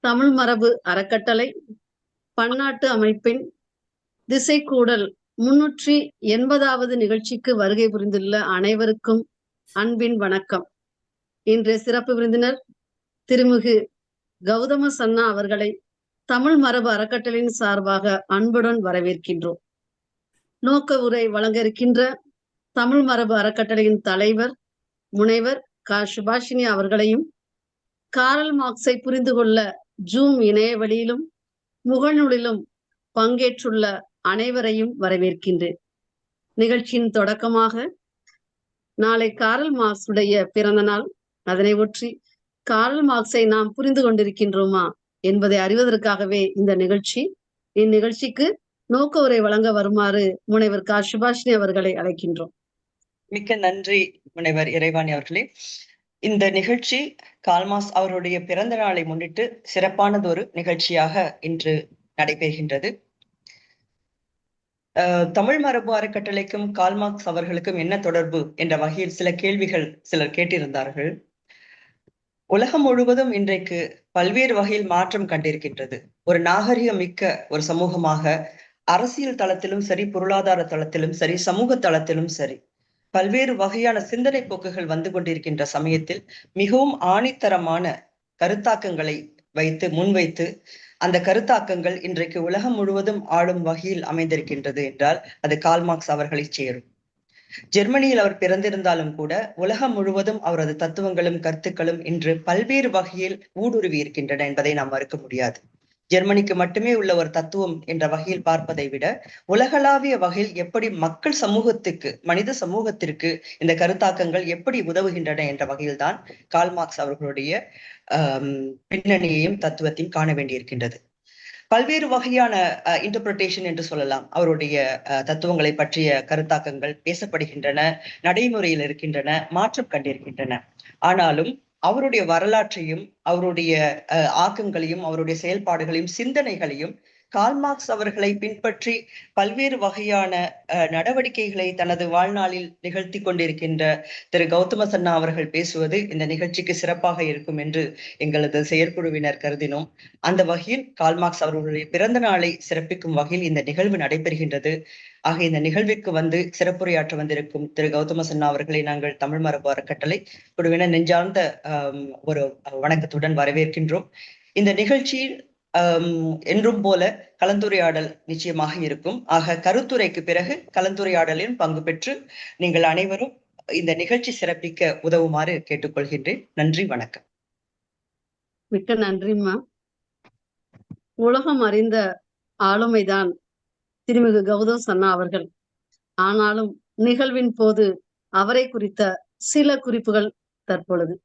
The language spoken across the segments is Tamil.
தமிழ் மரபு அறக்கட்டளை பன்னாட்டு அமைப்பின் திசைக்கூடல் 380வது நிகழ்ச்சிக்கு வருகை புரிந்துள்ள அனைவருக்கும் அன்பின் வணக்கம். இன்றைய சிறப்பு விருந்தினர் திருமிகு கௌதம சன்னா அவர்களை தமிழ் மரபு அறக்கட்டளையின் சார்பாக அன்புடன் வரவேற்கின்றோம். நோக்க உரை வழங்க இருக்கின்ற தமிழ் மரபு அறக்கட்டளையின் தலைவர் முனைவர் க. சுபாஷினி அவர்களையும், காரல் மார்க்ஸை புரிந்து கொள்ள ஜூம் இணைய வழியிலும் முகநூலிலும் பங்கேற்றுள்ள அனைவரையும் வரவேற்கின்றேன். நிகழ்ச்சியின் தொடக்கமாக நாளை காரல் மார்க்ஸ் உடைய பிறந்த நாள். அதனை ஒற்றி காரல் மார்க்ஸை நாம் புரிந்து கொண்டிருக்கின்றோமா என்பதை அறிவதற்காகவே இந்த நிகழ்ச்சி. இந்நிகழ்ச்சிக்கு நோக்க உரை வழங்க வருமாறு முனைவர் க. சுபாஷினி அவர்களை அழைக்கின்றோம். மிக்க நன்றி முனைவர் இறைவாணி அவர்களே. இந்த நிகழ்ச்சி கால்மார்க்ஸ் அவருடைய பிறந்த நாளை முன்னிட்டு சிறப்பானதொரு நிகழ்ச்சியாக இன்று நடைபெறுகின்றது. தமிழ் மரபு அறக்கட்டளைக்கும் கால்மார்க்ஸ் அவர்களுக்கும் என்ன தொடர்பு என்ற வகையில் சில கேள்விகள் சிலர் கேட்டிருந்தார்கள். உலகம் முழுவதும் இன்றைக்கு பல்வேறு வகையில் மாற்றம் கண்டிருக்கின்றது. ஒரு நாகரிகம் மிக்க ஒரு சமூகமாக அரசியல் தளத்திலும் சரி, பொருளாதார தளத்திலும் சரி, சமூக தளத்திலும் சரி பல்வேறு வகையான சிந்தனை போக்குகள் வந்து கொண்டிருக்கின்ற சமயத்தில் மிகவும் ஆணித்தரமான கருத்தாக்கங்களை முன்வைத்து அந்த கருத்தாக்கங்கள் இன்றைக்கு உலகம் முழுவதும் ஆளும் வகையில் அமைந்திருக்கின்றது என்றால் அது கால்மார்க்ஸ் அவர்களை சேரும். ஜெர்மனியில் அவர் பிறந்திருந்தாலும் கூட உலகம் முழுவதும் அவரது தத்துவங்களும் கருத்துக்களும் இன்று பல்வேறு வகையில் ஊடுருவி இருக்கின்றன என்பதை நாம் மறுக்க முடியாது. ஜெர்மனிக்கு மட்டுமே உள்ள ஒரு தத்துவம் என்ற வகையில் பார்ப்பதை விட உலகளாவிய வகையில் எப்படி மக்கள் சமூகத்துக்கு, மனித சமூகத்திற்கு இந்த கருத்தாக்கங்கள் எப்படி உதவுகின்றன என்ற வகையில் தான் கால்மார்க்ஸ் அவர்களுடைய பின்னணியையும் தத்துவத்தையும் காண வேண்டியிருக்கின்றது. பல்வேறு வகையான இன்டர்பிரிட்டேஷன் என்று சொல்லலாம். அவருடைய தத்துவங்களை பற்றிய கருத்தாக்கங்கள் பேசப்படுகின்றன, நடைமுறையில் இருக்கின்றன, மாற்றம் கண்டிருக்கின்றன. ஆனாலும் அவருடைய வரலாற்றையும் அவருடைய ஆக்கங்களையும் அவருடைய செயல்பாடுகளையும் சிந்தனைகளையும் கால்மார்க்ஸ் அவர்களை பின்பற்றி பல்வேறு வகையான நடவடிக்கைகளை தனது வாழ்நாளில் நிகழ்த்தி கொண்டிருக்கின்ற திரு கௌதம சன்னா அவர்கள் பேசுவது இந்த நிகழ்ச்சிக்கு சிறப்பாக இருக்கும் என்று எங்களது செயற்குழுவினர் கருதினோம். அந்த வகையில் கால்மார்க்ஸ் அவர்களுடைய பிறந்த நாளை சிறப்பிக்கும் வகையில் இந்த நிகழ்வு நடைபெறுகின்றது. ஆக இந்த நிகழ்விற்கு சிறப்புரையாற்ற வந்திருக்கும் திரு கௌதம சன்னா அவர்களை நாங்கள் தமிழ் மரபு அறக்கட்டளை குழுவினர் நெஞ்சார்ந்த ஒரு வணக்கத்துடன் வரவேற்கின்றோம். இந்த நிகழ்ச்சியில் என்றும் போல கலந்துரையாடல் நிச்சயமாக இருக்கும். ஆக கருத்துரைக்கு பிறகு கலந்துரையாடலில் பங்கு பெற்று நீங்கள் அனைவரும் இந்த நிகழ்ச்சி சிறப்பிக்க உதவுமாறு கேட்டுக்கொள்கின்றேன். நன்றி, வணக்கம். மிக்க நன்றிம்மா. உலகம் அறிந்த ஆளுமைதான் திருமிகு கௌதம சன்னா அவர்கள். ஆனாலும் நிகழ்வின் போது அவரை குறித்த சில குறிப்புகள் தற்பொழுது.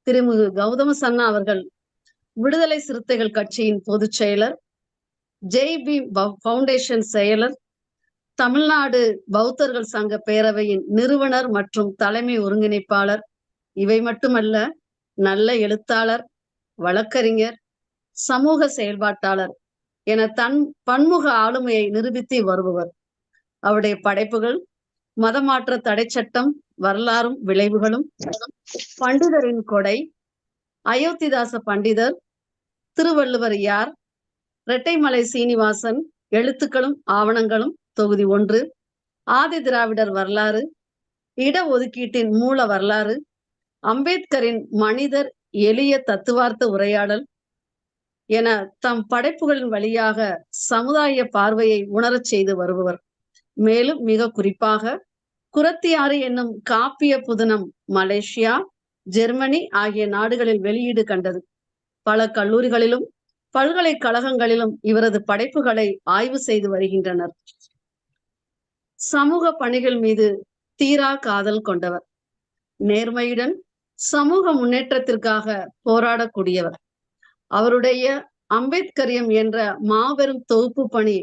திருமிகு கௌதம சன்னா அவர்கள் விடுதலை சிறுத்தைகள் கட்சியின் பொதுச் செயலர், ஜெய்பி பவுண்டேஷன் செயலர், தமிழ்நாடு பௌத்தர்கள் சங்க பேரவையின் நிறுவனர் மற்றும் தலைமை ஒருங்கிணைப்பாளர். இவை மட்டுமல்ல, நல்ல எழுத்தாளர், வழக்கறிஞர், சமூக செயல்பாட்டாளர் என தன் பன்முக ஆளுமையை நிரூபித்து வருபவர். அவருடைய படைப்புகள் மதமாற்ற தடை சட்டம், வரலாறும் விளைவுகளும், பண்டிதரின் கொடை, அயோத்திதாச பண்டிதர், திருவள்ளுவர் யார், இரட்டைமலை சீனிவாசன், எழுத்துக்களும் ஆவணங்களும் தொகுதி 1, ஆதி திராவிடர் வரலாறு, இடஒதுக்கீட்டின் மூல வரலாறு, அம்பேத்கரின் மனிதர் எளிய தத்துவார்த்த உரையாடல் என தம் படைப்புகளின் வழியாக சமுதாய பார்வையை உணரச் செய்து வருபவர். மேலும் மிக குறிப்பாக குரத்தியாறு என்னும் காப்பிய புதினம் மலேசியா, ஜெர்மனி ஆகிய நாடுகளில் வெளியீடு கண்டது. பல கல்லூரிகளிலும் பல்கலைக்கழகங்களிலும் இவரது படைப்புகளை ஆய்வு செய்து வருகின்றனர். சமூக பணிகள் மீது தீரா காதல் கொண்டவர். நேர்மையுடன் சமூக முன்னேற்றத்திற்காக போராடக்கூடியவர். அவருடைய அம்பேத்கரியம் என்ற மாபெரும் தொகுப்பு பணி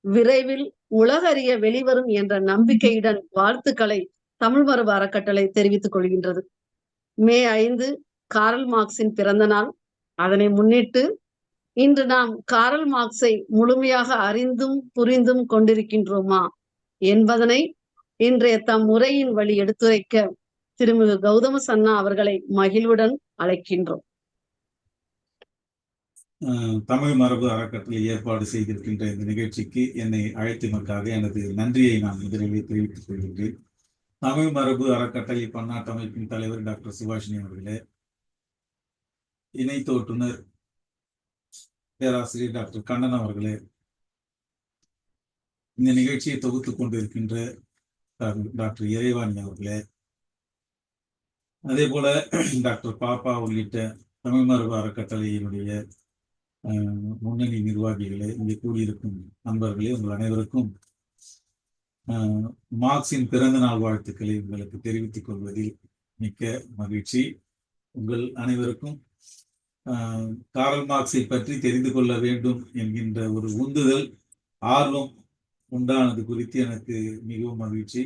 விரைவில் உலகறிய வெளிவரும் என்ற நம்பிக்கையுடன் வாழ்த்துக்களை தமிழ் மரபு அறக்கட்டளை தெரிவித்துக் கொள்கின்றது. மே 5 காரல் மார்க்ஸின் பிறந்த நாள். அதனை முன்னிட்டு இன்று நாம் காரல் மார்க்ஸை முழுமையாக அறிந்தும் புரிந்தும் கொண்டிருக்கின்றோமா என்பதனை இன்றைய தம் உரையின் வழி எடுத்துரைக்க திருமிகு கௌதம சன்னா அவர்களை மகிழ்வுடன் அழைக்கின்றோம். தமிழ் மரபு அறக்கட்டளை ஏற்பாடு செய்திருக்கின்ற இந்த நிகழ்ச்சிக்கு என்னை அழைத்ததற்காக எனது நன்றியை நான் முதலில் தெரிவித்துக் கொள்கின்றேன். தமிழ் மரபு அறக்கட்டளை பன்னாட்டு அமைப்பின் தலைவர் டாக்டர் சுபாஷினி அவர்களே, இணை தோற்றுனர் பேராசிரியர் டாக்டர் கண்ணன் அவர்களே, இந்த நிகழ்ச்சியை தொகுத்துக் கொண்டிருக்கின்ற டாக்டர் இறைவாணி அவர்களே, அதே போல டாக்டர் பாப்பா உள்ளிட்ட தமிழ் மரபு அறக்கட்டளையினுடைய முன்னணி நிர்வாகிகளே, இங்கே கூடியிருக்கும் நண்பர்களே, உங்கள் அனைவருக்கும் மார்க்சின் பிறந்த நாள் வாழ்த்துக்களை உங்களுக்கு தெரிவித்துக் கொள்வதில் மிக்க மகிழ்ச்சி. உங்கள் அனைவருக்கும் காரல் மார்க்ஸை பற்றி தெரிந்து கொள்ள வேண்டும் என்கின்ற ஒரு உந்துதல், ஆர்வம் உண்டானது குறித்து எனக்கு மிகவும் மகிழ்ச்சி.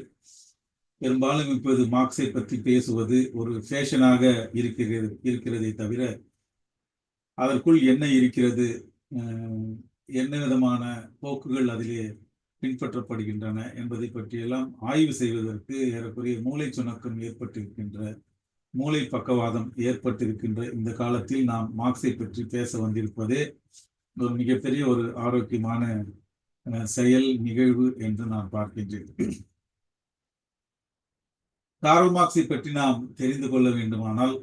பெரும்பாலும் இப்போது மார்க்ஸை பற்றி பேசுவது ஒரு ஃபேஷனாக இருக்கிறதே தவிர அதற்குள் என்ன இருக்கிறது, என்ன விதமான போக்குகள் அதிலே பின்பற்றப்படுகின்றன என்பதை பற்றியெல்லாம் ஆய்வு செய்வதற்கு ஏறக்குறைய மூளை சுணக்கம் ஏற்பட்டிருக்கின்ற, மூளை பக்கவாதம் ஏற்பட்டிருக்கின்ற இந்த காலத்தில் நாம் மார்க்ஸை பற்றி பேச வந்திருப்பதே ஒரு மிகப்பெரிய ஒரு ஆரோக்கியமான செயல் நிகழ்வு என்று நான் பார்க்கின்றேன். காரல் மார்க்ஸை பற்றி நாம் தெரிந்து கொள்ள வேண்டுமானால்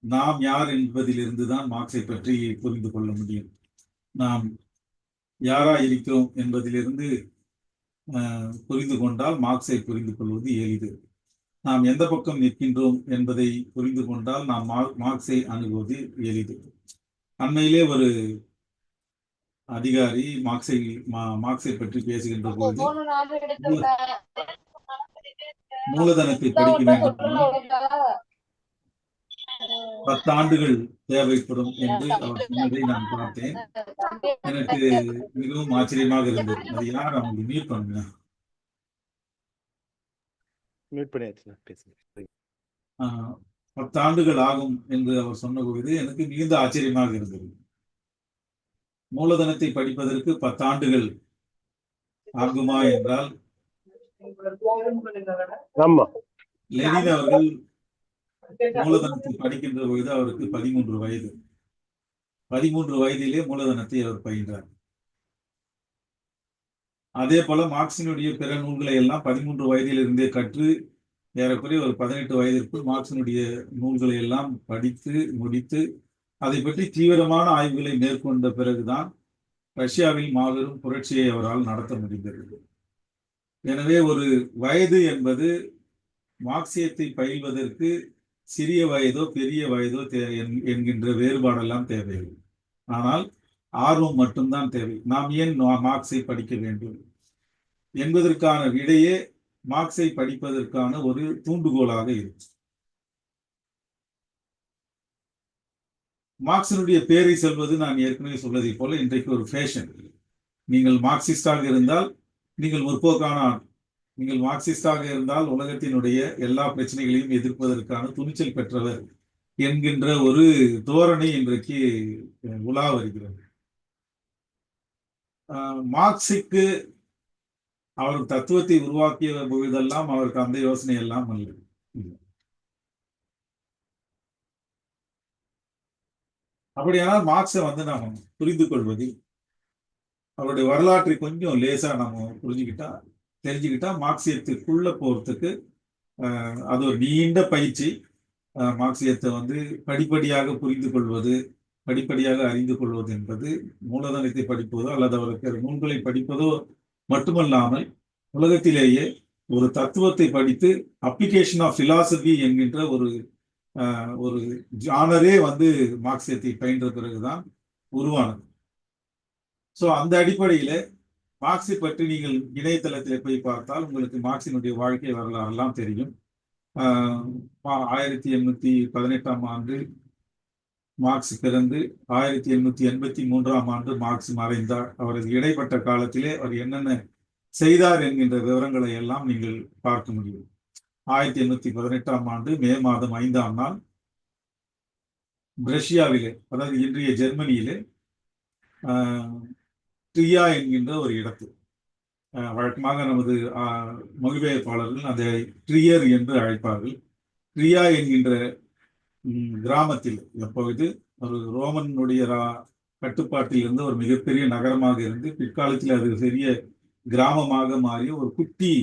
நாம் யார் என்பதிலிருந்து தான் மார்க்ஸை பற்றி புரிந்து கொள்ள முடியும். நாம் யாரா இருக்கிறோம் என்பதிலிருந்து புரிந்து கொண்டால் மார்க்ஸை புரிந்து கொள்வது எளிது. நாம் எந்த பக்கம் நிற்கின்றோம் என்பதை புரிந்து கொண்டால் நாம் மார்க்ஸை அணுகுவது எளிது. அண்மையிலே ஒரு அதிகாரி மார்க்ஸை பற்றி பேசுகின்ற போது மூலதனத்தை படிக்க வேண்டும், 10 ஆண்டுகள் தேவைப்படும் என்று அவர் சொன்னதை நான் பார்த்தேன். எனக்கு மிகவும் ஆச்சரியமாக இருந்தது. அது யார் அவங்க மியூட் பண்ணுங்க. 10 ஆண்டுகள் ஆகும் என்று அவர் சொன்ன பொழுது எனக்கு மிகுந்த ஆச்சரியமாக இருந்தது. மூலதனத்தை படிப்பதற்கு 10 ஆண்டுகள் ஆகுமா என்றால், லெனின் அவர்கள் மூலதனத்தை படிக்கின்ற பொழுது அவருக்கு 13 வயது. 13 வயதிலே மூலதனத்தை அவர் பயின்றார். அதே போல மார்க்சினுடைய பிற நூல்களை எல்லாம் 13 வயதிலிருந்தே கற்று ஏறக்குறைய ஒரு 18 வயதிற்குள் மார்க்சினுடைய நூல்களை எல்லாம் படித்து முடித்து அதை பற்றி தீவிரமான ஆய்வுகளை மேற்கொண்ட பிறகுதான் ரஷ்யாவில் மாபெரும் புரட்சியை அவரால் நடத்த முடிந்தது. எனவே ஒரு வயது என்பது மார்க்சியத்தை பயில்வதற்கு சிறிய வயதோ பெரிய வயதோ என்கின்ற வேறுபாடெல்லாம் தேவையில்லை. ஆனால் ஆர்வம் மட்டும்தான் தேவை. நாம் ஏன் மார்க்ஸை படிக்க வேண்டும் என்பதற்கான விடையே மார்க்ஸை படிப்பதற்கான ஒரு தூண்டுகோலாக இருக்கு. மார்க்சினுடைய பேரை சொல்வது நான் ஏற்கனவே சொல்வதை போல இன்றைக்கு ஒரு ஃபேஷன். நீங்கள் மார்க்சிஸ்டாக இருந்தால் நீங்கள் முற்போக்கான, நீங்கள் மார்க்சிஸ்டாக இருந்தால் உலகத்தினுடைய எல்லா பிரச்சனைகளையும் எதிர்ப்பதற்கான துணிச்சல் பெற்றவர் என்கின்ற ஒரு தோரணை இன்றைக்கு உலா வருகிறது. மார்க்ஸுக்கு அவர் தத்துவத்தை உருவாக்கிய பொழுதெல்லாம் அவருக்கு அந்த யோசனை எல்லாம் அல்ல. அப்படியானால் மார்க்ஸை நாம் புரிந்து கொள்வதில் அவருடைய வரலாற்றை கொஞ்சம் லேசா நம்ம தெரிஞ்சுக்கிட்டா மார்க்சியத்துக்குள்ள போறதுக்கு அது ஒரு நீண்ட பயிற்சி. மார்க்சியத்தை படிப்படியாக புரிந்து கொள்வது, படிப்படியாக அறிந்து கொள்வது என்பது மூலதனத்தை படிப்பதோ அல்லது அவருக்கு நூல்களை படிப்பதோ மட்டுமல்லாமல் உலகத்திலேயே ஒரு தத்துவத்தை படித்து அப்ளிகேஷன் ஆஃப் பிலாசபி என்கின்ற ஒரு ஜானரே மார்க்சியத்தை பயின்ற பிறகுதான் உருவானது. ஸோ அந்த அடிப்படையில மார்க்ஸை பற்றி நீங்கள் இணையதளத்தில் போய் பார்த்தால் உங்களுக்கு மார்க்சினுடைய வாழ்க்கை வரலாறு எல்லாம் தெரியும். 1818 ஆண்டு மார்க்ஸ் பிறந்து 1883 ஆண்டு மார்க்ஸ் மறைந்தார். அவரது இடைப்பட்ட காலத்திலே அவர் என்னென்ன செய்தார் என்கின்ற விவரங்களை எல்லாம் நீங்கள் பார்க்க முடியும். 1818 ஆண்டு மே மாதம் 5ஆம் நாள் ரஷ்யாவிலே, அதாவது இன்றைய ஜெர்மனியிலே ட்ரியா என்கின்ற ஒரு இடத்தில், வழக்கமாக நமது மொழிபெயர்ப்பாளர்கள் அதை ட்ரியர் என்று அழைப்பார்கள். ட்ரியா என்கின்ற கிராமத்தில் எப்பொழுது ஒரு ரோமனுடைய கட்டுப்பாட்டில் இருந்த ஒரு மிகப்பெரிய நகரமாக இருந்து பிற்காலத்தில் அது பெரிய கிராமமாக மாறிய ஒரு குட்டி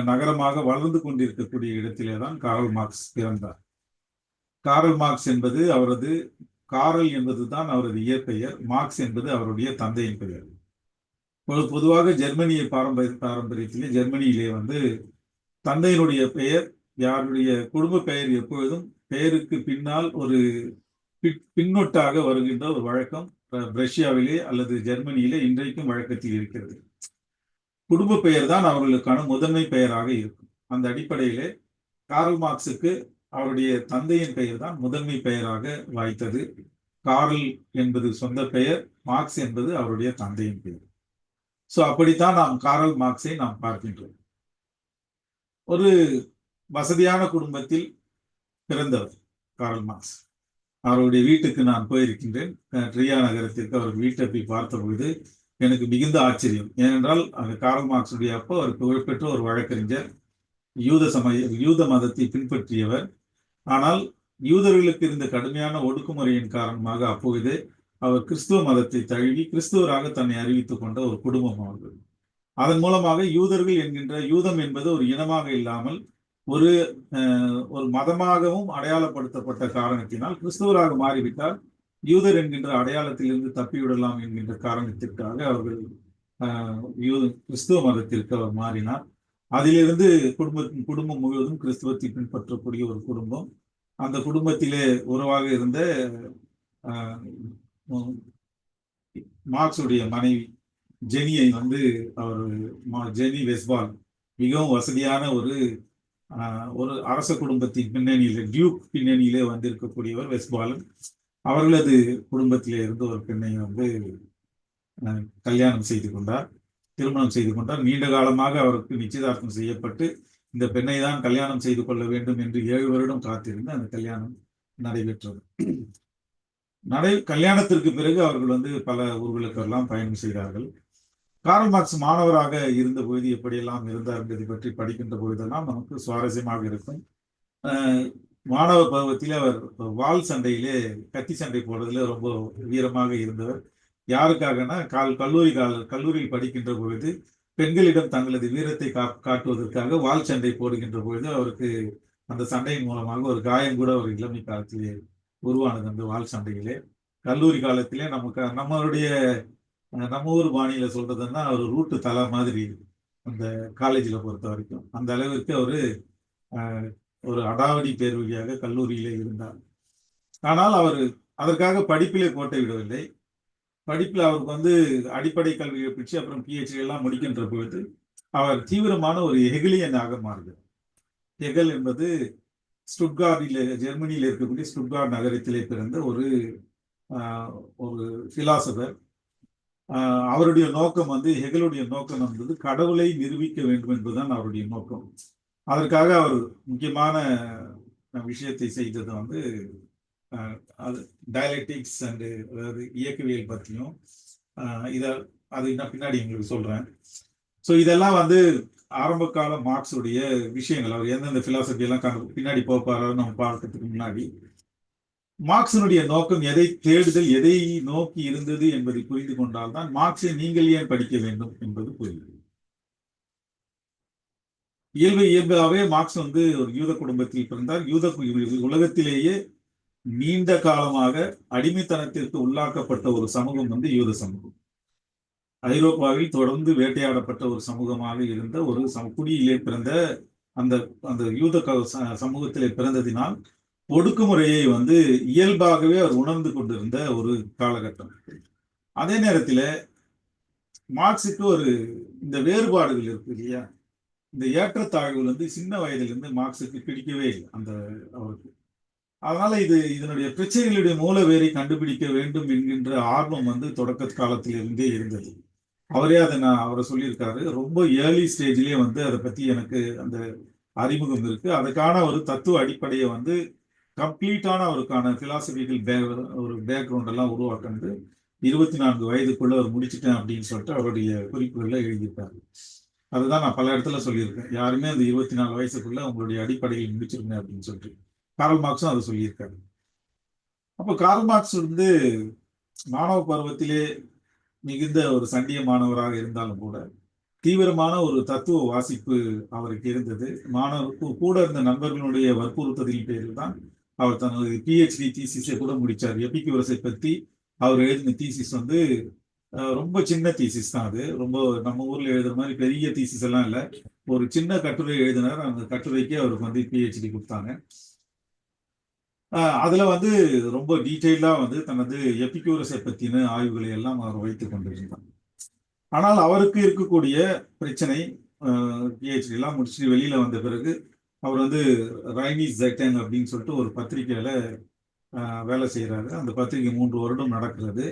நகரமாக வளர்ந்து கொண்டிருக்கக்கூடிய இடத்திலே தான் காரல் மார்க்ஸ் பிறந்தார். காரல் மார்க்ஸ் என்பது அவரது காரல் என்பதுதான் அவரது இயற்பெயர், மார்க்ஸ் என்பது அவருடைய தந்தையின் பெயர். பொதுவாக ஜெர்மனிய பாரம்பரியத்திலே ஜெர்மனியிலே வந்து தந்தையினுடைய பெயர், யாருடைய குடும்ப பெயர் எப்பொழுதும் பெயருக்கு பின்னால் ஒரு பின்னொட்டாக வருகின்ற ஒரு வழக்கம் ரஷ்யாவிலே அல்லது ஜெர்மனியிலே இன்றைக்கும் வழக்கத்தில் இருக்கிறது. குடும்ப பெயர் தான் அவர்களுக்கான முதன்மை பெயராக இருக்கும். அந்த அடிப்படையிலே காரல் மார்க்ஸுக்கு அவருடைய தந்தையின் பெயர் தான் முதன்மை பெயராக வாய்த்தது. காரல் என்பது சொந்த பெயர், மார்க்ஸ் என்பது அவருடைய தந்தையின் பெயர். சோ அப்படித்தான் நாம் காரல் மார்க்ஸை நாம் பார்க்கின்றோம். ஒரு வசதியான குடும்பத்தில் பிறந்தவர் காரல் மார்க்ஸ். அவருடைய வீட்டுக்கு நான் போயிருக்கின்றேன். ட்ரியா நகரத்திற்கு அவர் வீட்டை போய் பார்த்த பொழுது எனக்கு மிகுந்த ஆச்சரியம். ஏனென்றால் காரல் மார்க்ஸுடைய அப்பா ஒரு புகழ்பெற்ற ஒரு வழக்கறிஞர், யூத மதத்தை பின்பற்றியவர். ஆனால் யூதர்களுக்கு இருந்த கடுமையான ஒடுக்குமுறையின் காரணமாக அப்பொழுதே அவர் கிறிஸ்துவ மதத்தை தழுவி கிறிஸ்துவராக தன்னை அறிவித்துக் கொண்ட ஒரு குடும்பம் அவர்கள். அதன் மூலமாக யூதர்கள் என்கின்ற யூதம் என்பது ஒரு இனமாக இல்லாமல் ஒரு மதமாகவும் அடையாளப்படுத்தப்பட்ட காரணத்தினால் கிறிஸ்துவராக மாறிவிட்டால் யூதர் என்கின்ற அடையாளத்திலிருந்து தப்பிவிடலாம் என்கின்ற காரணத்திற்காக அவர்கள் கிறிஸ்துவ மதத்திற்கு அவர் மாறினார். அதிலிருந்து குடும்பம் முழுவதும் கிறிஸ்துவத்தை பின்பற்றக்கூடிய ஒரு குடும்பம். அந்த குடும்பத்திலே உறவாக இருந்த மார்க்ஸுடைய மனைவி ஜெனியை வந்து அவர் ஜெனி வெஸ்பால் மிகவும் வசதியான ஒரு அரச குடும்பத்தின் பின்னணியிலே, டியூக் பின்னணியிலே வந்திருக்கக்கூடியவர் வெஸ்பாலன். அவர்களது குடும்பத்திலே இருந்து ஒரு பெண்ணை வந்து கல்யாணம் செய்து கொண்டார், திருமணம் செய்து கொண்டார். நீண்ட காலமாக அவருக்கு நிச்சயதார்த்தம் செய்யப்பட்டு இந்த பெண்ணை தான் கல்யாணம் செய்து கொள்ள வேண்டும் என்று 7 வருடம் காத்திருந்து அந்த கல்யாணம் நடைபெற்றது. கல்யாணத்திற்கு பிறகு அவர்கள் வந்து பல ஊர்களுக்கெல்லாம் பயணம் செய்தார்கள். காரல் மார்க்ஸ் மாணவராக இருந்த பொழுது எப்படியெல்லாம் இருந்தார் என்பதை பற்றி படிக்கின்ற பொழுதெல்லாம் நமக்கு சுவாரஸ்யமாக இருக்கும். மாணவ பருவத்திலே அவர் வாள் சண்டையிலே, கத்தி சண்டை போடுறதுல ரொம்ப வீரமாக இருந்தவர். யாருக்காகனா கல்லூரியில் படிக்கின்ற பொழுது பெண்களிடம் தங்களது வீரத்தை காட்டுவதற்காக வாள் சண்டை போடுகின்ற பொழுது அவருக்கு அந்த சண்டையின் மூலமாக ஒரு காயம் கூட ஒரு இளமை காலத்திலே உருவானது. அந்த வாள் சண்டையிலே கல்லூரி காலத்திலே நம்ம ஊர் பாணியில சொல்றதுன்னா ஒரு ரூட்டு தலை மாதிரி அந்த காலேஜில் பொறுத்த வரைக்கும் அந்த அளவிற்கு அவரு ஒரு அடாவடி பேர் வழியாக கல்லூரியிலே இருந்தார். ஆனால் அவர் அதற்காக படிப்பிலே கோட்டை விடவில்லை. படிப்பில் அவருக்கு வந்து அடிப்படை கல்வியை பிடிச்சு அப்புறம் PhD எல்லாம் முடிக்கின்ற பொழுது அவர் தீவிரமான ஒரு ஹெகலியனாக மாறுகிறார். ஹெகல் என்பது ஜெர்மனியில் இருக்கக்கூடிய ஸ்டுட்கார்ட் நகரத்திலே பிறந்த ஒரு பிலாசபர். அவருடைய நோக்கம் வந்து ஹெகலுடைய நோக்கம் என்பது கடவுளை நிரூபிக்க வேண்டும் என்பதுதான் அவருடைய நோக்கம். அதற்காக அவர் முக்கியமான விஷயத்தை செய்தது வந்து டயலெக்டிக்ஸ் அண்ட் அதாவது இயக்கவியல் பற்றியும் அது நான் பின்னாடி உங்களுக்கு சொல்றேன். ஸோ இதெல்லாம் வந்து ஆரம்ப கால மார்க்ஸுடைய விஷயங்கள். அவர் எந்தெந்த பிலாசபி எல்லாம் பின்னாடி போப்பாரு நம்ம பார்க்கறதுக்கு முன்னாடி மார்க்ஸினுடைய நோக்கம் எதை தேடுதல், எதை நோக்கி இருந்தது என்பதை புரிந்து கொண்டால்தான் மார்க்ஸை நீங்கள் ஏன் படிக்க வேண்டும் என்பது புரியுது. இயல்பாகவே மார்க்ஸ் வந்து ஒரு யூத குடும்பத்தில் பிறந்தார். உலகத்திலேயே நீண்ட காலமாக அடிமைத்தனத்திற்கு உள்ளாக்கப்பட்ட ஒரு சமூகம் வந்து யூத சமூகம். ஐரோப்பாவில் தொடர்ந்து வேட்டையாடப்பட்ட ஒரு சமூகமாக இருந்த ஒரு குடியிலே பிறந்த அந்த யூத சமூகத்திலே பிறந்ததினால் ஒடுக்குமுறையை வந்து இயல்பாகவே அவர் உணர்ந்து கொண்டிருந்த ஒரு காலகட்டம். அதே நேரத்தில் மார்க்ஸுக்கு இந்த வேறுபாடுகள் இருக்கு இல்லையா, இந்த ஏற்றத்தாழ்வுகள் வந்து சின்ன வயதிலிருந்து மார்க்ஸுக்கு பிடிக்கவே இல்லை அவருக்கு. அதனால இதனுடைய பிரச்சனைகளுடைய மூல வேரை கண்டுபிடிக்க வேண்டும் என்கின்ற ஆர்வம் வந்து தொடக்க காலத்திலிருந்தே இருந்தது. அவரை சொல்லியிருக்காரு. ரொம்ப ஏர்லி ஸ்டேஜ்லயே வந்து அதை பத்தி எனக்கு அந்த அறிமுகம் இருக்கு. அதுக்கான ஒரு தத்துவ அடிப்படையை வந்து கம்ப்ளீட்டான அவருக்கான பிலாசபிக்கல் ஒரு பேக்ரவுண்ட் எல்லாம் உருவாக்குறது 24 வயதுக்குள்ள அவர் முடிச்சுட்டேன் அப்படின்னு சொல்லிட்டு அவருடைய குறிப்புகள்ல எழுதியிருக்காரு. அதுதான் நான் பல இடத்துல சொல்லியிருக்கேன். யாருமே அந்த 24 வயசுக்குள்ள உங்களுடைய அடிப்படையில் முடிச்சிருங்க அப்படின்னு சொல்லிட்டு காரல் மார்க்ஸும் அதை சொல்லியிருக்காரு. அப்போ காரல் மார்க்ஸ் வந்து மாணவ பருவத்திலே மிகுந்த ஒரு சண்டிய மாணவராக இருந்தாலும் கூட தீவிரமான ஒரு தத்துவ வாசிப்பு அவருக்கு இருந்தது. மாணவருக்கு கூட இருந்த நண்பர்களுடைய வற்புறுத்தலின் பேரில் தான் அவர் தனது PhD தீசிஸை கூட முடிச்சார். எபிக்யூரஸை பற்றி அவர் எழுதின தீசிஸ் வந்து ரொம்ப சின்ன தீசிஸ் தான். அது ரொம்ப நம்ம ஊர்ல எழுதுற மாதிரி பெரிய தீசிஸ் எல்லாம் இல்லை. ஒரு சின்ன கட்டுரை எழுதினார். அந்த கட்டுரைக்கு அவருக்கு வந்து PhD கொடுத்தாங்க. அதுல வந்து ரொம்ப டீட்டெயிலா வந்து தனது எபிக்யூரஸை பத்தின ஆய்வுகளை எல்லாம் அவர் வைத்துக் கொண்டிருந்தார். ஆனால் அவருக்கு இருக்கக்கூடிய பிரச்சனை, PhD எல்லாம் முடிச்சுட்டு வெளியில வந்த பிறகு அவர் வந்து ரைனிஸ் ஜெட்டன் அப்படின்னு சொல்லிட்டு ஒரு பத்திரிகையில வேலை செய்யறாரு. அந்த பத்திரிகை 3 வருடம் நடக்கிறது.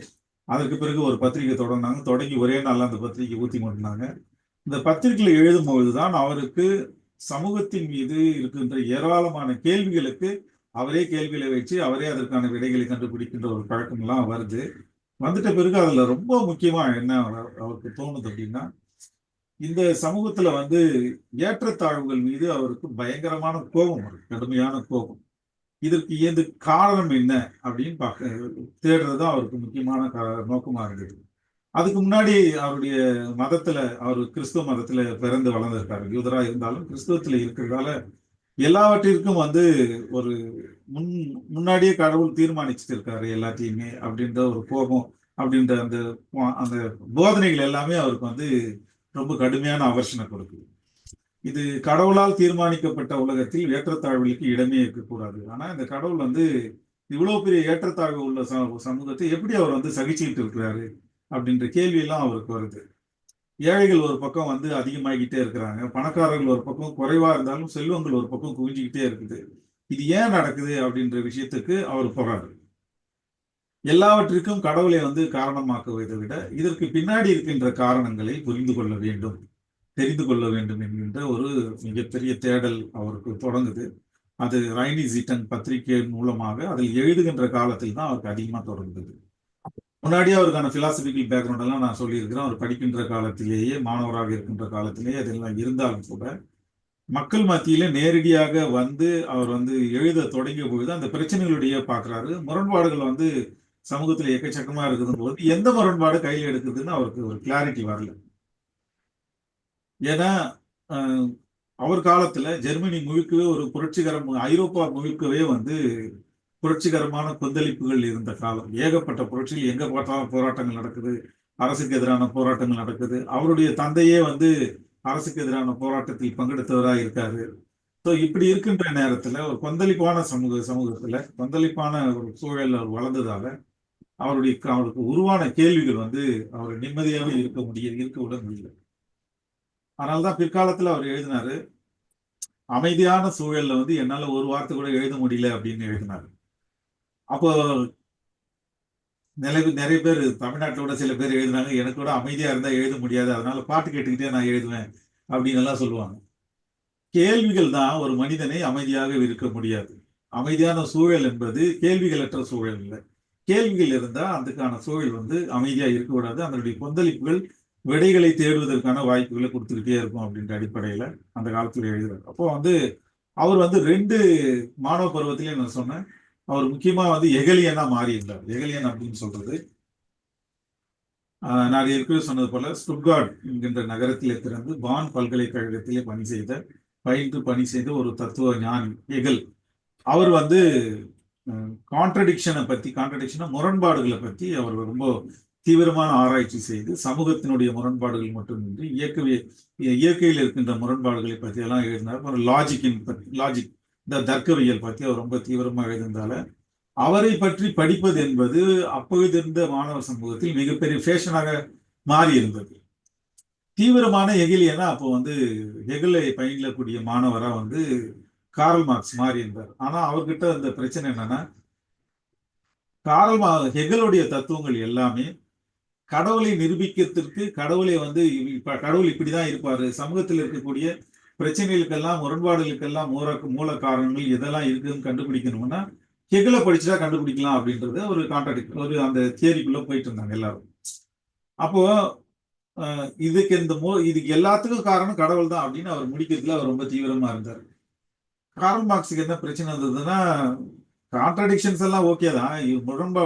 அதற்கு பிறகு ஒரு பத்திரிகை தொடங்கினாங்க. தொடங்கி ஒரே நாள் அந்த பத்திரிகை ஊத்தி கொண்டாங்க. இந்த பத்திரிகையில எழுதும் பொழுதுதான் அவருக்கு சமூகத்தின் மீது இருக்கின்ற ஏராளமான கேள்விகளுக்கு அவரே கேள்விகளை வச்சு அவரே அதற்கான விடைகளை கண்டுபிடிக்கின்ற ஒரு பழக்கம் எல்லாம் வருது. வந்துட்ட பிறகு அதுல ரொம்ப முக்கியமா என்ன அவருக்கு தோணுது அப்படின்னா, இந்த சமூகத்துல வந்து ஏற்றத்தாழ்வுகள் மீது அவருக்கு பயங்கரமான கோபம் வரும், கடுமையான கோபம். இதற்கு காரணம் என்ன அப்படின்னு தேடுறதுதான் அவருக்கு முக்கியமான நோக்கமா இருந்தது. அதுக்கு முன்னாடி அவருடைய மதத்துல, அவர் கிறிஸ்துவ மதத்துல பிறந்து வளர்ந்திருக்காரு. யூதரா இருந்தாலும் கிறிஸ்துவத்துல இருக்கிறதால எல்லாவற்றிற்கும் வந்து ஒரு முன்னாடியே கடவுள் தீர்மானிச்சுட்டு இருக்காரு எல்லாத்தையுமே அப்படின்ற ஒரு கோபம், அப்படின்ற அந்த அந்த போதனைகள் எல்லாமே அவருக்கு வந்து ரொம்ப கடுமையான அவர்ஷனை கொடுக்குது. இது கடவுளால் தீர்மானிக்கப்பட்ட உலகத்தில் ஏற்றத்தாழ்வுகளுக்கு இடமே இருக்கக்கூடாது. ஆனா இந்த கடவுள் வந்து இவ்வளவு பெரிய ஏற்றத்தாழ்வு உள்ள சமூகத்தை எப்படி அவர் வந்து சகிச்சுக்கிட்டு இருக்கிறாரு அப்படின்ற கேள்வி எல்லாம் அவருக்கு வருது. ஏழைகள் ஒரு பக்கம் வந்து அதிகமாகிக்கிட்டே இருக்கிறாங்க, பணக்காரர்கள் ஒரு பக்கம் குறைவா இருந்தாலும் செல்வங்கள் ஒரு பக்கம் குவிஞ்சுக்கிட்டே இருக்குது. இது ஏன் நடக்குது அப்படின்ற விஷயத்துக்கு அவர் போறாரு. எல்லாவற்றிற்கும் கடவுளை வந்து காரணமாக்குவதை விட இதற்கு பின்னாடி இருக்கின்ற காரணங்களை புரிந்து கொள்ள வேண்டும், தெரிந்து கொள்ள வேண்டும் என்கின்ற ஒரு மிகப்பெரிய தேடல் அவருக்கு தொடங்குது. அது ரைனிஸ் ஜெட்டன் பத்திரிகை மூலமாக அதில் எழுதுகின்ற காலத்தில் தான் அவருக்கு அதிகமா தொடங்குது. முன்னாடியே அவருக்கான பிலாசபிக்கல் பேக்ரவுண்ட் எல்லாம் நான் சொல்லியிருக்கிறேன். அவர் படிக்கின்ற காலத்திலேயே, மாணவராக இருக்கின்ற காலத்திலேயே அதெல்லாம் இருந்தாலும் கூட மக்கள் மத்தியில நேரடியாக வந்து அவர் வந்து எழுத தொடங்கிய பொழுது அந்த பிரச்சனைகளுடைய பார்க்கிறாரு. முரண்பாடுகள் வந்து சமூகத்துல எக்கச்சக்கமா இருக்குது போது எந்த முரண்பாடு கையில் எடுக்குதுன்னு அவருக்கு ஒரு கிளாரிட்டி வரல. ஏன்னா அவர் காலத்துல ஜெர்மனி முழுக்கவே ஒரு புரட்சிகரம், ஐரோப்பா முழுக்கவே வந்து புரட்சிகரமான கொந்தளிப்புகள் இருந்த காலம். ஏகப்பட்ட புரட்சிகள், எங்க பார்த்தாலும் போராட்டங்கள் நடக்குது, அரசுக்கு எதிரான போராட்டங்கள் நடக்குது. அவருடைய தந்தையே வந்து அரசுக்கு எதிரான போராட்டத்தில் பங்கெடுத்தவராக இருக்காரு. ஸோ இப்படி இருக்கின்ற நேரத்துல ஒரு கொந்தளிப்பான சமூகத்துல கொந்தளிப்பான ஒரு சூழல் அவர் வளர்ந்ததால அவருக்கு உருவான கேள்விகள் வந்து அவர் நிம்மதியாக இருக்க விட முடியல. அதனால்தான் பிற்காலத்துல அவர் எழுதினாரு, அமைதியான சூழல்ல வந்து என்னால ஒரு வார்த்தை கூட எழுத முடியல அப்படின்னு எழுதினாரு. அப்போ நிறைய பேர் தமிழ்நாட்டோட சில பேர் எழுதினாங்க, எனக்கு கூட அமைதியா இருந்தா எழுத முடியாது, அதனால பாட்டு கேட்டுக்கிட்டே நான் எழுதுவேன் அப்படின்னு எல்லாம் சொல்லுவாங்க. கேள்விகள் தான் ஒரு மனிதனை அமைதியாக இருக்க முடியாது. அமைதியான சூழல் என்பது கேள்விகளற்ற சூழல் இல்லை. கேள்விகள் இருந்தா அதுக்கான சூழல் வந்து அமைதியா இருக்கக்கூடாது. அதனுடைய கொந்தளிப்புகள் விடைகளை தேடுவதற்கான வாய்ப்புகளை கொடுத்துக்கிட்டே இருக்கும் அப்படின்ற அடிப்படையில அந்த காலத்துல எழுதுறாரு. அப்போ வந்து அவர் வந்து 2 மாணவ பருவத்திலே நான் சொன்னேன், அவர் முக்கியமா வந்து எகலியனா மாறி இருந்தார். எகலியன் அப்படின்னு சொல்றது, நான் ஏற்கனவே சொன்னது போல ஸ்டுட்கார்ட் என்கின்ற நகரத்திலே பிறந்து பான் பல்கலைக்கழகத்திலே பணி செய்த ஒரு தத்துவ ஞானி ஹெகல். அவர் வந்து கான்ட்ரடிக்ஷனை முரண்பாடுகளை பற்றி அவர் ரொம்ப தீவிரமான ஆராய்ச்சி செய்து சமூகத்தினுடைய முரண்பாடுகள் மட்டுமின்றி இயற்கையில் இருக்கின்ற முரண்பாடுகளை பற்றி எல்லாம் எழுதினார். ஒரு லாஜிக் இந்த தர்க்கவியல் பற்றி அவர் ரொம்ப தீவிரமாக எழுதினால அவரை பற்றி படிப்பது என்பது அப்பொழுது இருந்த மாணவர் சமூகத்தில் மிகப்பெரிய ஃபேஷனாக மாறி இருந்தது. தீவிரமான ஹெகலியனா அப்போ வந்து ஹெகலை பயிலக்கூடிய மாணவரா வந்து கார்ல் மார்க்ஸ் மாறி இருந்தார். ஆனா அவர்கிட்ட அந்த பிரச்சனை என்னன்னா, ஹெகலுடைய தத்துவங்கள் எல்லாமே கடவுளை நிரூபிக்கிறதுக்கு, கடவுளை வந்து கடவுள் இப்படிதான் இருப்பாரு, சமூகத்தில் இருக்கக்கூடிய பிரச்சனைகளுக்கெல்லாம் முரண்பாடுகளுக்கெல்லாம் மூல காரணங்கள் எதெல்லாம் இருக்குன்னு கண்டுபிடிக்கணும்னா ஹெகலை படிச்சுட்டா கண்டுபிடிக்கலாம் அப்படின்றது ஒரு அந்த தியரிக்குள்ள போயிட்டு இருந்தாங்க எல்லாரும். அப்போ இதுக்கு எல்லாத்துக்கும் காரணம் கடவுள் தான் அப்படின்னு அவர் முடிக்கிறதுல அவர் ரொம்ப தீவிரமா இருந்தார். கார்ல் மார்க்ஸுக்கு என்ன பிரச்சனை இருந்ததுன்னா, கான்ட்ரடிக்ஷன்ஸ் எல்லாம் ஓகே தான்,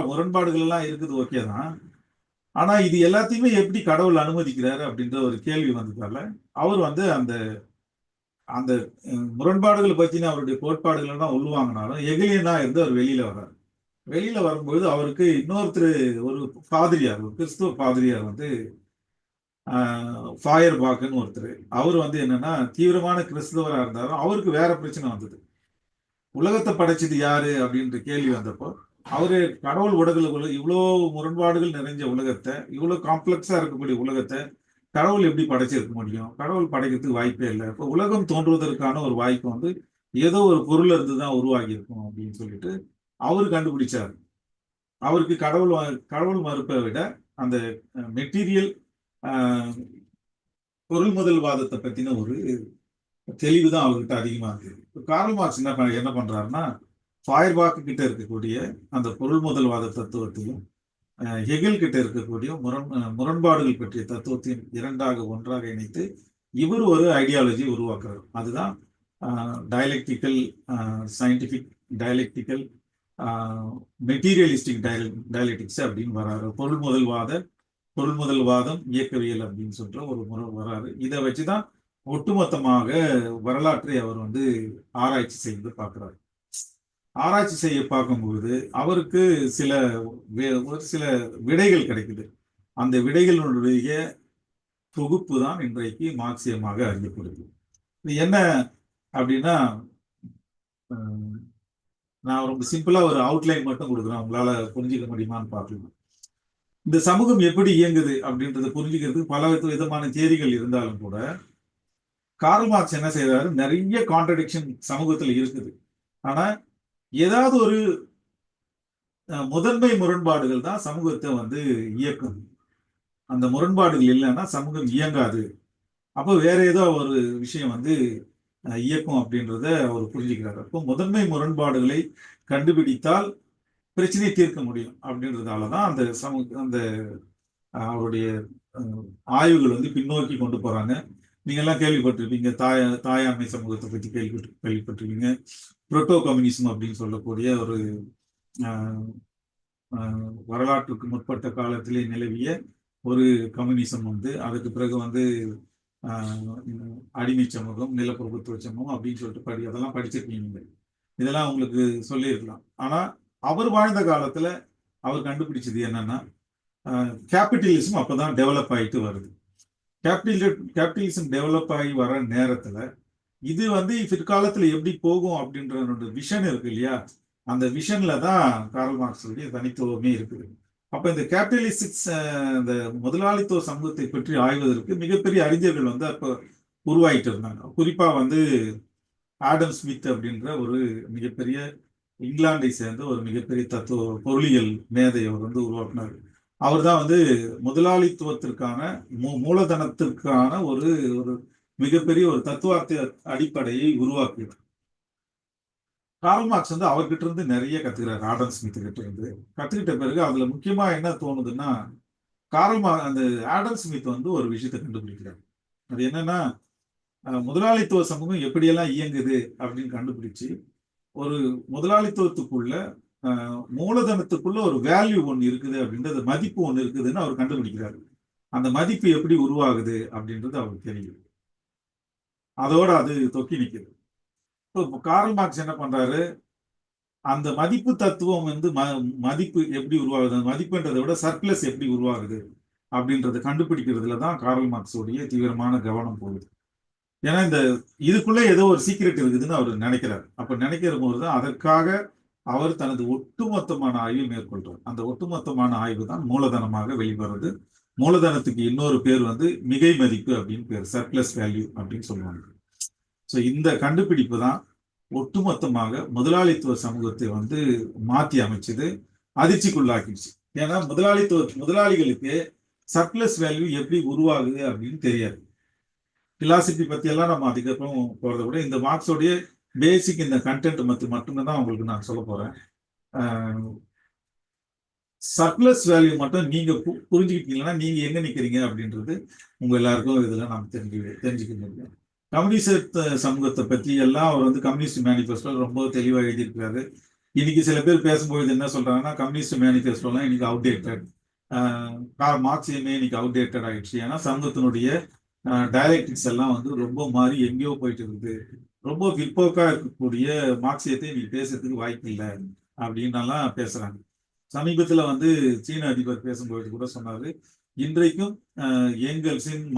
முரண்பாடுகள் எல்லாம் இருக்குது ஓகே தான். ஆனா இது எல்லாத்தையுமே எப்படி கடவுள் அனுமதிக்கிறாரு அப்படின்ற ஒரு கேள்வி வந்ததால அவர் வந்து அந்த அந்த முரண்பாடுகளை பத்தின அவருடைய கோட்பாடுகள் எல்லாம் உள்வாங்கினாலும் எகிலியனா இருந்து அவர் வெளியில வர்றாரு. வெளியில வரும்போது அவருக்கு இன்னொருத்தர், ஒரு பாதிரியார், ஒரு கிறிஸ்துவ பாதிரியார் வந்து ஃபாயர் பாக்குன்னு ஒருத்தர், அவர் வந்து என்னன்னா தீவிரமான கிறிஸ்தவரா இருந்தாலும் அவருக்கு வேற பிரச்சனை வந்தது. உலகத்தை படைச்சது யாரு அப்படின்ற கேள்வி வந்தப்போ அவரு கடவுள் உலகில் இவ்வளோ முரண்பாடுகள் நிறைஞ்ச உலகத்தை, இவ்வளவு காம்ப்ளெக்ஸா இருக்கக்கூடிய உலகத்தை கடவுள் எப்படி படைச்சிருக்க முடியும்? கடவுள் படைக்கிறதுக்கு வாய்ப்பே இல்லை. இப்போ உலகம் தோன்றுவதற்கான ஒரு வாய்ப்பு வந்து ஏதோ ஒரு பொருள் இருந்துதான் உருவாகி இருக்கும் அப்படின்னு சொல்லிட்டு அவரு கண்டுபிடிச்சாரு. அவருக்கு கடவுள் மறுப்பை விட அந்த மெட்டீரியல் பொருள் முதல்வாதத்தை பத்தின ஒரு தெளிவு தான் அவர்கிட்ட அதிகமா இருக்கு. கார்ல் மார்க்ஸ் என்ன பண்றாருன்னா, ஃபாயர்பாக் கிட்ட இருக்கக்கூடிய அந்த பொருள் முதல்வாத தத்துவத்தையும் ஹெகல் கிட்ட இருக்கக்கூடிய முரண்பாடுகள் பற்றிய தத்துவத்தையும் ஒன்றாக இணைத்து இவர் ஒரு ஐடியாலஜி உருவாக்குறாரு. அதுதான் டயலெக்டிக்கல் சயின்டிபிக் டயலெக்டிக்கல் மெட்டீரியலிஸ்டிக் டயலெக்டிக்ஸ் அப்படின்னு வராரு. பொருள் முதல்வாதம் இயக்கவியல் அப்படின்னு சொல்ற ஒரு முறை வராரு. இதை வச்சுதான் ஒட்டுமொத்தமாக வரலாற்றை அவர் வந்து ஆராய்ச்சி செய்து பார்க்கிறார். ஆராய்ச்சி செய்ய பார்க்கும்போது அவருக்கு ஒரு சில விடைகள் கிடைக்குது. அந்த விடைகளுடைய தொகுப்பு தான் இன்றைக்கு மார்க்சியமாக அறியப்படுது. இது என்ன அப்படின்னா, நான் ரொம்ப சிம்பிளா ஒரு அவுட்லைன் மட்டும் கொடுக்குறேன், உங்களால புரிஞ்சுக்க முடியுமான்னு பார்க்கலாம். இந்த சமூகம் எப்படி இயங்குது அப்படின்றத புரிஞ்சுக்கிறதுக்கு பல விதமான தியரிகள் இருந்தாலும் கூட கார்ல் மார்க்ஸ் என்ன செய்யறாரு, நிறைய கான்ட்ரடிக்ஷன் சமூகத்தில் இருக்குது. ஆனா ஏதாவது ஒரு முதன்மை முரண்பாடுகள் தான் சமூகத்தை வந்து இயக்கும். அந்த முரண்பாடுகள் இல்லைன்னா சமூகம் இயங்காது. அப்போ வேற ஏதோ ஒரு விஷயம் வந்து இயக்கும் அப்படின்றத அவர் புரிஞ்சுக்கிறார். அப்போ முதன்மை முரண்பாடுகளை கண்டுபிடித்தால் பிரச்சனையை தீர்க்க முடியும் அப்படின்றதாலதான் அந்த அவருடைய ஆய்வுகள் வந்து பின்னோக்கி கொண்டு போறாங்க. நீங்க எல்லாம் கேள்விப்பட்டிருப்பீங்க, தாயாண்மை சமூகத்தை பற்றி கேள்விப்பட்டிருப்பீங்க. புரோட்டோ கம்யூனிசம் அப்படின்னு சொல்லக்கூடிய ஒரு வரலாற்றுக்கு முற்பட்ட காலத்திலே நிலவிய ஒரு கம்யூனிசம் வந்து அதுக்கு பிறகு வந்து அடிமை சமூகம், நிலப்பிரபுத்துவ சமூகம் அப்படின்னு சொல்லிட்டு அதெல்லாம் படிச்சிருக்கீங்க. இதெல்லாம் உங்களுக்கு சொல்லியிருக்கலாம். ஆனா அவர் வாழ்ந்த காலத்துல அவர் கண்டுபிடிச்சது என்னன்னா, கேபிட்டலிசம் அப்பதான் டெவலப் ஆயிட்டு வருது. கேபிட்டலிசம் டெவலப் ஆகி வர நேரத்துல இது வந்து பிற்காலத்துல எப்படி போகும் அப்படின்ற விஷன் இருக்கு இல்லையா, அந்த விஷன்ல தான் கார்ல் மார்க்ஸுடைய தனித்துவமே இருக்குது. அப்ப இந்த கேபிட்டலிஸ்டிக்ஸ், இந்த முதலாளித்துவ சமூகத்தை பற்றி ஆய்வதற்கு மிகப்பெரிய அறிஞர்கள் வந்து அப்ப உருவாயிட்டு இருந்தாங்க. குறிப்பா வந்து ஆடம் ஸ்மித் அப்படின்ற ஒரு மிகப்பெரிய இங்கிலாந்தை சேர்ந்த ஒரு மிகப்பெரிய பொருளியல் மேதை அவர் வந்து உருவாக்குனார். அவர் தான் வந்து முதலாளித்துவத்திற்கான மூலதனத்திற்கான ஒரு மிகப்பெரிய ஒரு தத்துவார்த்த அடிப்படையை உருவாக்கினார். கார்ல் மார்க்ஸ் வந்து அவர்கிட்ட இருந்து நிறைய கத்துக்கிறார். ஆடம் ஸ்மித் கிட்ட இருந்து கத்துக்கிட்ட பிறகு அதுல முக்கியமா என்ன தோணுதுன்னா, அந்த ஆடம் ஸ்மித் வந்து ஒரு விஷயத்தை கண்டுபிடிக்கிறார். அது என்னன்னா, முதலாளித்துவ சமூகம் எப்படியெல்லாம் இயங்குது அப்படின்னு கண்டுபிடிச்சு, ஒரு முதலாளித்துவத்துக்குள்ள மூலதனத்துக்குள்ள ஒரு வேல்யூ ஒன்று இருக்குது அப்படின்றது, மதிப்பு ஒன்று இருக்குதுன்னு அவர் கண்டுபிடிக்கிறாரு. அந்த மதிப்பு எப்படி உருவாகுது அப்படின்றது அவருக்கு தெரியும். அதோட அது தொக்கி நிற்குது. இப்போ கார்ல் மார்க்ஸ் என்ன பண்றாரு, அந்த மதிப்பு தத்துவம் வந்து மதிப்பு எப்படி உருவாகுது, மதிப்புன்றதை விட சர்ப்ளஸ் எப்படி உருவாகுது அப்படின்றத கண்டுபிடிக்கிறதுல தான் கார்ல் மார்க்ஸோடைய தீவிரமான கவனம் போகுது. ஏன்னா இந்த இதுக்குள்ள ஏதோ ஒரு சீக்ரெட் இருக்குதுன்னு அவர் நினைக்கிறார். அப்ப நினைக்கிற போதுதான் அதற்காக அவர் தனது ஒட்டுமொத்தமான ஆய்வை மேற்கொள்றார். அந்த ஒட்டுமொத்தமான ஆய்வு தான் மூலதனமாக வெளிவருது. மூலதனத்துக்கு இன்னொரு பேர் வந்து மிகை மதிப்பு அப்படின்னு பேர், சர்ப்ளஸ் வேல்யூ அப்படின்னு சொல்லுவாங்க. ஸோ இந்த கண்டுபிடிப்பு தான் ஒட்டுமொத்தமாக முதலாளித்துவ சமூகத்தை வந்து மாற்றி அமைச்சது, அதிர்ச்சிக்குள்ளாக்கிடுச்சு. ஏன்னா முதலாளிகளுக்கு சர்ப்ளஸ் வேல்யூ எப்படி உருவாகுது அப்படின்னு தெரியாது. பிலாசபி பத்தி எல்லாம் நம்ம அதுக்கப்புறம் போறதை விட இந்த மார்க்ஸோடைய பேசிக் இந்த கண்டென்ட் மட்டுமே தான் உங்களுக்கு நான் சொல்ல போறேன். சர்ப்ளஸ் வேல்யூ மட்டும் நீங்க புரிஞ்சுக்கிட்டீங்கன்னா நீங்க எங்க நிக்கிறீங்க அப்படின்றது உங்க எல்லாருக்கும் இதுல நாம் தெரிஞ்சுக்க முடியும். கம்யூனிஸ்ட் சமூகத்தை பற்றி எல்லாம் அவர் வந்து கம்யூனிஸ்ட் மேனிஃபெஸ்டோ ரொம்ப தெளிவாக எழுதியிருக்கிறாரு. இன்னைக்கு சில பேர் பேசும்போது என்ன சொல்றாங்கன்னா, கம்யூனிஸ்ட் மேனிஃபெஸ்டோலாம் இன்னைக்கு அவுடேட்டட், மார்க்சியமே இன்னைக்கு அவுடேட்டட் ஆயிடுச்சு. ஏன்னா சமூகத்தினுடைய டயலெக்டிக்ஸ் எல்லாம் வந்து ரொம்ப மாறி எங்கேயோ போயிட்டு இருக்குது, ரொம்ப பிற்போக்கா இருக்கக்கூடிய மார்க்சியத்தை இன்னைக்கு பேசுறதுக்கு வாய்ப்பு இல்லை அப்படின்னலாம் பேசுறாங்க. சமீபத்துல வந்து சீன அதிபர் பேசும்போது கூட சொன்னாரு, இன்றைக்கும்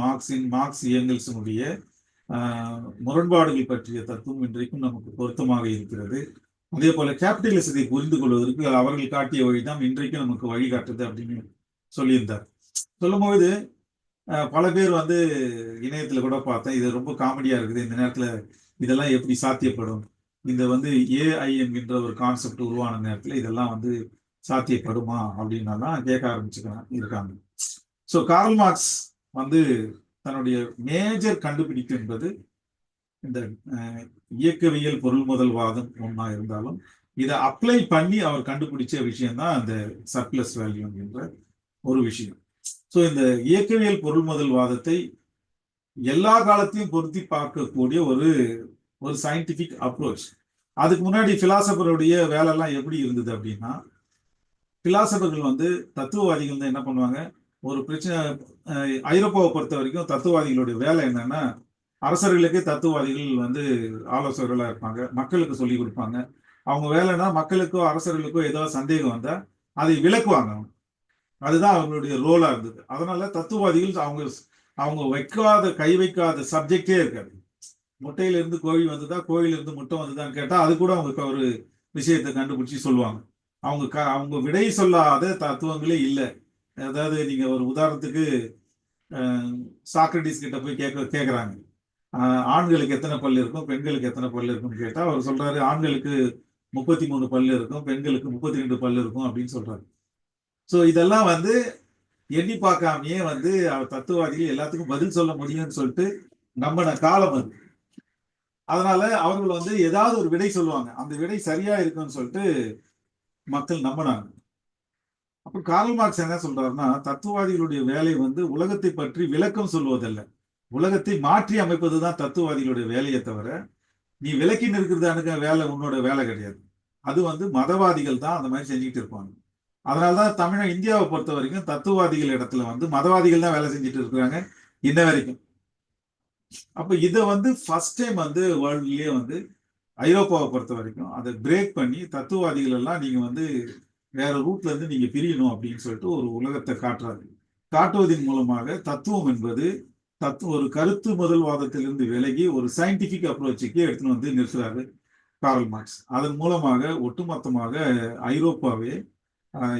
மார்க்ஸ் ஏங்கல்ஸினுடைய முரண்பாடுகள் பற்றிய தத்துவம் இன்றைக்கும் நமக்கு பொருத்தமாக இருக்கிறது. அதே போல கேபிட்டலிசத்தை புரிந்து கொள்வதற்கு அவர்கள் காட்டிய வழிதான் இன்றைக்கும் நமக்கு வழிகாட்டுது அப்படின்னு சொல்லியிருந்தார். சொல்லும்போது பல பேர் வந்து இணையத்துல கூட பார்த்தேன், இது ரொம்ப காமெடியா இருக்குது, இந்த நேரத்துல இதெல்லாம் எப்படி சாத்தியப்படும், இந்த வந்து ஏஐ என்கின்ற ஒரு கான்செப்ட் உருவான நேரத்துல இதெல்லாம் வந்து சாத்தியப்படுமா அப்படின்னலாம் கேட்க இருக்காங்க. ஸோ கார்ல் மார்க்ஸ் வந்து தன்னுடைய மேஜர் கண்டுபிடிப்பு என்பது இந்த இயக்கவியல் பொருள் முதல்வாதம் ஒன்றா இருந்தாலும் இதை அப்ளை பண்ணி அவர் கண்டுபிடிச்ச விஷயம் தான் அந்த சர்ப்ளஸ் வேல்யூ என்ற ஒரு விஷயம். ஸோ இந்த இயக்கவியல் பொருள் முதல்வாதத்தை எல்லா காலத்தையும் பொருத்தி பார்க்கக்கூடிய ஒரு சயின்டிபிக் அப்ரோச். அதுக்கு முன்னாடி பிலாசபருடைய வேலைலாம் எப்படி இருந்தது அப்படின்னா, பிலாசபர்கள் வந்து தத்துவவாதிகள் தான் என்ன பண்ணுவாங்க, ஒரு பிரச்சனை ஐரோப்பாவை பொறுத்த வரைக்கும் தத்துவவாதிகளுடைய வேலை என்னன்னா, அரசர்களுக்கே தத்துவவாதிகள் வந்து ஆலோசகர்களா இருப்பாங்க, மக்களுக்கு சொல்லி கொடுப்பாங்க. அவங்க வேலைன்னா மக்களுக்கோ அரசர்களுக்கோ ஏதோ சந்தேகம் வந்தா அதை விளக்குவாங்க. அதுதான் அவங்களுடைய ரோலா இருந்தது. அதனால தத்துவவாதிகள் அவங்க கை வைக்காத சப்ஜெக்டே இருக்காது. முட்டையில இருந்து கோழி வந்ததா, கோழில இருந்து முட்டை வந்ததான்னு கேட்டா அது கூட அவங்க ஒரு விஷயத்தை கண்டுபிடிச்சு சொல்லுவாங்க. அவங்க விடை சொல்லாத தத்துவங்களே இல்லை. அதாவது நீங்க ஒரு உதாரணத்துக்கு சாக்ரட்டிஸ் கிட்ட போய் கேட்கறாங்க, ஆண்களுக்கு எத்தனை பல்லு இருக்கும், பெண்களுக்கு எத்தனை பல்லு இருக்கும்னு கேட்டா அவர் சொல்றாரு, ஆண்களுக்கு 33 பல்லு இருக்கும், பெண்களுக்கு 32 பல்லு இருக்கும் அப்படின்னு சொல்றாரு. ஸோ இதெல்லாம் வந்து எண்ணி பார்க்காமையே வந்து அவர் தத்துவவாதிகள் எல்லாத்துக்கும் பதில் சொல்ல முடியும்னு சொல்லிட்டு நம்பின காலம் அது. அதனால அவர்கள் வந்து ஏதாவது ஒரு விடை சொல்லுவாங்க, அந்த விடை சரியா இருக்குன்னு சொல்லிட்டு மக்கள் நம்பினாங்க. அப்ப கார்ல் மார்க்ஸ் என்ன சொல்றாருன்னா, தத்துவவாதிகளுடைய வேலை வந்து உலகத்தை பற்றி விளக்கம் சொல்வதல்ல, உலகத்தை மாற்றி அமைப்பதுதான் தத்துவவாதிகளுடைய வேலையை தவிர நீ விளக்கி நிற்கிறதானுங்க வேலை உன்னோட வேலை கிடையாது. அது வந்து மதவாதிகள் தான் அந்த மாதிரி செஞ்சுக்கிட்டு இருப்பாங்க. அதனாலதான் இந்தியாவை பொறுத்த வரைக்கும் தத்துவவாதிகள் இடத்துல வந்து மதவாதிகள் தான் வேலை செஞ்சுட்டு இருக்கிறாங்க இன்ன வரைக்கும். அப்ப இதை வந்து ஃபர்ஸ்ட் டைம் வந்து வேர்ல்ட்லயே வந்து ஐரோப்பாவை பொறுத்த வரைக்கும் அதை பிரேக் பண்ணி தத்துவவாதிகள் எல்லாம் நீங்க வந்து வேற ரூட்ல இருந்து நீங்க பிரியணும் அப்படின்னு சொல்லிட்டு ஒரு உலகத்தை காட்டுவதன் மூலமாக தத்துவம் என்பது ஒரு கருத்து முதல்வாதத்திலிருந்து விலகி ஒரு சயின்டிபிக் அப்ரோச்சுக்கு எடுத்துன்னு வந்து நிறுத்துறாரு கார்ல் மார்க்ஸ். அதன் மூலமாக ஒட்டுமொத்தமாக ஐரோப்பாவே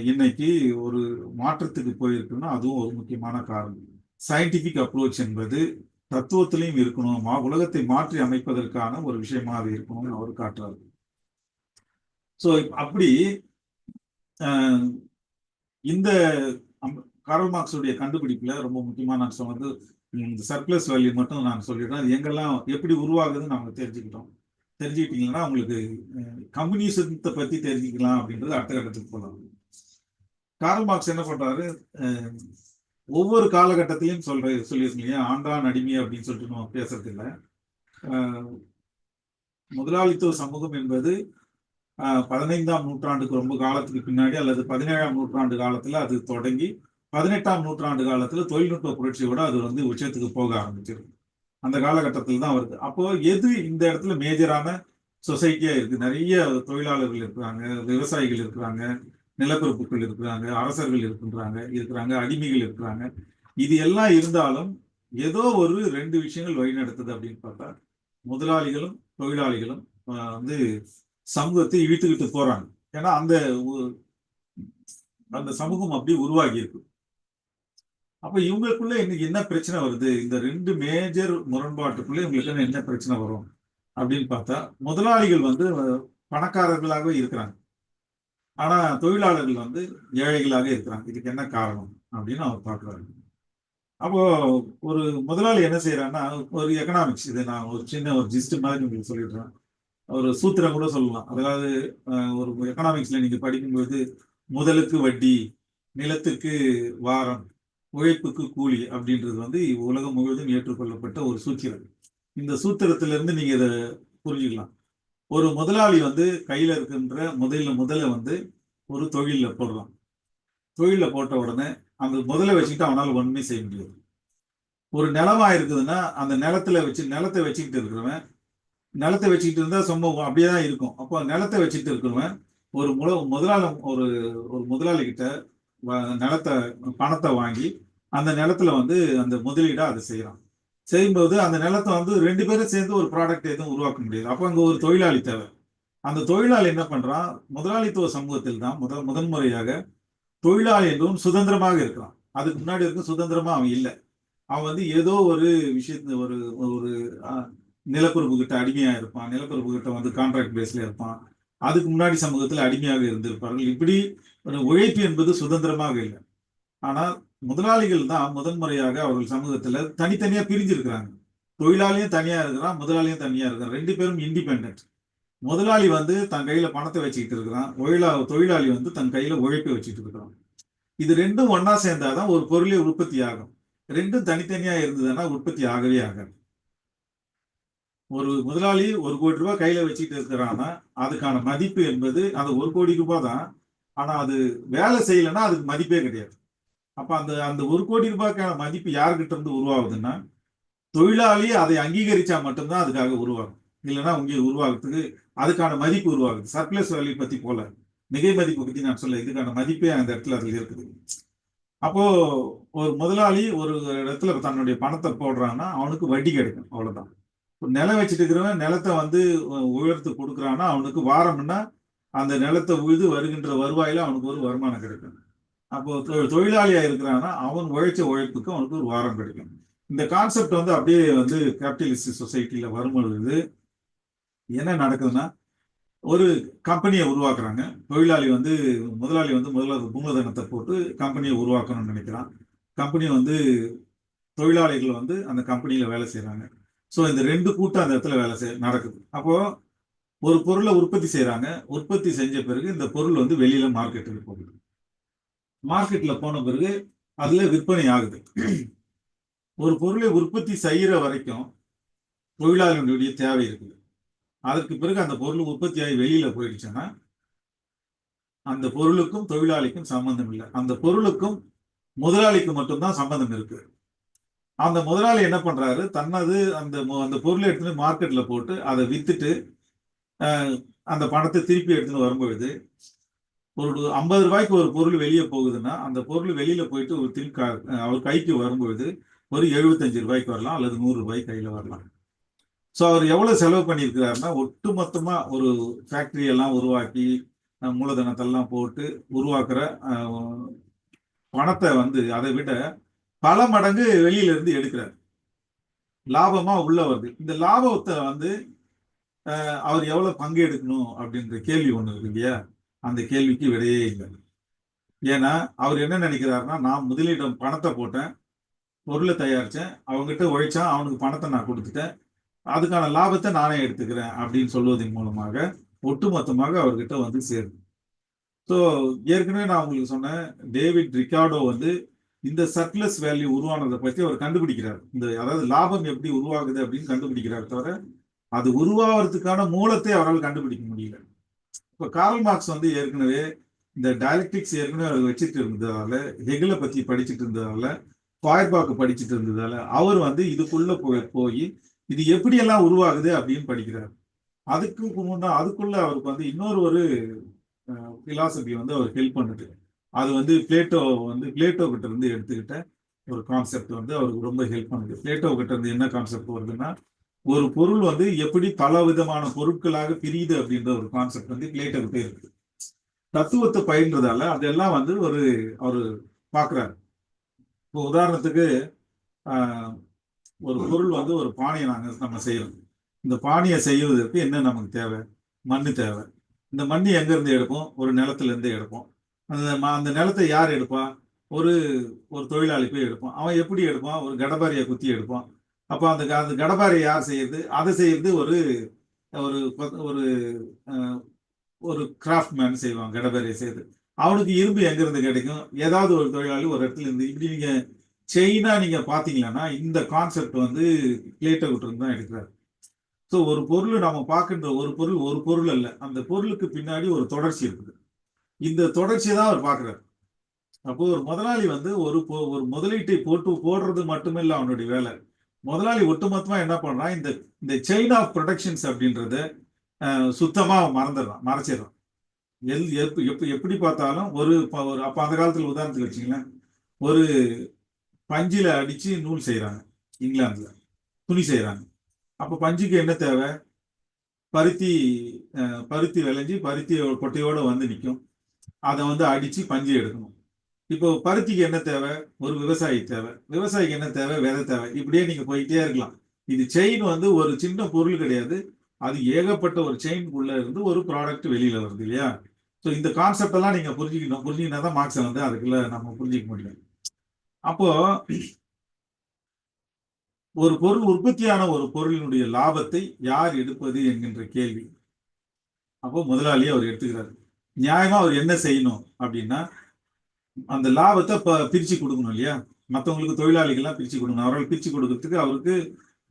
இன்னைக்கு ஒரு மாற்றத்துக்கு போயிருக்குன்னா அதுவும் ஒரு முக்கியமான காரணம். சயின்டிபிக் அப்ரோச் என்பது தத்துவத்திலையும் இருக்கணும், உலகத்தை மாற்றி அமைப்பதற்கான ஒரு விஷயமாக இருக்கணும்னு அவர் காட்டுறாரு. ஸோ அப்படி இந்த கார்ல் மார்க்ஸுடைய கண்டுபிடிப்புல ரொம்ப முக்கியமா நான் சொன்னது இந்த சர்ப்ளஸ் வேல்யூ மட்டும் நான் சொல்லிடுறேன். அது எங்கெல்லாம் எப்படி உருவாகுதுன்னு நாங்கள் தெரிஞ்சுக்கிட்டீங்கன்னா உங்களுக்கு கம்யூனிசத்தை பத்தி தெரிஞ்சுக்கலாம் அப்படின்றது அடுத்த கட்டத்துக்கு போகலாம். கார்ல் மார்க்ஸ் என்ன பண்றாரு, ஒவ்வொரு காலகட்டத்திலையும் சொல்லியிருக்கீங்க ஆண்டான் அடிமை அப்படின்னு சொல்லிட்டு நம்ம பேசுறது இல்லை. முதலாளித்துவ சமூகம் என்பது 15ஆம் நூற்றாண்டுக்கு ரொம்ப காலத்துக்கு பின்னாடி அல்லது 17ஆம் நூற்றாண்டு காலத்துல அது தொடங்கி 18ஆம் நூற்றாண்டு காலத்துல தொழில்நுட்ப புரட்சியோட அது வந்து உச்சத்துக்கு போக ஆரம்பிச்சிருக்கு. அந்த காலகட்டத்தில் தான் வருது. அப்போ எது இந்த இடத்துல மேஜரான சொசைட்டியா இருக்கு, நிறைய தொழிலாளர்கள் இருக்கிறாங்க, விவசாயிகள் இருக்கிறாங்க, நிலப்பரப்புகள் இருக்கிறாங்க, அரசர்கள் இருக்கிறாங்க, அடிமைகள் இருக்கிறாங்க. இது எல்லாம் இருந்தாலும் ஏதோ ஒரு 2 விஷயங்கள் வழி நடத்துது அப்படின்னு பார்த்தா, முதலாளிகளும் தொழிலாளிகளும் வந்து சமூகத்தை இழுத்துக்கிட்டு போறாங்க. ஏன்னா அந்த சமூகம் அப்படி உருவாகி இருக்கு. அப்ப இவங்களுக்குள்ள இன்னைக்கு என்ன பிரச்சனை வருது, இந்த 2 மேஜர் முரண்பாட்டுக்குள்ள இவங்களுக்கு என்ன பிரச்சனை வரும் அப்படின்னு பார்த்தா, முதலாளிகள் வந்து பணக்காரர்களாகவே இருக்கிறாங்க, ஆனா தொழிலாளர்கள் வந்து ஏழைகளாக இருக்கிறாங்க. இதுக்கு என்ன காரணம் அப்படின்னு அவர் பார்க்குறாரு. அப்போ ஒரு முதலாளி என்ன செய்யறாங்கன்னா, ஒரு எக்கனாமிக்ஸ், இதை நான் ஒரு சின்ன ஒரு ஜிஸ்ட் மாதிரி உங்களுக்கு சொல்லிடுறேன், ஒரு சூத்திரம் கூட சொல்லலாம். அதாவது ஒரு எக்கனாமிக்ஸ்ல நீங்க படிக்கும்போது முதலுக்கு வட்டி, நிலத்துக்கு வாரம், உழைப்புக்கு கூலி அப்படின்றது வந்து உலகம் முழுவதும் ஏற்றுக்கொள்ளப்பட்ட ஒரு சூத்திரம். இந்த சூத்திரத்திலிருந்து நீங்க இதை புரிஞ்சுக்கலாம். ஒரு முதலாளி வந்து கையில இருக்கின்ற முதல்ல வந்து ஒரு தொழில போடுறான். தொழில போட்ட உடனே அந்த முதல்ல வச்சுக்கிட்டு அவனால ஒண்ணுமே செய்ய முடியாது. ஒரு நிலமா இருக்குதுன்னா அந்த நிலத்தை வச்சுக்கிட்டு இருக்கிறவன், நிலத்தை வச்சுக்கிட்டு இருந்தா சும்மா அப்படியே தான் இருக்கும். அப்போ நிலத்தை வச்சுட்டு இருக்கிறவன் ஒரு ஒரு முதலாளி கிட்ட நிலத்தை பணத்தை வாங்கி அந்த நிலத்துல வந்து அந்த முதலீடா அதை செய்யறான். செய்யும்போது அந்த நிலத்தை வந்து 2 பேரும் சேர்ந்து ஒரு ப்ராடக்ட் எதுவும் உருவாக்க முடியாது. அப்ப அங்க ஒரு தொழிலாளி தேவை. அந்த தொழிலாளி என்ன பண்றான்? முதலாளித்துவ சமூகத்தில் தான் முதன்முறையாக தொழிலாளி என்றும் சுதந்திரமாக இருக்கிறான். அதுக்கு முன்னாடி இருக்க சுதந்திரமா அவன் இல்லை. அவன் வந்து ஏதோ ஒரு விஷயத்துல ஒரு ஒரு நிலப்பரப்பு கிட்ட அடிமையா இருப்பான். நிலப்பரப்பு கிட்ட வந்து கான்ட்ராக்ட் பேஸ்ல இருப்பான். அதுக்கு முன்னாடி சமூகத்துல அடிமையாக இருந்திருப்பார்கள். இப்படி ஒரு உழைப்பு என்பது சுதந்திரமாக இல்லை. ஆனால் முதலாளிகள் தான் முதன்முறையாக அவர்கள் சமூகத்துல தனித்தனியா பிரிஞ்சிருக்கிறாங்க. தொழிலாளியும் தனியா இருக்கிறான், முதலாளியும் தனியா இருக்கிறான். 2 பேரும் இண்டிபெண்டன்ட். முதலாளி வந்து தன் கையில பணத்தை வச்சுக்கிட்டு இருக்கிறான், தொழிலாளி வந்து தன் கையில உழைப்பை வச்சுட்டு இருக்கிறான். இது ரெண்டும் ஒன்னா சேர்ந்தாதான் ஒரு பொருளே உற்பத்தி ஆகும். ரெண்டும் தனித்தனியா இருந்ததுன்னா உற்பத்தி ஆகவே ஆகாது. ஒரு முதலாளி 1 கோடி ரூபாய் கையில வச்சுட்டு இருக்கிறான்னா அதுக்கான மதிப்பு என்பது அந்த 1 கோடி ரூபாய் தான். ஆனா அது வேலை செய்யலைன்னா அதுக்கு மதிப்பே கிடையாது. அப்ப அந்த 1 கோடி ரூபாய்க்கான மதிப்பு யாருக்கிட்ட இருந்து உருவாகுதுன்னா தொழிலாளி அதை அங்கீகரிச்சா மட்டும்தான் அதுக்காக உருவாகும். இல்லைன்னா இங்கே உருவாகிறதுக்கு அதுக்கான மதிப்பு உருவாகுது. சர்ப்ளஸ் வேல்யூ பத்தி போல மிகை மதிப்பு பத்தி நான் சொல்ல, இதுக்கான மதிப்பே அந்த இடத்துல அதுல இருக்குது. அப்போ ஒரு முதலாளி ஒரு இடத்துல தன்னுடைய பணத்தை போடுறான்னா அவனுக்கு வட்டி கிடைக்கும், அவ்வளவுதான். நிலம் வச்சுட்டு இருக்கிறவன் நிலத்தை வந்து உயர்த்து கொடுக்குறான்னா அவனுக்கு வாரம்னா அந்த நிலத்தை உழுது வருகின்ற வருவாயில அவனுக்கு ஒரு வருமானம் கிடைக்கும். அப்போ தொழிலாளியா இருக்கிறான்னா அவன் உழைச்ச உழைப்புக்கு அவனுக்கு ஒரு வாரம் கிடைக்கும். இந்த கான்செப்ட் வந்து அப்படியே வந்து கேபிட்டலிஸ்ட் சொசைட்டில வரும்பொழுது என்ன நடக்குதுன்னா ஒரு கம்பெனியை உருவாக்குறாங்க. முதலாளி வந்து முதல்ல மூலதனத்தை போட்டு கம்பெனியை உருவாக்கணும்னு நினைக்கிறான். கம்பெனி வந்து தொழிலாளிகள் வந்து அந்த கம்பெனியில வேலை செய்யறாங்க. ஸோ இந்த 2 கூட்டம் அந்த இடத்துல நடக்குது. அப்போ ஒரு பொருளை உற்பத்தி செய்யறாங்க. உற்பத்தி செஞ்ச பிறகு இந்த பொருள் வந்து வெளியில மார்க்கெட்டுக்கு போகுது. மார்க்கெட்ல போன பிறகு அதுல விற்பனை ஆகுது. ஒரு பொருளை உற்பத்தி செய்யற வரைக்கும் தொழிலாளிகளுடைய தேவை இருக்குது. அதற்கு பிறகு அந்த பொருள் உற்பத்தியாகி வெளியில போயிடுச்சுன்னா அந்த பொருளுக்கும் தொழிலாளிக்கும் சம்பந்தம் இல்லை. அந்த பொருளுக்கும் முதலாளிக்கு மட்டும்தான் சம்பந்தம் இருக்கு. அந்த முதலாளி என்ன பண்றாரு, தன்னது அந்த பொருளை எடுத்துட்டு மார்க்கெட்ல போட்டு அதை வித்துட்டு அந்த பணத்தை திருப்பி எடுத்துன்னு வரும்பொழுது ஒரு 50 ரூபாய்க்கு ஒரு பொருள் வெளியே போகுதுன்னா அந்த பொருள் வெளியில போயிட்டு ஒரு திருப்பி அவர் கைக்கு வரும்பொழுது ஒரு 75 ரூபாய்க்கு வரலாம் அல்லது 100 ரூபாய்க்கு கையில வரலாம். ஸோ அவர் எவ்வளவு செலவு பண்ணியிருக்கிறாருன்னா ஒட்டு மொத்தமா ஒரு ஃபேக்டரி எல்லாம் உருவாக்கி மூலதனத்தெல்லாம் போட்டு உருவாக்குற பணத்தை வந்து அதை விட பல மடங்கு வெளியில இருந்து எடுக்கிறார். லாபமா உள்ள வருது. இந்த லாபத்தை வந்து அவர் எவ்வளவு பங்கு எடுக்கணும் அப்படின்ற கேள்வி ஒண்ணு இருக்கு இல்லையா? அந்த கேள்விக்கு விடையே இல்லை. ஏன்னா அவர் என்ன நினைக்கிறாருன்னா, நான் முதலீடு பணத்தை போட்டேன், பொருளை தயாரிச்சேன், அவங்ககிட்ட உழைச்சா அவனுக்கு பணத்தை நான் கொடுத்துட்டேன், அதுக்கான லாபத்தை நானே எடுத்துக்கிறேன் அப்படின்னு சொல்வதன் மூலமாக ஒட்டுமொத்தமாக அவர்கிட்ட வந்து சேருது. ஸோ ஏற்கனவே நான் உங்களுக்கு சொன்னேன், டேவிட் ரிகார்டோ வந்து இந்த சர்ப்ளஸ் வேல்யூ உருவானதை பற்றி அவர் கண்டுபிடிக்கிறார். அதாவது லாபம் எப்படி உருவாகுது அப்படின்னு கண்டுபிடிக்கிறார். தவிர அது உருவாகிறதுக்கான மூலத்தை அவரால் கண்டுபிடிக்க முடியல. இப்போ கார்ல் மார்க்ஸ் வந்து ஏற்கனவே இந்த டயலெக்டிக்ஸ் ஏற்கனவே அவர் வச்சுட்டு இருந்ததால, ஹெகலை பத்தி படிச்சுட்டு இருந்ததால, ஃபாயர்பாக் படிச்சுட்டு இருந்ததால அவர் வந்து இதுக்குள்ள போய் இது எப்படியெல்லாம் உருவாகுது அப்படின்னு படிக்கிறார். அதுக்குள்ள அவருக்கு வந்து இன்னொரு பிலாசபி வந்து அவர் ஹெல்ப் பண்ணுது. அது வந்து பிளேட்டோ கிட்ட இருந்து எடுத்துக்கிட்ட ஒரு கான்செப்ட் வந்து அவருக்கு ரொம்ப ஹெல்ப் பண்ணுது. பிளேட்டோ கிட்ட இருந்து என்ன கான்செப்ட் வருதுன்னா, ஒரு பொருள் வந்து எப்படி பல விதமான பொருட்களாக பிரியுது அப்படின்ற ஒரு கான்செப்ட் வந்து பிளேட்டோ கிட்ட இருக்கு. தத்துவத்தை பயின்றதால அதெல்லாம் வந்து அவரு பாக்குறாரு. இப்போ உதாரணத்துக்கு ஒரு பொருள் வந்து ஒரு பானையை நம்ம செய்யறோம். இந்த பானையை செய்வதற்கு என்ன நமக்கு தேவை? மண்ணு தேவை. இந்த மண்ணு எங்க இருந்து எடுப்போம்? ஒரு நிலத்துல இருந்து எடுப்போம். அந்த நிலத்தை யார் எடுப்பா? ஒரு தொழிலாளி போய் எடுப்பான். அவன் எப்படி எடுப்பான்? ஒரு கடபாரியை குத்தி எடுப்பான். அப்போ அந்த கடபாரியை யார் செய்யறது? அதை செய்யறது ஒரு கிராஃப்ட் மேன் செய்வான். கடபாரியை செய்யுது. அவனுக்கு இரும்பு எங்க இருந்து கிடைக்கும்? ஏதாவது ஒரு தொழிலாளி ஒரு இடத்துல இருந்து. இப்படி நீங்க செயினா நீங்க பாத்தீங்கன்னா இந்த கான்செப்ட் வந்து பிளேட்டோ கிட்ட இருந்து தான் எடுக்கிறாரு. ஸோ ஒரு பொருள் நம்ம பார்க்கின்ற ஒரு பொருள் அல்ல, அந்த பொருளுக்கு பின்னாடி ஒரு தொடர்ச்சி இருக்குது. இந்த தொடர்ச்சியை தான் அவர் பார்க்கிறார். அப்போ ஒரு முதலாளி வந்து ஒரு முதலீட்டை போடுறது மட்டுமில்ல அவனுடைய வேலை. முதலாளி ஒட்டுமொத்தமா என்ன பண்றான், இந்த செயின் ஆஃப் ப்ரொடக்ஷன்ஸ் அப்படின்றத சுத்தமா மறைச்சிடறான். எப்படி பார்த்தாலும் அப்ப அந்த காலத்துல உதாரணத்துக்கு வச்சுங்களேன், ஒரு பஞ்சில அடிச்சு நூல் செய்யறாங்க இங்கிலாந்துல, துணி செய்யறாங்க. அப்ப பஞ்சுக்கு என்ன தேவை, பருத்தி விளைஞ்சி பருத்தி கொட்டையோட வந்து நிற்கும். அதை வந்து அடிச்சு பஞ்சு எடுக்கணும். இப்போ பருத்திக்கு என்ன தேவை, ஒரு விவசாயி தேவை. விவசாயிக்கு என்ன தேவை, விதை தேவை. இப்படியே நீங்க போயிட்டே இருக்கலாம். இது செயின் வந்து ஒரு சின்ன பொருள் கிடையாது, அது ஏகப்பட்ட ஒரு செயின்குள்ள இருந்து ஒரு ப்ராடக்ட் வெளியில வருது இல்லையா. ஸோ இந்த கான்செப்ட் எல்லாம் நீங்க புரிஞ்சுக்கினா தான் மார்க்ஸை வந்து அதுக்குள்ள நம்ம புரிஞ்சிக்க முடியும். அப்போ ஒரு பொருள் உற்பத்தியான ஒரு பொருளினுடைய லாபத்தை யார் எடுப்பது என்கின்ற கேள்வி. அப்போ முதலாளி அவர் எடுத்துக்கிறாரு. நியாயமா அவர் என்ன செய்யணும் அப்படின்னா, அந்த லாபத்தை பிரிச்சு கொடுக்கணும் இல்லையா. மற்றவங்களுக்கு தொழிலாளிகள்லாம் பிரிச்சு கொடுக்கணும். அவர்கள் பிரிச்சு கொடுக்கறதுக்கு அவருக்கு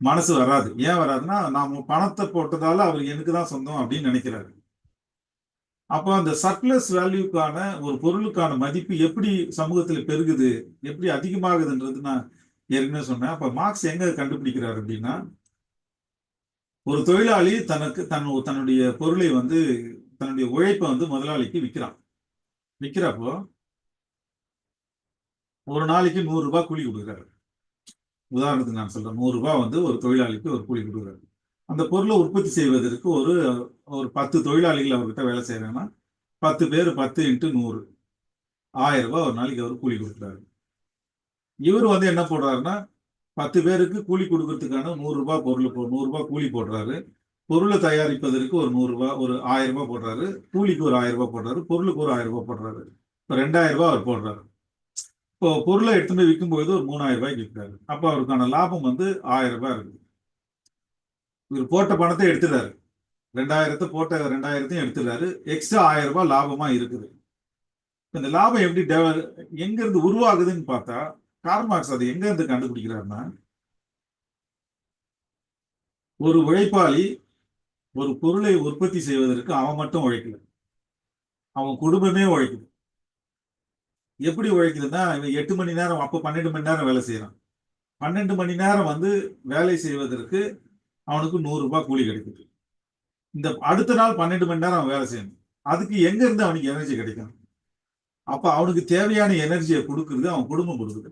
மனசு வராது. ஏன் வராதுன்னா, நாம பணத்தை போட்டதால அவர் எனக்கு தான் சொந்தம் அப்படின்னு நினைக்கிறாரு. அப்போ அந்த சர்ப்ளஸ் வேல்யூக்கான ஒரு பொருளுக்கான மதிப்பு எப்படி சமூகத்தில் பெருகுது, எப்படி அதிகமாகுதுன்றது நான் ஏற்கனவே சொன்னேன். அப்ப மார்க்ஸ் எங்க கண்டுபிடிக்கிறார் அப்படின்னா, ஒரு தொழிலாளி தன்னுடைய பொருளை வந்து தன்னுடைய உழைப்பை வந்து முதலாளிக்கு விற்கிறப்போ ஒரு நாளைக்கு 100 ரூபாய் கூலி கொடுக்குறாரு. உதாரணத்துக்கு நான் சொல்றேன், 100 ரூபாய் வந்து ஒரு தொழிலாளிக்கு ஒரு கூலி கொடுக்குறாரு. அந்த பொருளை உற்பத்தி செய்வதற்கு ஒரு 10 தொழிலாளிகள் அவர்கிட்ட வேலை செய்யறாங்கன்னா 10 பேர் 10 × 100 1000 ரூபாய் ஒரு நாளைக்கு அவர் கூலி கொடுக்குறாரு. இவர் வந்து என்ன போடுறாருன்னா, 10 பேருக்கு கூலி கொடுக்கறதுக்கான 100 ரூபாய் 100 ரூபாய் கூலி போடுறாரு. பொருளை தயாரிப்பதற்கு ஒரு 100 ரூபாய், ஒரு 1000 ரூபாய் போடுறாரு. கூலிக்கு ஒரு 1000 ரூபாய் போடுறாரு. பொருளுக்கு ஒரு 1000 ரூபாய் போடுறாரு. இப்போ 2000 ரூபாய் அவர் போடுறாரு. இப்போ பொருளை எடுத்து போய் விற்கும்போது ஒரு 3000 ரூபாய்க்கு விற்கிறாரு. அப்போ அவருக்கான லாபம் வந்து 1000 ரூபாய் இருக்கு. இவர் போட்ட பணத்தை எடுத்துறாரு. 2000 போட்ட 2000 எடுத்துறாரு. எக்ஸ்ட்ரா 1000 ரூபாய் லாபமா இருக்குது. இந்த லாபம் எப்படி எங்க இருந்து உருவாகுதுன்னு பார்த்தா, கார்ல் மார்க்ஸ் அதை எங்க இருந்து கண்டுபிடிக்கிறாருன்னா, ஒரு உழைப்பாளி ஒரு பொருளை உற்பத்தி செய்வதற்கு அவன் மட்டும் உழைக்கல, அவன் குடும்பமே உழைக்குது. எப்படி உழைக்குதுன்னா, இவன் 8 மணி நேரம், அப்போ 12 மணி நேரம் வேலை செய்யறான். 12 மணி நேரம் வந்து வேலை செய்வதற்கு அவனுக்கு 100 ரூபாய் கூலி கிடைக்குது. இந்த அடுத்த நாள் 12 மணி நேரம் அவன் வேலை செய்யணும். அதுக்கு எங்க இருந்து அவனுக்கு எனர்ஜி கிடைக்கும்? அப்ப அவனுக்கு தேவையான எனர்ஜியை கொடுக்கறது அவன் குடும்பம் கொடுக்குது.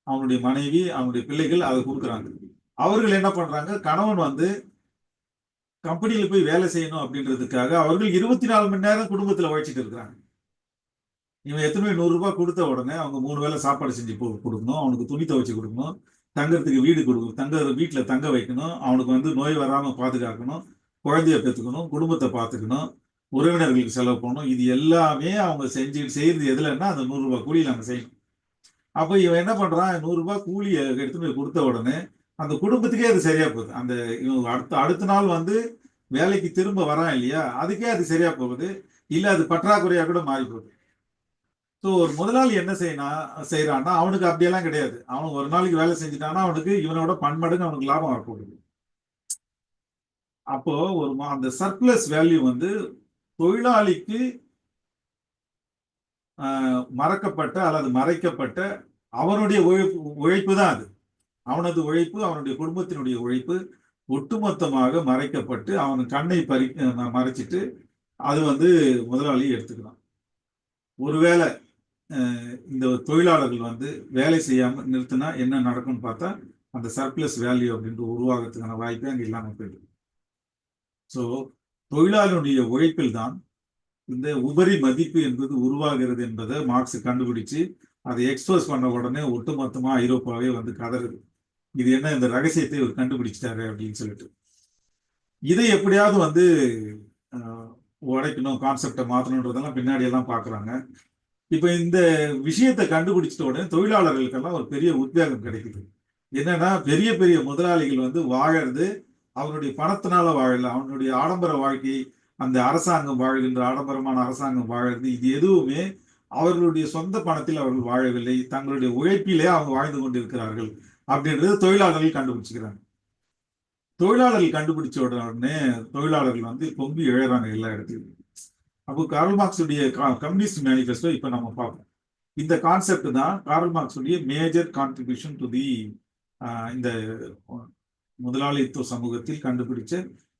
அவனுடைய மனைவி, அவனுடைய பிள்ளைகள் அதை கொடுக்குறாங்க. அவர்கள் என்ன பண்றாங்க, கணவன் வந்து கம்பெனியில போய் வேலை செய்யணும் அப்படின்றதுக்காக அவர்கள் 24 மணி நேரம் குடும்பத்துல உழைச்சிட்டு இருக்கிறாங்க. இவன் எத்தனை 100 ரூபாய் கொடுத்த உடனே அவங்க 3 வேளை சாப்பாடு செஞ்சு கொடுக்கணும், அவனுக்கு துணி துவைச்சு கொடுக்கணும், தங்கறதுக்கு வீடு கொடுக்கணும், வீட்டுல தங்க வைக்கணும், அவனுக்கு வந்து நோய் வராம பாதுகாக்கணும், குழந்தைய பெற்றுக்கணும், குடும்பத்தை பார்த்துக்கணும், உறவினர்களுக்கு செலவு பண்ணணும். இது எல்லாமே அவங்க செய்யறது எதுலன்னா அந்த 100 ரூபாய் கூலியில அவங்க செய்யணும். அப்ப இவன் என்ன பண்றான், 100 ரூபாய் கூலியை எடுத்து போய் கொடுத்த உடனே அந்த குடும்பத்துக்கே அது சரியா போகுது. அந்த அடுத்த நாள் வந்து வேலைக்கு திரும்ப வரான் இல்லையா, அதுக்கே அது சரியா போகுது. இல்ல அது பற்றாக்குறையா கூட மாறி போகுது. ஸோ ஒரு முதலாளி என்ன செய்யறான்னா, அவனுக்கு அப்படியெல்லாம் கிடையாது. அவன் ஒரு நாளைக்கு வேலை செஞ்சுட்டான்னா அவனுக்கு இவனோட பன்மடங்கு அவனுக்கு லாபம் வரப்போகுது. அப்போ அந்த சர்ப்ளஸ் வேல்யூ வந்து தொழிலாளிக்கு மறக்கப்பட்ட அல்லது மறைக்கப்பட்ட அவனுடைய உழைப்பு தான் அது. அவனது உழைப்பு, அவனுடைய குடும்பத்தினுடைய உழைப்பு ஒட்டுமொத்தமாக மறைக்கப்பட்டு அவன் கண்ணை மறைச்சிட்டு அது வந்து முதலாளி எடுத்துக்கலாம். ஒருவேளை இந்த தொழிலாளர்கள் வந்து வேலை செய்யாம நிறுத்தினா என்ன நடக்கும்னு பார்த்தா, அந்த சர்ப்ளஸ் வேல்யூ அப்படின்ற உருவாகிறதுக்கான வாய்ப்பே அங்கே இல்லாமல் போயிடுது. ஸோ தொழிலாளருடைய உழைப்பில் தான் இந்த உபரி மதிப்பு என்பது உருவாகிறது என்பதை மார்க்ஸ் கண்டுபிடிச்சு அதை எக்ஸ்போஸ் பண்ண உடனே ஒட்டுமொத்தமா ஐரோப்பாவே வந்து கதறுது. இது என்ன, இந்த ரகசியத்தை இவர் கண்டுபிடிச்சிட்டாரு அப்படின்னு சொல்லிட்டு. இதை எப்படியாவது வந்து உடைக்கணும், கான்செப்டை மாற்றணுன்றதெல்லாம் பின்னாடி எல்லாம் பாக்குறாங்க. இப்ப இந்த விஷயத்தை கண்டுபிடிச்சிட்ட உடனே தொழிலாளர்களுக்கெல்லாம் ஒரு பெரிய உத்வேகம் கிடைக்குது. என்னன்னா, பெரிய பெரிய முதலாளிகள் வந்து வாழறது அவனுடைய பணத்தினால வாழல, அவனுடைய ஆடம்பர வாழ்க்கை, அந்த அரசாங்கம் வாழ்கின்ற ஆடம்பரமான அரசாங்கம் வாழறது, இது எதுவுமே அவர்களுடைய சொந்த பணத்தில் அவர்கள் வாழவில்லை, தங்களுடைய உழைப்பிலே அவங்க வாழ்ந்து கொண்டிருக்கிறார்கள் அப்படின்றது தொழிலாளர்கள் கண்டுபிடிச்சுக்கிறாங்க. தொழிலாளர்கள் கண்டுபிடிச்ச உடனே தொழிலாளர்கள் வந்து பொங்கி எழறாங்க எல்லா இடத்துலையும். அப்போ கார்ல் மார்க்ஸுடைய கம்யூனிஸ்ட் மேனிஃபெஸ்டோ இப்ப நம்ம பார்ப்போம். இந்த கான்செப்ட் தான் கார்ல் மார்க்ஸுடைய மேஜர் கான்ட்ரிபியூஷன் டு தி இந்த முதலாளித்துவ சமூகத்தில் கண்டுபிடிச்ச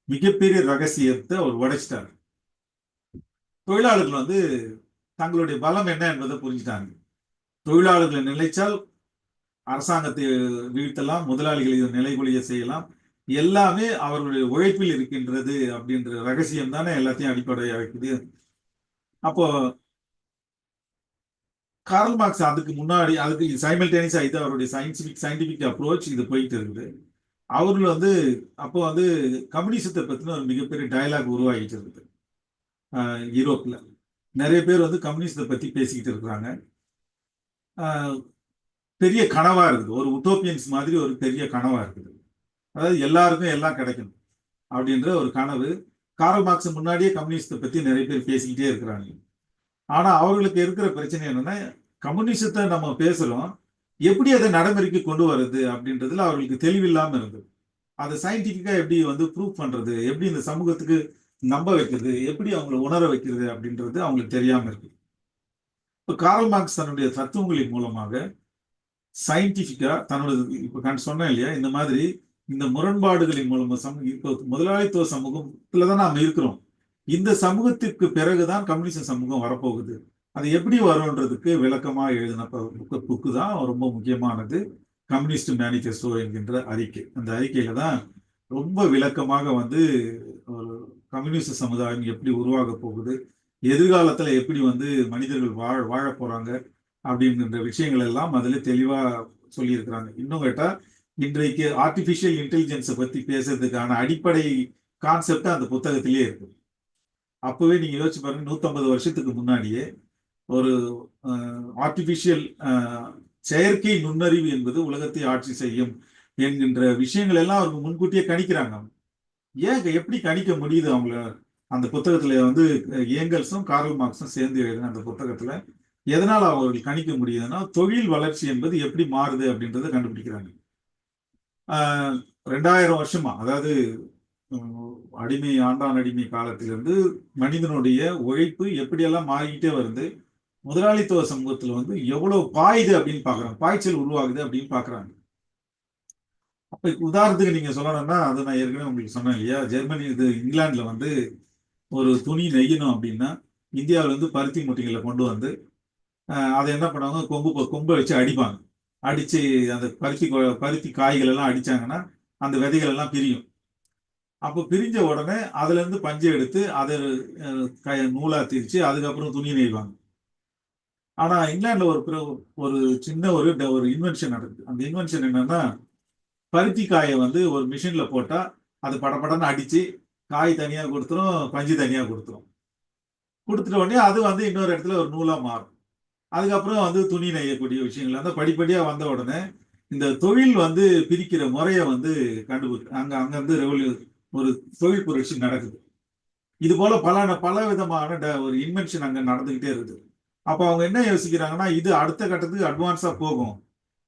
மிகப்பெரிய ரகசியத்தை அவர் உடைச்சிட்டார். தொழிலாளர்கள் வந்து தங்களுடைய பலம் என்ன என்பதை புரிஞ்சுட்டாங்க. தொழிலாளர்களை நிலைச்சால் அரசாங்கத்தை வீழ்த்தலாம், முதலாளிகளை நிலைகுலிய செய்யலாம், எல்லாமே அவர்களுடைய உழைப்பில் இருக்கின்றது அப்படின்ற ரகசியம் தானே எல்லாத்தையும் அடிப்படையா வைக்குது. அப்போ கார்ல் மார்க்ஸ் அதுக்கு முன்னாடி அதுக்கு சைமல்டேனியஸா இது அவருடைய சயின்டிபிக் அப்ரோச் இது போயிட்டு இருக்குது. அவர்கள் வந்து அப்போ வந்து கம்யூனிசத்தை பத்தின ஒரு மிகப்பெரிய டயலாக் உருவாகிட்டு இருக்குது. யூரோப்ல நிறைய பேர் வந்து கம்யூனிசத்தை பத்தி பேசிக்கிட்டு இருக்கிறாங்க. பெரிய கனவா இருக்குது, ஒரு உட்டோப்பியன்ஸ் மாதிரி ஒரு பெரிய கனவா இருக்குது. அதாவது எல்லாருக்கும் எல்லாம் கிடைக்கணும் அப்படின்ற ஒரு கனவு. கார்ல் மார்க்ஸ் முன்னாடியே கம்யூனிஸ்டை பத்தி நிறைய பேர் பேசிக்கிட்டே இருக்கிறாங்க. ஆனா அவர்களுக்கு இருக்கிற பிரச்சனை என்னன்னா, கம்யூனிசத்தை நம்ம பேசுறோம், எப்படி அதை நடைமுறைக்கு கொண்டு வர்றது அப்படின்றதுல அவர்களுக்கு தெளிவில்லாம இருந்தது. அதை சயின்டிபிக்கா எப்படி வந்து ப்ரூவ் பண்றது, எப்படி இந்த சமூகத்துக்கு நம்ப வைக்கிறது, எப்படி அவங்களை உணர வைக்கிறது அப்படின்றது அவங்களுக்கு தெரியாம இருக்கு. இப்போ கார்ல் மார்க்ஸ் தன்னுடைய தத்துவங்களின் மூலமாக சயின்டிபிக்கா தன்னோட இப்ப சொன்னேன் இல்லையா, இந்த மாதிரி இந்த முரண்பாடுகளின் மூலமா இப்போ முதலாளித்துவ சமூகத்துல தான் நாம இருக்கிறோம். இந்த சமூகத்திற்கு பிறகுதான் கம்யூனிச சமூகம் வரப்போகுது. அது எப்படி வரும்ன்றதுக்கு விளக்கமா எழுதின புக்கு தான் ரொம்ப முக்கியமானது, கம்யூனிஸ்ட் மேனிஃபெஸ்டோ என்கின்ற அறிக்கை. அந்த அறிக்கையில தான் ரொம்ப விளக்கமாக வந்து ஒரு கம்யூனிஸ்ட் சமுதாயம் எப்படி உருவாக போகுது, எதிர்காலத்துல எப்படி வந்து மனிதர்கள் வாழ போறாங்க அப்படின்ற விஷயங்கள் எல்லாம் அதுல தெளிவா சொல்லியிருக்கிறாங்க. இன்னும் கேட்டா இன்றைக்கு ஆர்டிபிஷியல் இன்டெலிஜென்ஸை பத்தி பேசுறதுக்கான அடிப்படை கான்செப்ட் அந்த புத்தகத்திலேயே இருக்கு. அப்பவே நீங்க யோசிச்சு பாருங்க, 150 வருஷத்துக்கு முன்னாடியே ஒரு ஆர்டிபிஷியல் செயற்கை நுண்ணறிவு என்பது உலகத்தை ஆட்சி செய்யும் என்கின்ற விஷயங்கள் எல்லாம் அவருக்கு முன்கூட்டியே கணிக்கிறாங்க. ஏன் எப்படி கணிக்க முடியுது அவங்கள? அந்த புத்தகத்துல வந்து ஏங்கல்ஸும் கார்ல் மார்க்ஸும் சேர்ந்து எழுதின அந்த புத்தகத்துல எதனால அவர்கள் கணிக்க முடியுதுன்னா, தொழில் வளர்ச்சி என்பது எப்படி மாறுது அப்படின்றத கண்டுபிடிக்கிறாங்க. 2000 வருஷமா, அதாவது அடிமை ஆண்டான் அடிமை காலத்திலிருந்து மனிதனுடைய உழைப்பு எப்படியெல்லாம் மாறிக்கிட்டே வருது, முதலாளித்துவ சமூகத்துல வந்து எவ்வளவு பாயுது அப்படின்னு பாக்குறாங்க, பாய்ச்சல் உருவாகுது அப்படின்னு பாக்குறாங்க. அப்ப உதாரணத்துக்கு நீங்க சொல்லணும்னா, அது நான் ஏற்கனவே உங்களுக்கு சொன்னேன் இல்லையா, ஜெர்மனி இங்கிலாந்துல வந்து ஒரு துணி நெய்யணும் அப்படின்னா இந்தியாவில வந்து பருத்தி மூட்டைகளை கொண்டு வந்து அதை என்ன பண்ணுவாங்க, கொம்பை வச்சு அடிப்பாங்க. அடிச்சு அந்த பருத்தி காய்கள் எல்லாம் அடிச்சாங்கன்னா அந்த விதைகள் எல்லாம் பிரியும். அப்போ பிரிஞ்ச உடனே அதுல இருந்து பஞ்சை எடுத்து அதை நூலா திரிச்சு அதுக்கப்புறம் துணி நெய்வாங்க. ஆனா இங்கிலாந்துல ஒரு சின்ன ஒரு இன்வென்ஷன் நடக்குது. அந்த இன்வென்ஷன் என்னன்னா, பருத்தி காயை வந்து ஒரு மிஷின்ல போட்டா அது படப்படன்னு அடிச்சு காய் தனியா கொடுத்துரும், பஞ்சு தனியா கொடுத்துட்ட உடனே அது வந்து இன்னொரு இடத்துல ஒரு நூலா மாறும். அதுக்கப்புறம் வந்து துணி நெய்யக்கூடிய விஷயங்கள் அந்த படிப்படியா வந்த உடனே இந்த தொழில் வந்து பிரிக்கிற முறையை வந்து அங்க வந்து ஒரு தொழில் புரட்சி நடக்குது. இது போல பல விதமான ஒரு இன்வென்ஷன் அங்க நடந்துகிட்டே இருக்குது. அப்ப அவங்க என்ன யோசிக்கிறாங்கன்னா, இது அடுத்த கட்டத்துக்கு அட்வான்ஸா போகும்.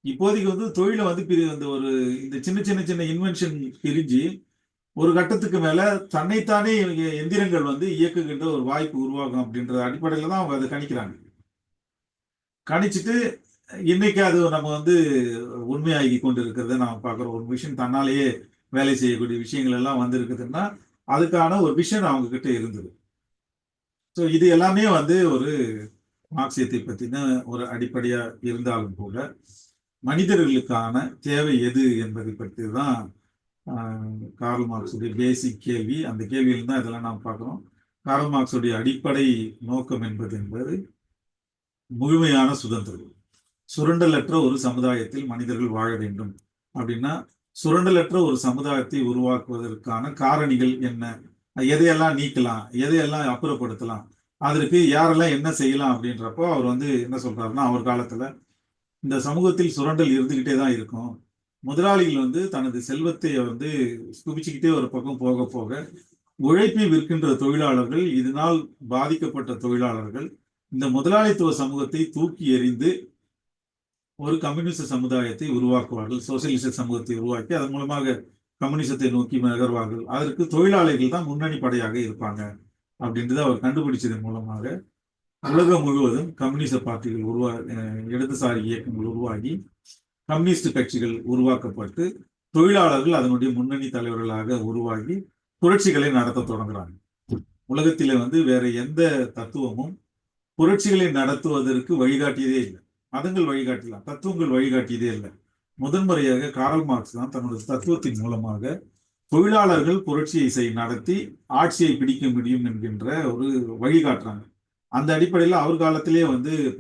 இப்போதைக்கு வந்து தொழிலை வந்து இந்த சின்ன இன்வென்ஷன் பிரிஞ்சு ஒரு கட்டத்துக்கு மேல தன்னைத்தானே எந்திரங்கள் வந்து இயக்குகின்ற ஒரு வாய்ப்பு உருவாகும் அப்படின்ற அடிப்படையில தான் அவங்க அதை கணிக்கிறாங்க. கணிச்சுட்டு இன்னைக்கு அது நம்ம வந்து உண்மையாகி கொண்டு இருக்கிறத நாம பார்க்கிறோம். ஒரு மிஷின் தன்னாலேயே வேலை செய்யக்கூடிய விஷயங்கள் எல்லாம் வந்து இருக்குதுன்னா அதுக்கான ஒரு விஷன் அவங்க கிட்ட இருந்தது. ஸோ இது எல்லாமே வந்து ஒரு மார்க்சியத்தை பத்தின ஒரு அடிப்படையா இருந்தாலும் கூட மனிதர்களுக்கான தேவை எது என்பதை பற்றி தான் கார்ல் மார்க்ஸுடைய பேசிக் கேள்வி. அந்த கேள்வியில் தான் இதெல்லாம் நாம் பார்க்கிறோம். கார்ல் மார்க்ஸுடைய அடிப்படை நோக்கம் என்பது முழுமையான சுதந்திரம். சுரண்டலற்ற ஒரு சமுதாயத்தில் மனிதர்கள் வாழ வேண்டும் அப்படின்னா, சுரண்டலற்ற ஒரு சமுதாயத்தை உருவாக்குவதற்கான காரணிகள் என்ன, எதையெல்லாம் நீக்கலாம், எதையெல்லாம் அப்புறப்படுத்தலாம், அதற்கு யாரெல்லாம் என்ன செய்யலாம் அப்படின்றப்போ அவர் வந்து என்ன சொல்றாருன்னா, அவர் காலத்துல இந்த சமூகத்தில் சுரண்டல் இருந்துகிட்டே தான் இருக்கும். முதலாளிகள் வந்து தனது செல்வத்தை வந்து குவிச்சுக்கிட்டே ஒரு பக்கம் போக போக உழைப்பை விற்கின்ற தொழிலாளர்கள், இதனால் பாதிக்கப்பட்ட தொழிலாளர்கள் இந்த முதலாளித்துவ சமூகத்தை தூக்கி எறிந்து ஒரு கம்யூனிஸ்ட் சமுதாயத்தை உருவாக்குவார்கள், சோசியலிச சமூகத்தை உருவாக்கி அதன் மூலமாக கம்யூனிசத்தை நோக்கி நகர்வார்கள். அதற்கு தொழிலாளர்கள் தான் முன்னணி படையாக இருப்பாங்க அப்படின்றத அவர் கண்டுபிடிச்சதன் மூலமாக உலகம் முழுவதும் கம்யூனிச பார்ட்டிகள் இடதுசாரி இயக்கங்கள் உருவாகி கம்யூனிஸ்ட் கட்சிகள் உருவாக்கப்பட்டு தொழிலாளர்கள் அதனுடைய முன்னணி தலைவர்களாக உருவாகி புரட்சிகளை நடத்த தொடங்குறாங்க. உலகத்திலே வேற எந்த தத்துவமும் புரட்சிகளை நடத்துவதற்கு வழிகாட்டியதே இல்லை. மதங்கள் வழிகாட்டலாம், தத்துவங்கள் வழிகாட்டியதே இல்லை. முதன்முறையாக காரல் மார்க்ஸ் தான் தன்னுடைய தத்துவத்தின் மூலமாக தொழிலாளர்கள் புரட்சியை நடத்தி ஆட்சியை பிடிக்க முடியும் என்கின்ற ஒரு வழிகாட்டுறாங்க. அந்த அடிப்படையில் அவர் காலத்திலே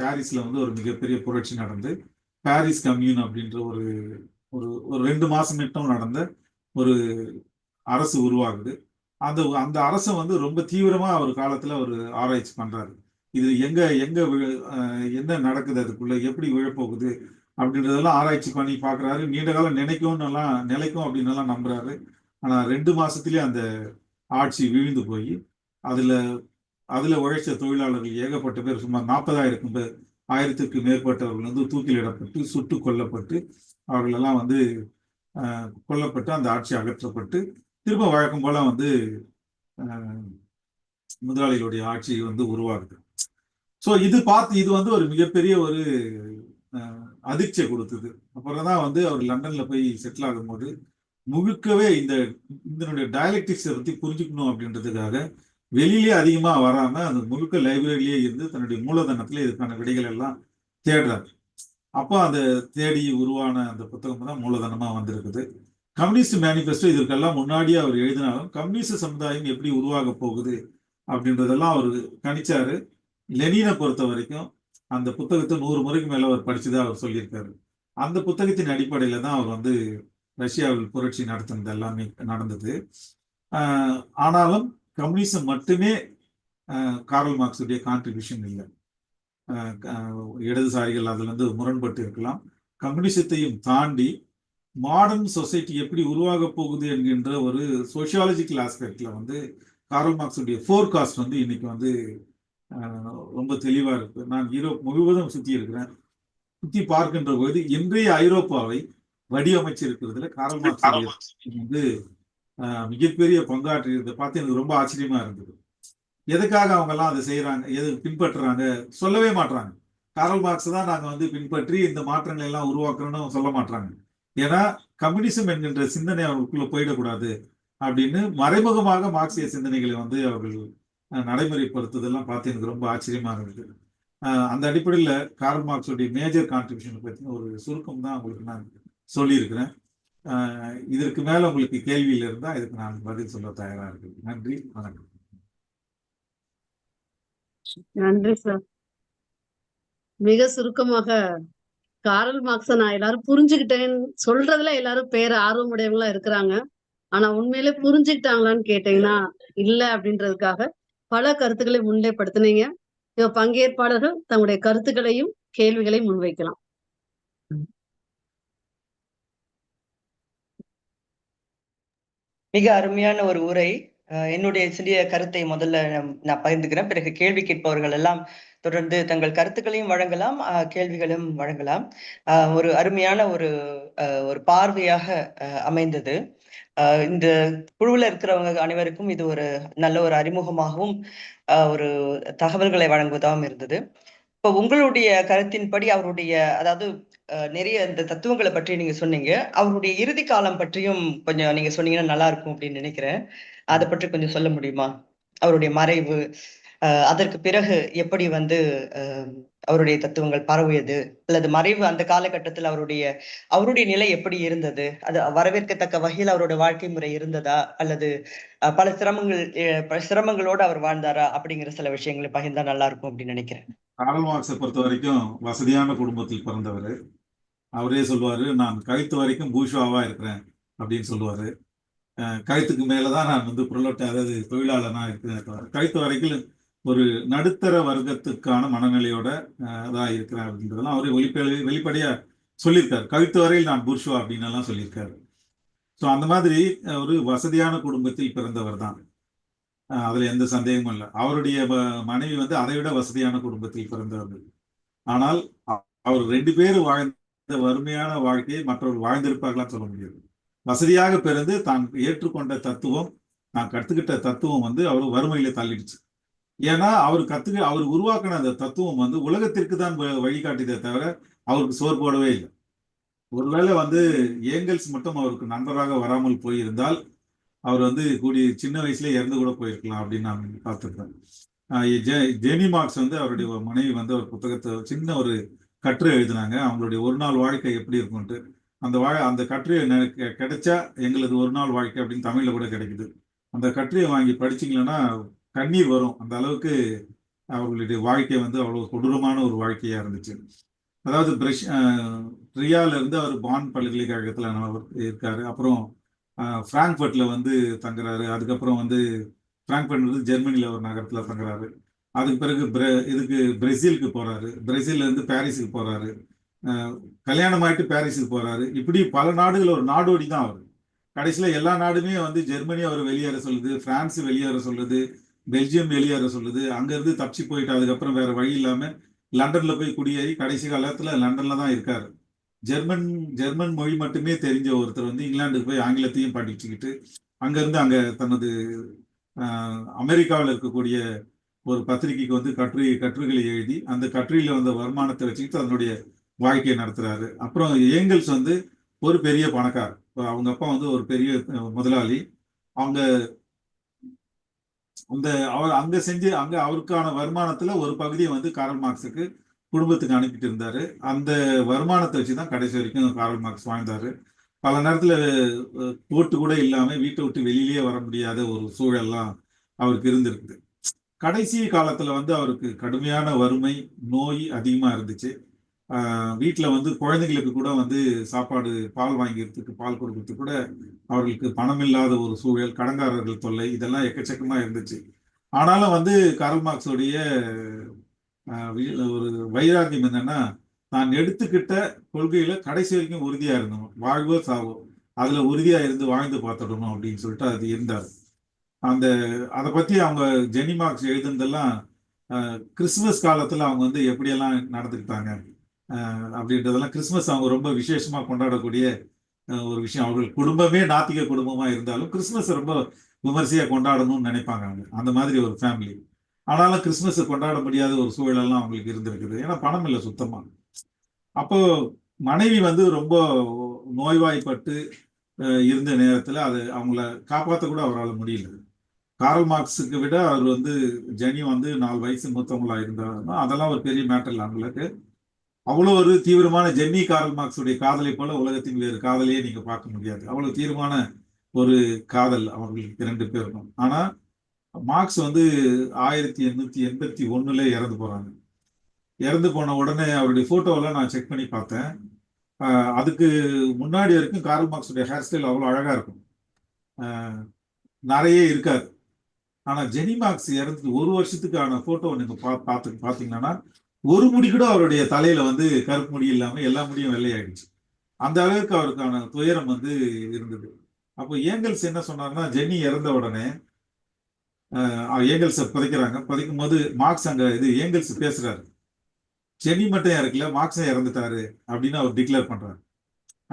பாரிஸ்ல ஒரு மிகப்பெரிய புரட்சி நடந்து பாரிஸ் கம்யூன் அப்படின்ற ஒரு ஒரு ஒரு 2 மாசம் மட்டும் நடந்த ஒரு அரசு உருவாகுது. அந்த அரசை ரொம்ப தீவிரமா அவர் காலத்துல ஒரு ஆராய்ச்சி பண்றாரு. இது எங்க எங்க என்ன நடக்குது, அதுக்குள்ள எப்படி விழப்போகுது அப்படின்றதெல்லாம் ஆராய்ச்சி பண்ணி பாக்குறாரு. நீண்ட காலம் நிலைக்கும் அப்படின்னு எல்லாம் நம்புறாரு. ஆனா 2 மாசத்திலேயே அந்த ஆட்சி விழுந்து போய் அதுல உழைச்ச தொழிலாளர்கள் ஏகப்பட்ட பேர், சுமார் 40,000 பேர், 1000க்கு மேற்பட்டவர்கள் தூக்கிலிடப்பட்டு சுட்டு கொல்லப்பட்டு அவர்கள் எல்லாம் கொல்லப்பட்டு அந்த ஆட்சி அகற்றப்பட்டு திரும்ப வழக்கம் போல முதலாளிகளுடைய ஆட்சி உருவாகுது. ஸோ இது ஒரு மிகப்பெரிய ஒரு அதிர்ச்சியை கொடுத்தது. அப்புறம் தான் அவர் லண்டன்ல போய் செட்டில் ஆகும்போது முழுக்கவே இதனுடைய டயலெக்டிக்ஸை பத்தி புரிஞ்சுக்கணும் அப்படின்றதுக்காக வெளியிலே அதிகமா வராம அந்த முழுக்க லைப்ரரியிலேயே இருந்து தன்னுடைய மூலதனத்துல இதுக்கான விடைகள் எல்லாம் தேடுறாரு. அப்போ அந்த தேடி உருவான அந்த புத்தகம் தான் மூலதனமா வந்திருக்குது. கம்யூனிஸ்ட் மேனிஃபெஸ்டோ இதற்கெல்லாம் முன்னாடியே அவர் எழுதினாலும் கம்யூனிஸ்ட் சமுதாயம் எப்படி உருவாக போகுது அப்படின்றதெல்லாம் அவர் கணிச்சாரு. லெனினை பொறுத்த வரைக்கும் அந்த புத்தகத்தை 100 முறைக்கு மேல அவர் படிச்சுதான் அவர் சொல்லியிருக்காரு. அந்த புத்தகத்தின் அடிப்படையில தான் அவர் ரஷ்யாவில் புரட்சி நடத்தினது எல்லாமே நடந்தது. ஆனாலும் கம்யூனிசம் மட்டுமே காரல் மார்க்ஸுடைய கான்ட்ரிபியூஷன் இல்லை. இடதுசாரிகள் அதுல முரண்பட்டு இருக்கலாம். கம்யூனிசத்தையும் தாண்டி மாடர்ன் சொசைட்டி எப்படி உருவாக போகுது என்கின்ற ஒரு சோசியாலஜிக்கல் ஆஸ்பெக்ட்ல காரல் மார்க்ஸுடைய ஃபோர்காஸ்ட் இன்னைக்கு ரொம்ப தெளிவா இருக்கு. நான் யூரோப் முழுவதும் சுத்தி பார்க்கின்ற போது இன்றைய ஐரோப்பாவை வடிவமைச்சிருக்கிறதுல காரல் மார்க்ஸ் மிகப்பெரிய பங்காற்றியதை பார்த்து எனக்கு ரொம்ப ஆச்சரியமா இருந்தது. எதுக்காக அவங்க எல்லாம் அதை செய்யறாங்க, எது பின்பற்றுறாங்க சொல்லவே மாட்டாங்க. காரல் மார்க்ஸ் தான் நாங்க பின்பற்றி இந்த மாற்றங்களை எல்லாம் உருவாக்குறோம்னு சொல்ல மாட்டாங்க. ஏன்னா கம்யூனிசம் என்கின்ற சிந்தனை அவர்களுக்குள்ள போயிடக்கூடாது அப்படின்னு மறைமுகமாக மார்க்சிய சிந்தனைகளை அவர்கள் நடைமுறைப்படுத்துதெல்லாம் பார்த்து எனக்கு ரொம்ப ஆச்சரியமா இருந்தது. அந்த அடிப்படையில் காரல் மார்க்ஸுடைய மேஜர் கான்ட்ரிபியூஷன் பற்றி ஒரு சுருக்கம் தான் உங்களுக்கு நான் சொல்லியிருக்கிறேன். இதற்கு மேல உங்களுக்கு கேள்வியில இருந்தா இதுக்கு நான் பதில் சொல்ல தயாரா இருக்கேன். நன்றி, வணக்கம். நன்றி சார். மிக சுருக்கமாக காரல் மார்க்ஸை நான் எல்லாரும் புரிஞ்சுக்கிட்டேன்னு சொல்றதுல எல்லாரும் ஆர்வமுடையவங்களா இருக்கிறாங்க. ஆனா உண்மையிலே புரிஞ்சுக்கிட்டாங்களான்னு கேட்டீங்கன்னா இல்ல அப்படின்றதுக்காக பல கருத்துக்களை முன்னிலைப்படுத்தினீங்க. பங்கேற்பாளர்கள் தங்களுடைய கருத்துக்களையும் கேள்விகளையும் முன்வைக்கலாம். மிக அருமையான ஒரு உரை. என்னுடைய சிறிய கருத்தை முதல்ல நான் பகிர்ந்துக்கிறேன். பிறகு கேள்வி கேட்பவர்கள் எல்லாம் தொடர்ந்து தங்கள் கருத்துக்களையும் வழங்கலாம், கேள்விகளும் வழங்கலாம். ஒரு அருமையான ஒரு பார்வையாக அமைந்தது. இந்த குழுவில் இருக்கிறவங்க அனைவருக்கும் இது ஒரு நல்ல ஒரு அறிமுகமாகவும் ஒரு தகவல்களை வழங்குவதாகவும் இருந்தது. இப்போ உங்களுடைய கருத்தின்படி அவருடைய அதாவது நிறைய இந்த தத்துவங்களை பற்றி நீங்க சொன்னீங்க. அவருடைய இறுதி காலம் பற்றியும் கொஞ்சம் நீங்க சொன்னீங்கன்னா நல்லா இருக்கும் அப்படின்னு நினைக்கிறேன். அதை பற்றி கொஞ்சம் சொல்ல முடியுமா? அவருடைய மறைவு, அதற்கு பிறகு எப்படி அவருடைய தத்துவங்கள் பரவியது, அல்லது மறைவு அந்த காலகட்டத்தில் அவருடைய நிலை எப்படி இருந்தது, அது வரவேற்கத்தக்க வகையில் அவருடைய வாழ்க்கை முறை இருந்ததா, அல்லது பல சிரமங்களோடு அவர் வாழ்ந்தாரா அப்படிங்கிற சில விஷயங்களை பகிர்ந்தா நல்லா இருக்கும் அப்படின்னு நினைக்கிறேன். காரல் மார்க்ஸை பொறுத்த வரைக்கும் வசதியான குடும்பத்தில் பிறந்தவர். அவரே சொல்லுவாரு, நான் கழுத்து வரைக்கும் பூஷ்வாவா இருக்கிறேன் அப்படின்னு சொல்லுவாரு. கழுத்துக்கு மேலதான் நான் புரளோட்ட, அதாவது தொழிலாளனா இருக்கிறேன். கழுத்து வரைக்கும் ஒரு நடுத்தர வர்க்கத்துக்கான மனநிலையோட தான் இருக்கிறேன் அப்படின்றதெல்லாம் அவரே வெளிப்படையா சொல்லியிருக்காரு. கழுத்து வரையில் நான் புருஷுவா அப்படின்னு எல்லாம் சொல்லியிருக்காரு. ஸோ அந்த மாதிரி ஒரு வசதியான குடும்பத்தில் பிறந்தவர் தான், அதுல எந்த சந்தேகமும் இல்லை. அவருடைய மனைவி அதை விட வசதியான குடும்பத்தில் பிறந்தவர்கள். ஆனால் அவர் 2 பேரும் வாழ்ந்த வறுமையான வாழ்க்கையை மற்றவர்கள் வாழ்ந்திருப்பார்களான்னு சொல்ல முடியாது. வசதியாக பிறந்து தான் ஏற்றுக்கொண்ட தத்துவம், தான் கத்துக்கிட்ட தத்துவம் வந்து அவர் வறுமையில தள்ளிடுச்சு. ஏன்னா அவர் உருவாக்கின அந்த தத்துவம் வந்து உலகத்திற்கு தான் வழிகாட்டியதே தவிர அவருக்கு சோறு போடவே இல்லை. ஒருவேளை வந்து ஏங்கல்ஸ் மட்டும் அவருக்கு நண்பராக வராமல் போயிருந்தால் அவர் வந்து சின்ன வயசுல இறந்து கூட போயிருக்கலாம் அப்படின்னு நான் பார்த்துருக்கேன். ஜெனி மார்க்ஸ் வந்து அவருடைய மனைவி வந்து ஒரு புத்தகத்தை சின்ன ஒரு கட்டுரை எழுதினாங்க, அவங்களுடைய ஒரு நாள் வாழ்க்கை எப்படி இருக்கும்ட்டு. அந்த கட்டுரையை கிடைச்சா எங்களது ஒரு நாள் வாழ்க்கை அப்படின்னு தமிழ்ல கூட கிடைக்குது. அந்த கட்டுரையை வாங்கி படிச்சீங்கன்னா கண்ணீர் வரும். அந்த அளவுக்கு அவர்களுடைய வாழ்க்கை வந்து அவ்வளவு கொடூரமான ஒரு வாழ்க்கையா இருந்துச்சு. அதாவது ரியால இருந்து அவர் பான் பல்கலைக்கழகத்துல அவர் இருக்காரு. அப்புறம் பிராங்க்பர்ட்ல வந்து தங்குறாரு. அதுக்கப்புறம் வந்து பிராங்க்பர்ட் வந்து ஜெர்மனில ஒரு நகரத்துல தங்குறாரு. அதுக்கு பிறகு பிரேசிலுக்கு போறாரு. பிரேசில்ல இருந்து பாரிஸுக்கு போறாரு. கல்யாணம் ஆயிட்டு பாரிஸுக்கு போறாரு. இப்படி பல நாடுகள், ஒரு நாடோடி தான் அவர். கடைசியில எல்லா நாடுமே வந்து ஜெர்மனி அவர் வெளியேற சொல்லுது, பிரான்ஸ் வெளியேற சொல்லுது, பெல்ஜியம் வெளியேற சொல்லுது. அங்க இருந்து தப்பிச்சு போயிட்டு அதுக்கப்புறம் வேற வழி இல்லாம லண்டன்ல போய் குடியேறி கடைசி காலத்துல லண்டன்ல தான் இருக்காரு. ஜெர்மன் மொழி மட்டுமே தெரிஞ்ச ஒருத்தர் வந்து இங்கிலாந்துக்கு போய் ஆங்கிலத்தையும் படிச்சுக்கிட்டு அங்கிருந்து அங்க தனது அமெரிக்காவில் இருக்கக்கூடிய ஒரு பத்திரிகைக்கு வந்து கட்டுரைகளை எழுதி அந்த கட்டுரையில வந்த வருமானத்தை வச்சுக்கிட்டு அதனுடைய வாழ்க்கையை நடத்துறாரு. அப்புறம் ஏங்கல்ஸ் வந்து ஒரு பெரிய பணக்கார். அவங்க அப்பா வந்து ஒரு பெரிய முதலாளி. அவங்க அவர் அங்க அவருக்கான வருமானத்துல ஒரு பகுதியை வந்து கார்ல் மார்க்ஸுக்கு குடும்பத்துக்கு அனுப்பிட்டு இருந்தாரு. அந்த வருமானத்தை வச்சுதான் கடைசி வரைக்கும் கார்ல் மார்க்ஸ் வாழ்ந்தாரு. பல நேரத்துல போட்டு கூட இல்லாம வீட்டை விட்டு வெளியிலேயே வர முடியாத ஒரு சூழல்லாம் அவருக்கு இருந்திருக்குது. கடைசி காலத்துல வந்து அவருக்கு கடுமையான வறுமை, நோய் அதிகமா இருந்துச்சு. வீட்டுல வந்து குழந்தைங்களுக்கு கூட வந்து சாப்பாடு, பால் வாங்கிறதுக்கு, பால் கொடுக்கறதுக்கு கூட அவர்களுக்கு பணம் இல்லாத ஒரு சூழல், கடன்காரர்கள் தொல்லை, இதெல்லாம் எக்கச்சக்கமா இருந்துச்சு. ஆனாலும் வந்து கார்ல் மார்க்ஸோடைய ஒரு வைராக்கியம் என்னன்னா, நான் எடுத்துக்கிட்ட கொள்கையில கடைசி வரைக்கும் உறுதியா இருந்தோம். வாழ்வோ சாவோ அதுல உறுதியா இருந்து வாழ்ந்து பார்த்துடணும் அப்படின்னு சொல்லிட்டு அது இருந்தார். அதை பத்தி அவங்க ஜெனி மார்க்ஸ் எழுதுனதெல்லாம் கிறிஸ்துமஸ் காலத்துல அவங்க வந்து எப்படியெல்லாம் நடந்துக்கிட்டாங்க அப்படின்றதெல்லாம், கிறிஸ்துமஸ் அவங்க ரொம்ப விசேஷமா கொண்டாடக்கூடிய ஒரு விஷயம். அவர்கள் குடும்பமே நாத்திக குடும்பமா இருந்தாலும் கிறிஸ்துமஸ் ரொம்ப விமர்சையா கொண்டாடணும்னு நினைப்பாங்க அவங்க. அந்த மாதிரி ஒரு ஃபேமிலி. ஆனாலும் கிறிஸ்துமஸ் கொண்டாட முடியாத ஒரு சூழலெல்லாம் அவங்களுக்கு இருந்திருக்குது. ஏன்னா பணம் இல்லை சுத்தமா. அப்போ மனைவி வந்து ரொம்ப நோய்வாய்ப்பட்டு இருந்த நேரத்துல அவங்கள காப்பாற்ற கூட அவரால் முடியல. கார்ல் மார்க்ஸுக்கு விட அவர் வந்து ஜெனி வந்து 4 வயசு மூத்தவங்களா இருந்தாருன்னா அதெல்லாம் ஒரு பெரிய மேட்டர் இல்லை அவங்களுக்கு. அவ்வளவு ஒரு தீவிரமான ஜென்னி கார்ல் மார்க்ஸுடைய காதலை போல உலகத்தின் வேறு காதலையே நீங்க பார்க்க முடியாது. அவ்வளவு தீவிரமான ஒரு காதல் அவங்களுக்கு 2 பேருக்கும். ஆனா மார்க்ஸ் வந்து 1881 இறந்து போறாங்க. இறந்து போன உடனே அவருடைய போட்டோவெல்லாம் நான் செக் பண்ணி பார்த்தேன். அதுக்கு முன்னாடி வரைக்கும் கார்ல் மார்க்ஸுடைய ஹேர் ஸ்டைல் அவ்வளோ அழகா இருக்கும், நிறைய இருக்காது. ஆனா ஜெனி மார்க்ஸ் இறந்து 1 வருஷத்துக்கான போட்டோ நீங்க பாத்தீங்கன்னா ஒரு முடி கூட அவருடைய தலையில வந்து கருப்பு முடி இல்லாம எல்லா முடியும் வெள்ளையாயிடுச்சு. அந்த அளவுக்கு அவருக்கான துயரம் வந்து இருந்தது. அப்போ ஏங்கல்ஸ் என்ன சொன்னார்னா, ஜென்னி இறந்த உடனே ஏங்கல்ஸை புதைக்கிறாங்க. புதைக்கும் போது மார்க்ஸ் ஏங்கல்ஸ் பேசுறாரு, ஜென்னி மட்டும் இறக்கல, மார்க்ஸும் இறந்துட்டாரு அப்படின்னு அவர் டிக்ளேர் பண்றாரு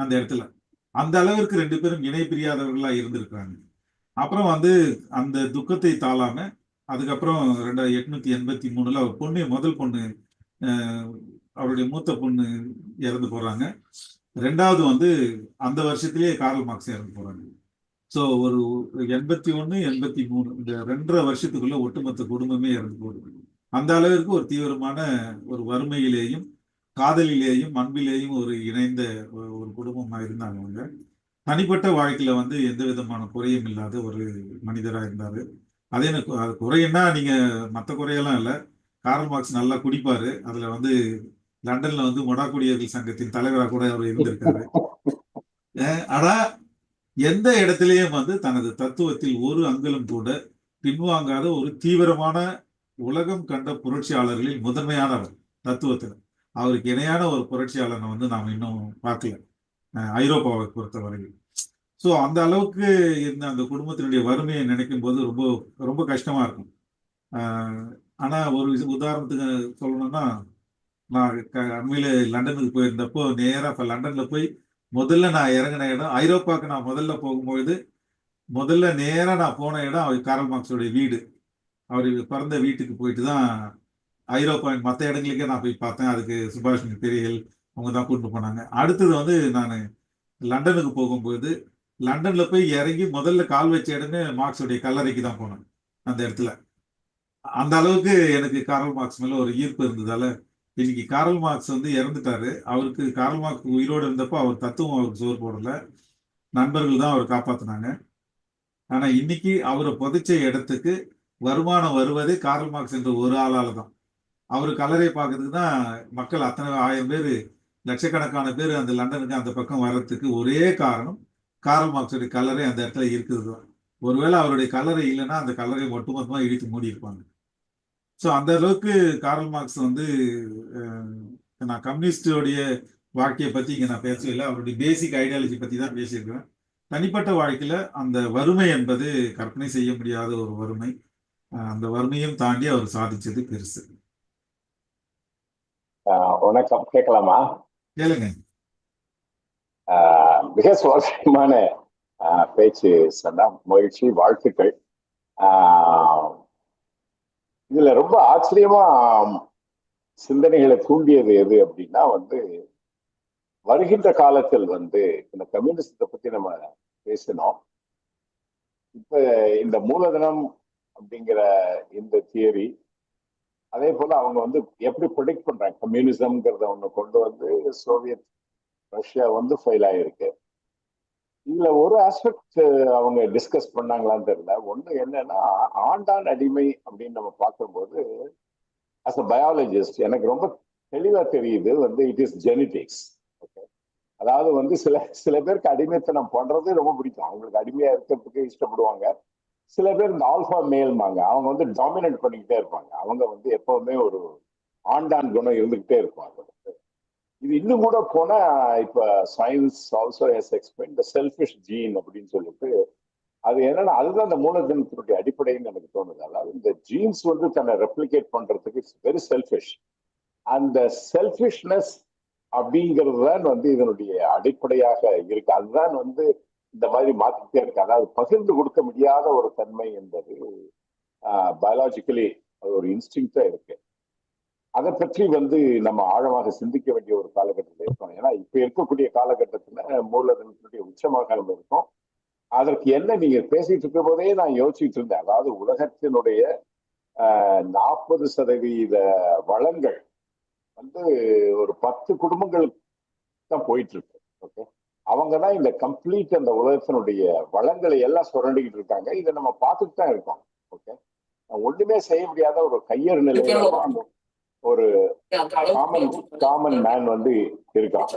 அந்த இடத்துல. அந்த அளவிற்கு 2 பேரும் இணை பிரியாதவர்களா இருந்திருக்கிறாங்க. அப்புறம் வந்து அந்த துக்கத்தை தாளாம அதுக்கப்புறம் 1883 அவர் முதல் பொண்ணு அவருடைய மூத்த பொண்ணு இறந்து போறாங்க. 2வது வந்து அந்த வருஷத்திலேயே கார்ல் மார்க்ஸ் இறந்து போறாங்க. ஸோ ஒரு 81, 83 இந்த 2.5 வருஷத்துக்குள்ள ஒட்டுமொத்த குடும்பமே இறந்து போகுது. அந்த அளவிற்கு ஒரு தீவிரமான ஒரு வறுமையிலேயும் காதலிலேயும் அன்பிலேயும் ஒரு இணைந்த ஒரு குடும்பமா இருந்தாங்க அவங்க. தனிப்பட்ட வாழ்க்கையில வந்து எந்த விதமான குறையும் இல்லாத ஒரு மனிதரா இருந்தாரு. அதே குறைன்னா நீங்க மற்ற குறையெல்லாம் இல்லை, கார்ல் மார்க்ஸ் நல்லா குடிப்பாரு. அதுல வந்து லண்டன்ல வந்து மொடாக்குடியர்கள் சங்கத்தின் தலைவராக கூட அவர் இருந்திருக்காரு. ஆனா எந்த இடத்திலேயும் வந்து தனது தத்துவத்தில் ஒரு அங்குலம் கூட பின்வாங்காத ஒரு தீவிரமான உலகம் கண்ட புரட்சியாளர்களில் முதன்மையானவர். தத்துவத்தில் அவருக்கு இணையான ஒரு புரட்சியாளரை வந்து நாம் இன்னும் பார்க்கல ஐரோப்பாவை பொறுத்தவரையில். ஸோ அந்த அளவுக்கு இருந்த அந்த குடும்பத்தினுடைய வறுமையை நினைக்கும் போது ரொம்ப ரொம்ப கஷ்டமா இருக்கும். ஆனா ஒரு உதாரணத்துக்கு சொல்லணும்னா, நான் அண்மையில லண்டனுக்கு போயிருந்தப்போ நேராக இப்போ லண்டன்ல போய் முதல்ல நான் இறங்கின இடம் ஐரோப்பாவுக்கு நான் முதல்ல போகும்பொழுது முதல்ல நேரா நான் போன இடம் அவர் காரல் மார்க்ஸோடைய வீடு. அவர் பிறந்த வீட்டுக்கு போயிட்டு தான் ஐரோப்பாவின் மற்ற இடங்களுக்கே நான் போய் பார்த்தேன். அதுக்கு சுபாஷ் பெரியல் அவங்க தான் கூட்டிட்டு போனாங்க. அடுத்தது வந்து நான் லண்டனுக்கு போகும்போது லண்டன்ல போய் இறங்கி முதல்ல கால் வச்ச இடமே மார்க்ஸோடைய கல்லறைக்கு தான் போனேன். அந்த இடத்துல அந்த அளவுக்கு எனக்கு காரல் மார்க்ஸ் மேல ஒரு ஈர்ப்பு இருந்ததால, இன்னைக்கு காரல் மார்க்ஸ் வந்து இறந்துட்டாரு. அவருக்கு காரல் மார்க்ஸ் உயிரோடு இருந்தப்போ அவர் தத்துவம் அவருக்கு சோறு போடல, நண்பர்கள் தான் அவர் காப்பாத்தினாங்க. ஆனா இன்னைக்கு அவரை புதைச்ச இடத்துக்கு வருமானம் வருவதே காரல் மார்க்ஸ் என்ற ஒரு ஆளால தான். அவர் கல்லறை பார்க்கறதுக்கு தான் மக்கள் அத்தனை 1000 பேர், லட்சக்கணக்கான பேர் அந்த லண்டனுக்கு அந்த பக்கம் வர்றதுக்கு ஒரே காரணம் காரல் மார்க்ஸுடைய கல்லறை அந்த இடத்துல இருக்குது தான். ஒருவேளை அவருடைய கல்லறை இல்லைன்னா அந்த கல்லறை ஒட்டுமொத்தமா இடித்து மூடி இருப்பாங்க. ஸோ அந்த அளவுக்கு காரல் மார்க்ஸ் வந்து நான் கம்யூனிஸ்டோடைய வாழ்க்கையை பத்தி இங்க நான் பேசவில்லை, அவருடைய பேசிக் ஐடியாலஜி பத்தி தான் பேசியிருக்கிறேன். தனிப்பட்ட வாழ்க்கையில அந்த வறுமை என்பது கற்பனை செய்ய முடியாத ஒரு வறுமை. அந்த வறுமையும் தாண்டி அவர் சாதிச்சது பெருசு. வணக்கம், கேட்கலாமா? கேளுங்க. மிக சுவாரஸ்யமான பேச்சு சொன்னா, மகிழ்ச்சி, வாழ்த்துக்கள். இதுல ரொம்ப ஆச்சரியமா சிந்தனைகளை தூண்டியது எது அப்படின்னா வந்து, வருகின்ற காலத்தில் வந்து இந்த கம்யூனிஸ்டத்தை பத்தி நம்ம பேசினோம். இப்ப இந்த மூலதனம் அப்படிங்கிற இந்த தியரி, அதே போல அவங்க வந்து எப்படி ப்ரெடிக்ட் பண்றாங்க கம்யூனிசம்ங்கிறத ஒண்ணு கொண்டு வந்து சோவியத் ரஷ்யா வந்து ஃபெயில் ஆயிருக்கு. இதுல ஒரு ஆஸ்பெக்ட் அவங்க டிஸ்கஸ் பண்ணாங்களான்னு தெரியல. ஒண்ணு என்னன்னா, ஆண்டான் அடிமை அப்படின்னு நம்ம பார்க்கும்போது அஸ் அ பயாலஜிஸ்ட் எனக்கு ரொம்ப தெளிவா தெரியுது வந்து இட் இஸ் ஜெனடிக்ஸ். ஓகே, அதாவது வந்து சில பேருக்கு அடிமைத்தனம் பண்றது ரொம்ப பிடிக்கும், அவங்களுக்கு அடிமையா இருக்கிறதுக்கு இஷ்டப்படுவாங்க. சில பேர் இந்த ஆல்ஃபா மேல்மாங்க, அவங்க வந்து டாமினேட் பண்ணிக்கிட்டே இருப்பாங்க, அவங்க வந்து எப்பவுமே ஒரு ஆண்டான் குணம் இருந்துகிட்டே இருப்பாங்க. இது இன்னும் கூட போனா இப்ப science also has explain the selfish gene அப்படின்னு சொல்லிட்டு, அது என்னன்னா அதுதான் அந்த மூலதனத்தினுடைய அடிப்படைன்னு எனக்கு தோணுது. அதாவது இந்த ஜீன்ஸ் வந்து தன்னை ரெப்ளிகேட் பண்றதுக்கு இட்ஸ் வெரி செல்ஃபிஷ். அந்த செல்ஃபிஷ்னஸ் அப்படிங்கிறது தான் வந்து இதனுடைய அடிப்படையாக இருக்கு. அதுதான் வந்து இந்த மாதிரி மாத்திக்கிட்டே இருக்கு. அதாவது பகிர்ந்து கொடுக்க முடியாத ஒரு தன்மை என்பது பயாலஜிக்கலி அது ஒரு இன்ஸ்டிங்க்டா இருக்கு. அதை பற்றி வந்து நம்ம ஆழமாக சிந்திக்க வேண்டிய ஒரு காலகட்டத்தில் இருக்கோம். ஏன்னா இப்ப இருக்கக்கூடிய காலகட்டத்துல மூலதனத்தினுடைய உச்சமாக நம்ம இருக்கோம். அதற்கு என்ன நீங்க பேசிட்டு இருக்கும் போதே நான் யோசிச்சுட்டு இருந்தேன். அதாவது உலகத்தினுடைய 40% வளங்கள் வந்து ஒரு 10 குடும்பங்களுக்கு தான் போயிட்டு இருக்கு. ஓகே, அவங்கதான் இந்த கம்ப்ளீட் அந்த உலகத்தினுடைய வளங்களை எல்லாம் சுரண்டிக்கிட்டு இருக்காங்க. இதை நம்ம பார்த்துட்டு தான் இருக்கோம். ஓகே, ஒண்ணுமே செய்ய முடியாத ஒரு கையறு நிலையில ஒரு காமன் மேன் வந்து இருக்கான்.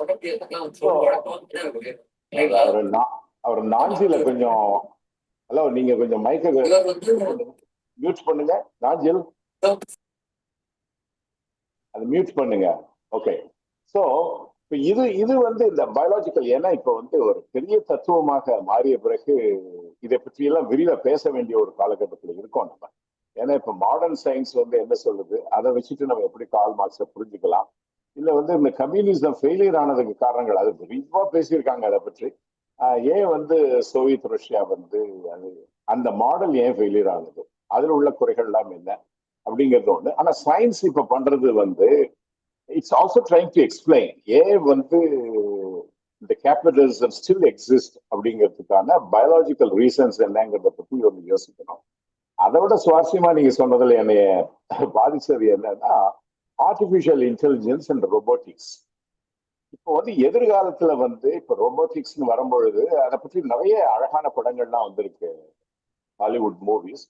அவர் நாஞ்சில கொஞ்சம், ஹலோ, நீங்க கொஞ்சம் மைக்க மியூட் பண்ணுங்க. நாஞ்சில் அது மியூட் பண்ணுங்க. ஓகே, சோ இது வந்து இந்த பயாலஜிக்கல், ஏன்னா இப்ப வந்து ஒரு பெரிய தத்துவமாக மாறிய பிறகு இதை பற்றி எல்லாம் விரிவா பேச வேண்டிய ஒரு காலகட்டத்தில் இருக்கோம் நம்ம. ஏன்னா இப்ப மாடர்ன் சயின்ஸ் வந்து என்ன சொல்லுது, அதை வச்சுட்டு நம்ம எப்படி கார்ல் மார்க்ஸை புரிஞ்சுக்கலாம், இல்ல வந்து இந்த கம்யூனிசம் ஃபெயிலியர் ஆனதுக்கு காரணங்கள் அது விரிவா பேசியிருக்காங்க. அதை பற்றி ஏன் வந்து சோவியத் ரஷ்யா வந்து அது அந்த மாடல் ஏன் ஃபெயிலியர் ஆனது, அதுல உள்ள குறைகள் எல்லாம் என்ன அப்படிங்கிறது ஒண்ணு. ஆனா சயின்ஸ் இப்ப பண்றது வந்து it's also trying to explain ஏன் வந்து இந்த கேபிட்டலிசம் ஸ்டில் எக்ஸிஸ்ட் அப்படிங்கிறதுக்கான பயாலஜிக்கல் ரீசன்ஸ் என்னங்கிறத பத்தி ஒன்று யோசிக்கணும். அதை விட சுவாரஸ்யமா நீங்க சொன்னதுல என்னைய பாதிச்சது என்னன்னா, ஆர்டிபிஷியல் இன்டெலிஜென்ஸ் அண்ட் ரோபோட்டிக்ஸ். இப்போ வந்து எதிர்காலத்துல வந்து இப்ப ரோபோட்டிக்ஸ்னு வரும்பொழுது அதை பற்றி நிறைய அழகான படங்கள்லாம் வந்திருக்கு, ஹாலிவுட் மூவிஸ்.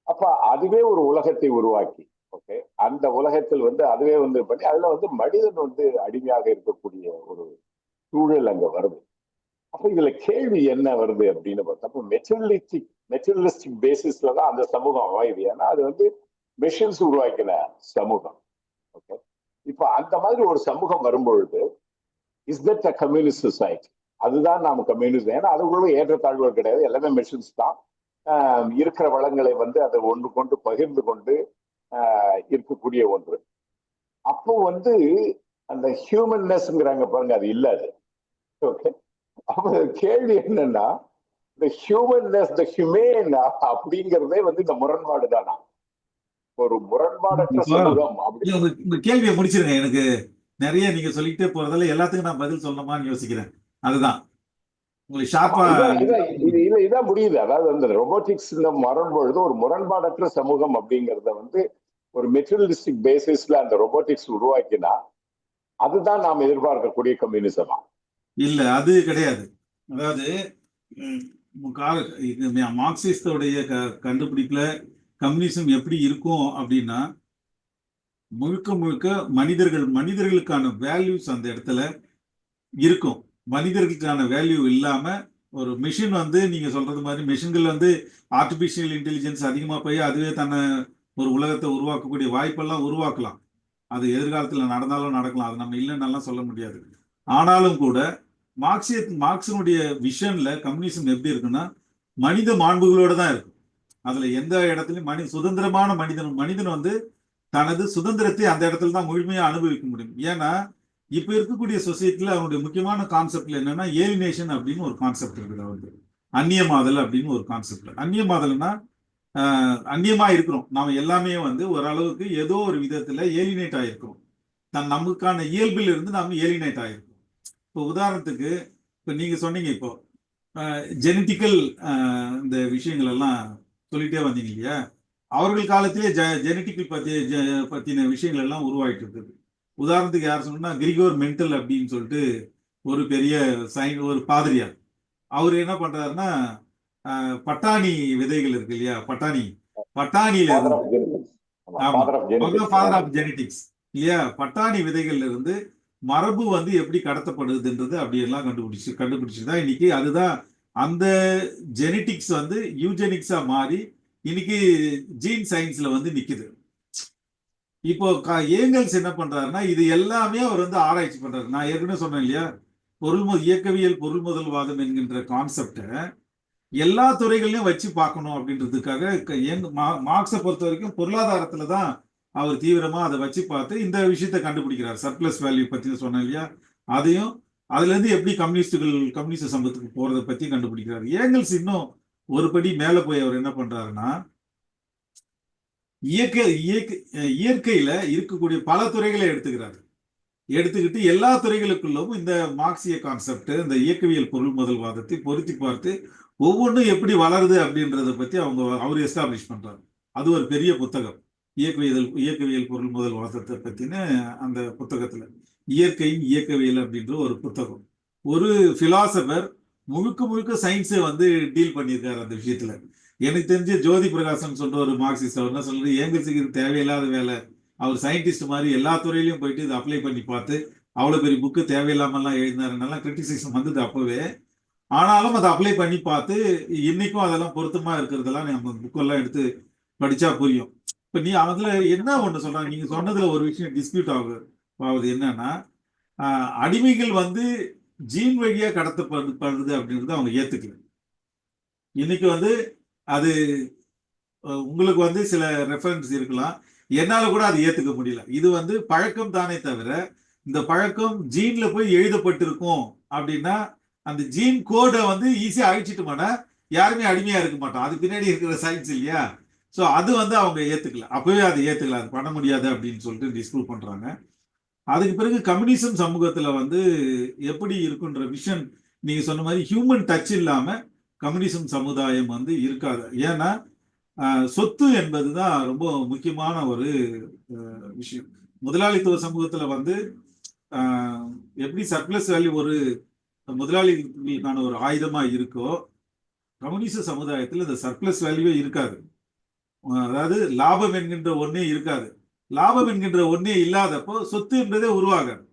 அப்ப அதுவே ஒரு உலகத்தை உருவாக்கி, ஓகே, அந்த உலகத்தில் வந்து அதுவே வந்து பண்ணி அதுல வந்து மனிதன் வந்து அடிமையாக இருக்கக்கூடிய ஒரு சூழல் அங்க வருது. அப்ப இதுல கேள்வி என்ன வருது அப்படின்னு பார்த்தா, மெட்டீரியலிஸ்டிக் பேசிஸ்ல தான் அந்த சமூகம் அமையுது. ஏன்னா அது வந்து மெஷின்ஸ் உருவாக்கின சமூகம். ஓகே, இப்ப அந்த மாதிரி ஒரு சமூகம் வரும்பொழுது is that a communist society? அதுதான் நாம கம்யூனிஸ்ட். ஏன்னா அதுக்குள்ள ஏற்றத்தாழ்வுகள் கிடையாது, எல்லாமே மெஷின்ஸ் தான். இருக்கிற வளங்களை வந்து அதை ஒன்று கொண்டு பகிர்ந்து கொண்டு இருக்கக்கூடிய ஒன்று. அப்போ வந்து அந்த ஹியூமன்னஸ்ங்கிறாங்க பாருங்க, அது இல்லாது. ஓகே, அப்ப கேள்வி என்னன்னா, இந்த ஹியூமன்னஸ், த ஹியூமேன் அப்படிங்கிறதே வந்து இந்த முரண்பாடு தானா? ஒரு முரண்பாடற்ற இப்போ சமூகம் அப்படி. இல்ல, உங்க கேள்வியை முடிச்சிருங்க. எனக்கு நிறைய நீங்க சொல்லிக்கிட்டே போறதால எல்லாத்துக்கும் நான் பதில் சொல்லணுமான்னு யோசிக்கிறேன். அதுதான் உங்களுக்கு ஷார்ப்பா. இதான் முடியுது. அதாவது அந்த ரொபோட்டிக்ஸ் வரும்பொழுது ஒரு முரண்பாடற்ற சமூகம் அப்படிங்கறத வந்து ஒரு மெட்டீரியலிஸ்டிக் பேசிஸ்ல அந்த ரொபோட்டிக்ஸ் உருவாக்கினா அதுதான் நாம் எதிர்பார்க்கக்கூடிய கம்யூனிசமா? இல்ல, அது கிடையாது. அதாவது மார்க்சிஸ்டோடைய கண்டுபிடிப்புல கம்யூனிசம் எப்படி இருக்கும் அப்படின்னா, முழுக்க முழுக்க மனிதர்களுக்கான வேல்யூஸ் அந்த இடத்துல இருக்கும். மனிதர்களுக்கான வேல்யூ இல்லாம ஒரு மிஷின் வந்து நீங்க சொல்றது மாதிரி மிஷின்கள் வந்து ஆர்டிபிஷியல் இன்டெலிஜென்ஸ் அதிகமா போய் அதுவே தன்னை ஒரு உலகத்தை உருவாக்கக்கூடிய வாய்ப்பெல்லாம் உருவாக்கலாம். அது எதிர்காலத்துல நடந்தாலும் நடக்கலாம். அது நம்ம இல்லைன்னெல்லாம் சொல்ல முடியாது. ஆனாலும் கூட மார்க்சினுடைய விஷன்ல கம்யூனிசம் எப்படி இருக்குன்னா, மனித மாண்புகளோட தான் இருக்கும். அதுல எந்த இடத்துலயும் சுதந்திரமான மனிதன் வந்து தனது சுதந்திரத்தை அந்த இடத்துல தான் முழுமையா அனுபவிக்க முடியும். ஏன்னா இப்ப இருக்கக்கூடிய சொசைட்டில அவனுடைய முக்கியமான கான்செப்ட்ல என்னன்னா ஏலினேஷன் அப்படின்னு ஒரு கான்செப்ட் இருக்குது. அவருக்கு அந்நியமாதல் அப்படின்னு ஒரு கான்செப்ட். அந்நியமாதல்னா அந்நியமா இருக்கிறோம் நாம எல்லாமே வந்து ஓரளவுக்கு ஏதோ ஒரு விதத்துல ஏலினேட் ஆயிருக்கிறோம். நமக்கான இயல்பில் இருந்து நாம ஏலினேட் ஆயிருக்கோம். இப்போ உதாரணத்துக்கு இப்ப நீங்க சொன்னீங்க இப்போ ஜெனட்டிக்கல் இந்த விஷயங்கள் எல்லாம் சொல்லிட்டே வந்தீங்க இல்லையா? அவர்கள் காலத்திலே ஜெனட்டிக்கல் பத்தின விஷயங்கள் எல்லாம் உருவாயிட்டு இருக்குது. உதாரணத்துக்கு யார் சொன்னா கிரிகோர் மெண்டல் அப்படின்னு சொல்லிட்டு ஒரு பெரிய ஒரு பாதிரியார். அவர் என்ன பண்றாருன்னா பட்டாணி விதைகள் இருக்கு இல்லையா? பட்டாணியில இருந்து ஃபாதர் ஆஃப் ஜெனடிக்ஸ் இல்லையா? பட்டாணி விதைகள்ல இருந்து மரபு வந்து எப்படி கடத்தப்படுதுன்றது அப்படி எல்லாம் கண்டுபிடிச்சுதான் இன்னைக்கு அதுதான் அந்த ஜெனடிக்ஸ் வந்து யூஜெனிக்ஸா மாறி இன்னைக்கு ஜீன் சயின்ஸ்ல வந்து நிக்குது. இப்போ ஏங்கல்ஸ் என்ன பண்றாருன்னா இது எல்லாமே அவர் வந்து ஆராய்ச்சி பண்றாரு. நான் ஏற்கனவே சொன்னேன் இல்லையா, இயக்கவியல் பொருள் முதல்வாதம் என்கின்ற கான்செப்டை எல்லா துறைகளையும் வச்சு பார்க்கணும் அப்படின்றதுக்காக மார்க்ஸை பொறுத்த வரைக்கும் பொருளாதாரத்துல தான் அவர் தீவிரமா அதை வச்சு பார்த்து இந்த விஷயத்தை கண்டுபிடிக்கிறார். சர்ப்ளஸ் வேல்யூ பத்தி சொன்னேன் இல்லையா, அதையும் அதுல இருந்து எப்படி கம்யூனிஸ்ட் சமூகத்துக்கு போறதை பத்தி கண்டுபிடிக்கிறார். ஏங்கல்ஸ் இன்னும் ஒரு படி மேல போய் அவர் என்ன பண்றாருன்னா இயற்கையில இருக்கக்கூடிய பல துறைகளை எடுத்துக்கிட்டு எல்லா துறைகளுக்குள்ளும் இந்த மார்க்சிய கான்செப்ட் இந்த இயக்கவியல் பொருள் முதல்வாதத்தை பொருத்தி பார்த்து ஒவ்வொன்றும் எப்படி வளருது அப்படின்றத பத்தி அவர் எஸ்டாப்ளிஷ் பண்றாரு. அது ஒரு பெரிய புத்தகம், இயக்கவியல் பொருள் முதல்வாதத்தை பத்தின அந்த புத்தகத்துல இயற்கையின் இயக்கவியல் அப்படின்ற ஒரு புத்தகம். ஒரு பிலாசபர் முழுக்க சயின்ஸை வந்து டீல் பண்ணியிருக்காரு அந்த விஷயத்துல. எனக்கு தெரிஞ்ச ஜோதி பிரகாசன் சொல்ற ஒரு மார்க்சிஸ்ட் அவர் என்ன சொல்றது, ஏங்கல்ஸுக்கு தேவையில்லாத வேலை, அவர் சயின்டிஸ்ட் மாதிரி எல்லா துறையிலையும் போயிட்டு இதை அப்ளை பண்ணி பார்த்து அவ்வளவு பெரிய புக்கு தேவையில்லாமல்லாம் எழுதினாருன்னெல்லாம் கிரிட்டிசிசம் வந்தது அப்பவே. ஆனாலும் அதை அப்ளை பண்ணி பார்த்து இன்னைக்கும் அதெல்லாம் பொருத்தமா இருக்கிறதெல்லாம் நம்ம புக்கெல்லாம் எடுத்து படிச்சா புரியும். இப்ப அதுல என்ன ஒண்ணு சொல்றாங்க, நீங்க சொன்னதுல ஒரு விஷயம் டிஸ்பியூட் ஆகுது என்னன்னா, அடிமைகள் வந்து ஜீன் வழியா கடத்தப்படுது அப்படின்றது அவங்க ஏத்துக்கல. இன்னைக்கு வந்து அது உங்களுக்கு வந்து சில ரெஃபரன்ஸ் இருக்கலாம், என்னால கூட அதை ஏத்துக்க முடியல. இது வந்து பழக்கம் தானே தவிர இந்த பழக்கம் ஜீன்ல போய் எழுதப்பட்டிருக்கும் அப்படின்னா அந்த ஜீன் கோடை வந்து ஈஸியா அழிச்சிட்டுமானா யாருமே அடிமையா இருக்க மாட்டோம். அது பின்னாடி இருக்கிற சயின்ஸ் இல்லையா? ஸோ அது வந்து அவங்க ஏத்துக்கல, அப்பவே அதை ஏத்துக்கல, அது பண்ண முடியாது அப்படின்னு சொல்லிட்டு டிஸ்ப்ரூவ் பண்றாங்க. அதுக்கு பிறகு கம்யூனிசம் சமூகத்துல வந்து எப்படி இருக்குன்ற விஷன் நீங்க சொன்ன மாதிரி ஹியூமன் டச் இல்லாம கம்யூனிசம் சமுதாயம் வந்து இருக்காது. ஏன்னா சொத்து என்பதுதான் ரொம்ப முக்கியமான ஒரு விஷயம். முதலாளித்துவ சமூகத்துல வந்து எப்படி சர்ப்ளஸ் வேல்யூ ஒரு முதலாளிகளுக்கான ஒரு ஆயுதமா இருக்கோ, கம்யூனிச சமுதாயத்தில் இந்த சர்ப்ளஸ் வேல்யூவே இருக்காது. அதாவது லாபம் என்கின்ற ஒன்னே இருக்காது. லாபம் என்கின்ற ஒன்னே இல்லாதப்போ சொத்து என்றதே உருவாகாது.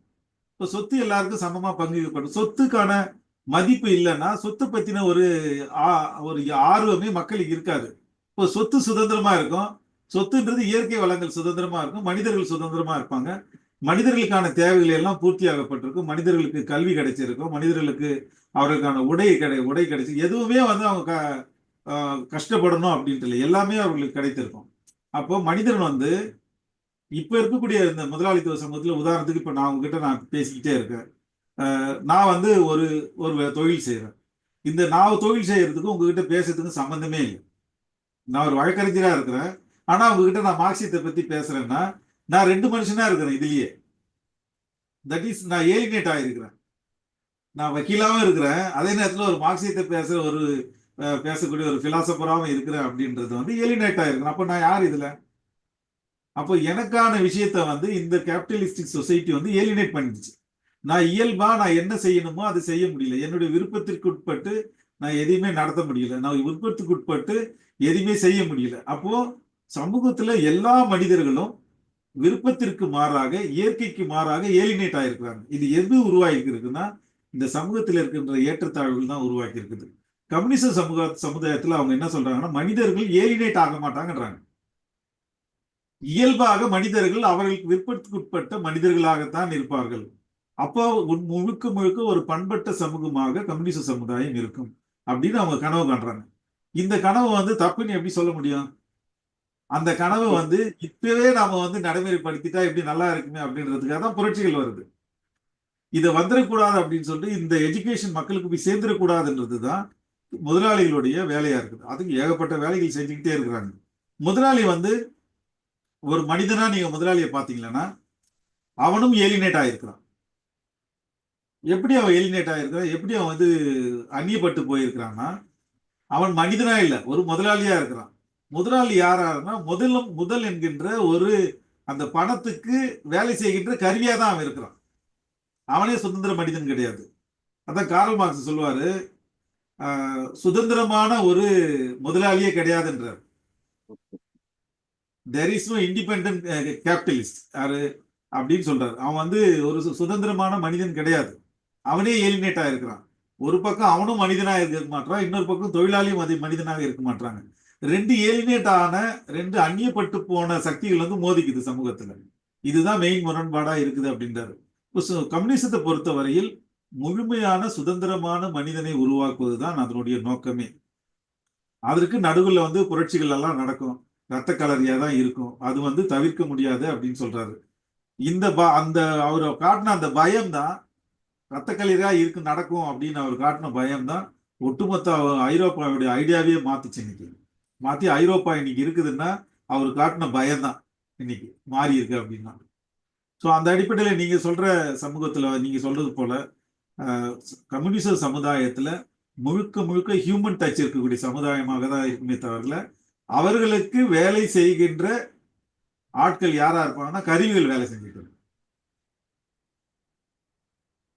இப்போ சொத்து எல்லாருக்கும் சமமா பங்கிடப்படும். சொத்துக்கான மதிப்பு இல்லைன்னா சொத்து பத்தின ஒரு ஆர்வமே மக்களுக்கு இருக்காது. இப்போ சொத்து சுதந்திரமா இருக்கும். சொத்துன்றது இயற்கை வளங்கள் சுதந்திரமா இருக்கும், மனிதர்கள் சுதந்திரமா இருப்பாங்க, மனிதர்களுக்கான தேவைகள் எல்லாம் பூர்த்தியாகப்பட்டிருக்கும், மனிதர்களுக்கு கல்வி கிடைச்சிருக்கும், மனிதர்களுக்கு அவர்களுக்கான உடை கிடைச்சி எதுவுமே வந்து அவங்க கஷ்டப்படணும் அப்படின்ட்டு இல்லை, எல்லாமே அவர்களுக்கு கிடைத்திருக்கும். அப்போ மனிதன் வந்து இப்ப இருக்கக்கூடிய இந்த முதலாளித்துவ சமூகத்துல உதாரணத்துக்கு இப்ப நான் உங்ககிட்ட பேசிக்கிட்டே இருக்கேன், நான் வந்து ஒரு ஒரு தொழில் செய்கிறேன். இந்த நான் தொழில் செய்யறதுக்கு உங்ககிட்ட பேசுறதுக்கு சம்பந்தமே இல்லை. நான் ஒரு வழக்கறிஞரா இருக்கிறேன். ஆனா உங்ககிட்ட நான் மார்க்சியத்தை பத்தி பேசுறேன்னா நான் 2 மனுஷனா இருக்கிறேன் இதுலயே. தட் இஸ் நான் ஏலினேட் ஆகிருக்கிறேன். நான் வக்கீலாவும் இருக்கிறேன், அதே நேரத்தில் ஒரு மார்க்சியத்தை பேசக்கூடிய ஒரு பிலாசபராகவும் இருக்கிறேன் அப்படின்றது வந்து ஏலினேட் ஆகிருக்கிறேன். அப்போ நான் யார் இதுல? அப்போ எனக்கான விஷயத்த வந்து இந்த கேபிட்டலிஸ்டிக் சொசைட்டி வந்து ஏலினேட் பண்ணிடுச்சு. நான் இயல்பா நான் என்ன செய்யணுமோ அதை செய்ய முடியல. என்னுடைய விருப்பத்திற்கு உட்பட்டு நான் எதையுமே நடத்த முடியல. நான் விருப்பத்துக்கு உட்பட்டு எதையுமே செய்ய முடியல. அப்போ சமூகத்துல எல்லா மனிதர்களும் விருப்பத்திற்கு மாறாக, இயற்கைக்கு மாறாக ஏலினேட் ஆயிருக்கிறாங்க. இது எது உருவாகி இருக்குன்னா இந்த சமூகத்தில் இருக்கின்ற ஏற்றத்தாழ்வுகள் தான் உருவாக்கி இருக்குது. கம்யூனிச சமுதாயத்துல அவங்க என்ன சொல்றாங்கன்னா மனிதர்கள் ஏலினேட் ஆக மாட்டாங்கன்றாங்க. இயல்பாக மனிதர்கள் அவர்களுக்கு விருப்பத்துக்கு உட்பட்ட மனிதர்களாகத்தான் இருப்பார்கள். அப்போ முழுக்க முழுக்க ஒரு பண்பட்ட சமூகமாக கம்யூனிச சமுதாயம் இருக்கும் அப்படின்னு அவங்க கனவு காண்றாங்க. இந்த கனவு வந்து தப்புன்னு எப்படி சொல்ல முடியும்? அந்த கனவு வந்து இப்பவே நாம வந்து நடைமுறைப்படுத்திட்டா எப்படி நல்லா இருக்குமே அப்படின்றதுக்காக தான் புரட்சிகள் வருது. இதை வந்துடக்கூடாது அப்படின்னு சொல்லிட்டு இந்த எஜுகேஷன் மக்களுக்கு போய் சேர்ந்துடக்கூடாதுன்றது தான் முதலாளிகளுடைய வேலையா இருக்குது. அதுக்கு ஏகப்பட்ட வேலைகள் செஞ்சுக்கிட்டே இருக்கிறாங்க. முதலாளி வந்து ஒரு மனிதனா நீங்க முதலாளியை பாத்தீங்கன்னா அவனும் ஏலினேட் ஆயிருக்கிறான். எப்படி அவன் ஏலினேட் ஆயிருக்கிறான், எப்படி அவன் வந்து அந்நியப்பட்டு போயிருக்கிறான்னா அவன் மனிதனா இல்ல, ஒரு முதலாளியா இருக்கிறான். முதலாளி யாராருன்னா முதல் என்கின்ற ஒரு அந்த பணத்துக்கு வேலை செய்கின்ற கருவியா தான் அவன் இருக்கிறான். அவனே சுதந்திர மனிதன் கிடையாது. அதான் கார்ல் மார்க்ஸ் சொல்லுவாரு, சுதந்திரமான ஒரு முதலாளியே கிடையாதுன்றார். there is no independent capitalist அப்படின்னு சொல்றாரு. அவன் வந்து ஒரு சுதந்திரமான மனிதன் கிடையாது. அவனே ஏலினேட் ஆயிருக்கிறான். ஒரு பக்கம் அவனும் மனிதனாக இருக்க மாட்டான், இன்னொரு பக்கம் தொழிலாளியும் அது மனிதனாக இருக்க மாட்டாங்க. 2 ஏலினேட் ஆன 2 அந்நியப்பட்டு போன சக்திகள் வந்து மோதிக்குது சமூகத்துல. இதுதான் மெயின் முரண்பாடா இருக்குது அப்படின்றாரு. கம்யூனிசத்தை பொறுத்த வரையில் முழுமையான சுதந்திரமான மனிதனை உருவாக்குவதுதான் அதனுடைய நோக்கமே. அதற்கு நடுவுல வந்து புரட்சிகள் எல்லாம் நடக்கும், ரத்த கலரியா தான் இருக்கும், அது வந்து தவிர்க்க முடியாது அப்படின்னு சொல்றாரு. அந்த அவர் காட்டின அந்த பயம் தான் ரத்த கலரியா இருக்கு நடக்கும் அப்படின்னு அவர் காட்டின பயம் தான் ஒட்டுமொத்த ஐரோப்பாவுடைய ஐடியாவே மாத்துச்சு. இன்னைக்கு மாத்தி ஐரோப்பா இன்னைக்கு இருக்குதுன்னா அவர் காட்டின பயம் தான் இன்னைக்கு மாறி இருக்கு அப்படின்னா. ஸோ அந்த அடிப்படையில் நீங்க சொல்ற சமூகத்துல நீங்க சொல்றது போல கம்யூனிச சமுதாயத்துல முழுக்க முழுக்க ஹியூமன் டச் இருக்கக்கூடிய சமுதாயமாக தான் இருக்குமே தவிர அவர்களுக்கு வேலை செய்கின்ற ஆட்கள் யாரா இருப்பாங்கன்னா கருவிகள் வேலை செஞ்சுட்டு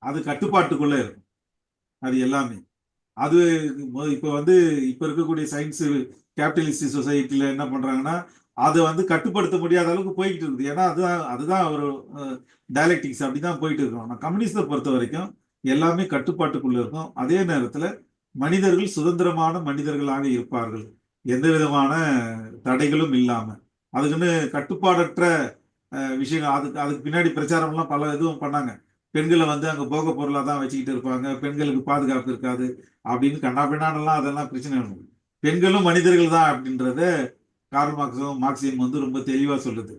அது கட்டுப்பாட்டுக்குள்ள இருக்கும். அது எல்லாமே அது இப்ப வந்து இப்ப இருக்கக்கூடிய சயின்ஸ் கேபிட்டலிஸ்ட் சொசைட்டில என்ன பண்றாங்கன்னா அதை வந்து கட்டுப்படுத்த முடியாத அளவுக்கு போய்கிட்டு இருக்குது. ஏன்னா அதுதான் ஒரு டயலெக்டிக்ஸ் அப்படிதான் போயிட்டு இருக்கோம். ஆனால் கம்யூனிஸ்டை பொறுத்த வரைக்கும் எல்லாமே கட்டுப்பாட்டுக்குள்ள இருக்கும். அதே நேரத்துல மனிதர்கள் சுதந்திரமான மனிதர்களாக இருப்பார்கள், எந்த விதமான தடைகளும் இல்லாம. அதுக்குன்னு கட்டுப்பாடற்ற விஷயங்கள் அதுக்கு பின்னாடி பிரச்சாரம்லாம் பல இதுவும் பண்ணாங்க. பெண்களை வந்து அங்க போக பொருளா தான் வச்சுக்கிட்டு இருப்பாங்க, பெண்களுக்கு பாதுகாப்பு இருக்காது அப்படின்னு கண்ணாபின்னானெல்லாம் அதெல்லாம் பிரச்சனை இருக்கும். பெண்களும் மனிதர்கள் தான் அப்படின்றத கார்ல் மார்க்சியம் வந்து ரொம்ப தெளிவா சொல்லுது.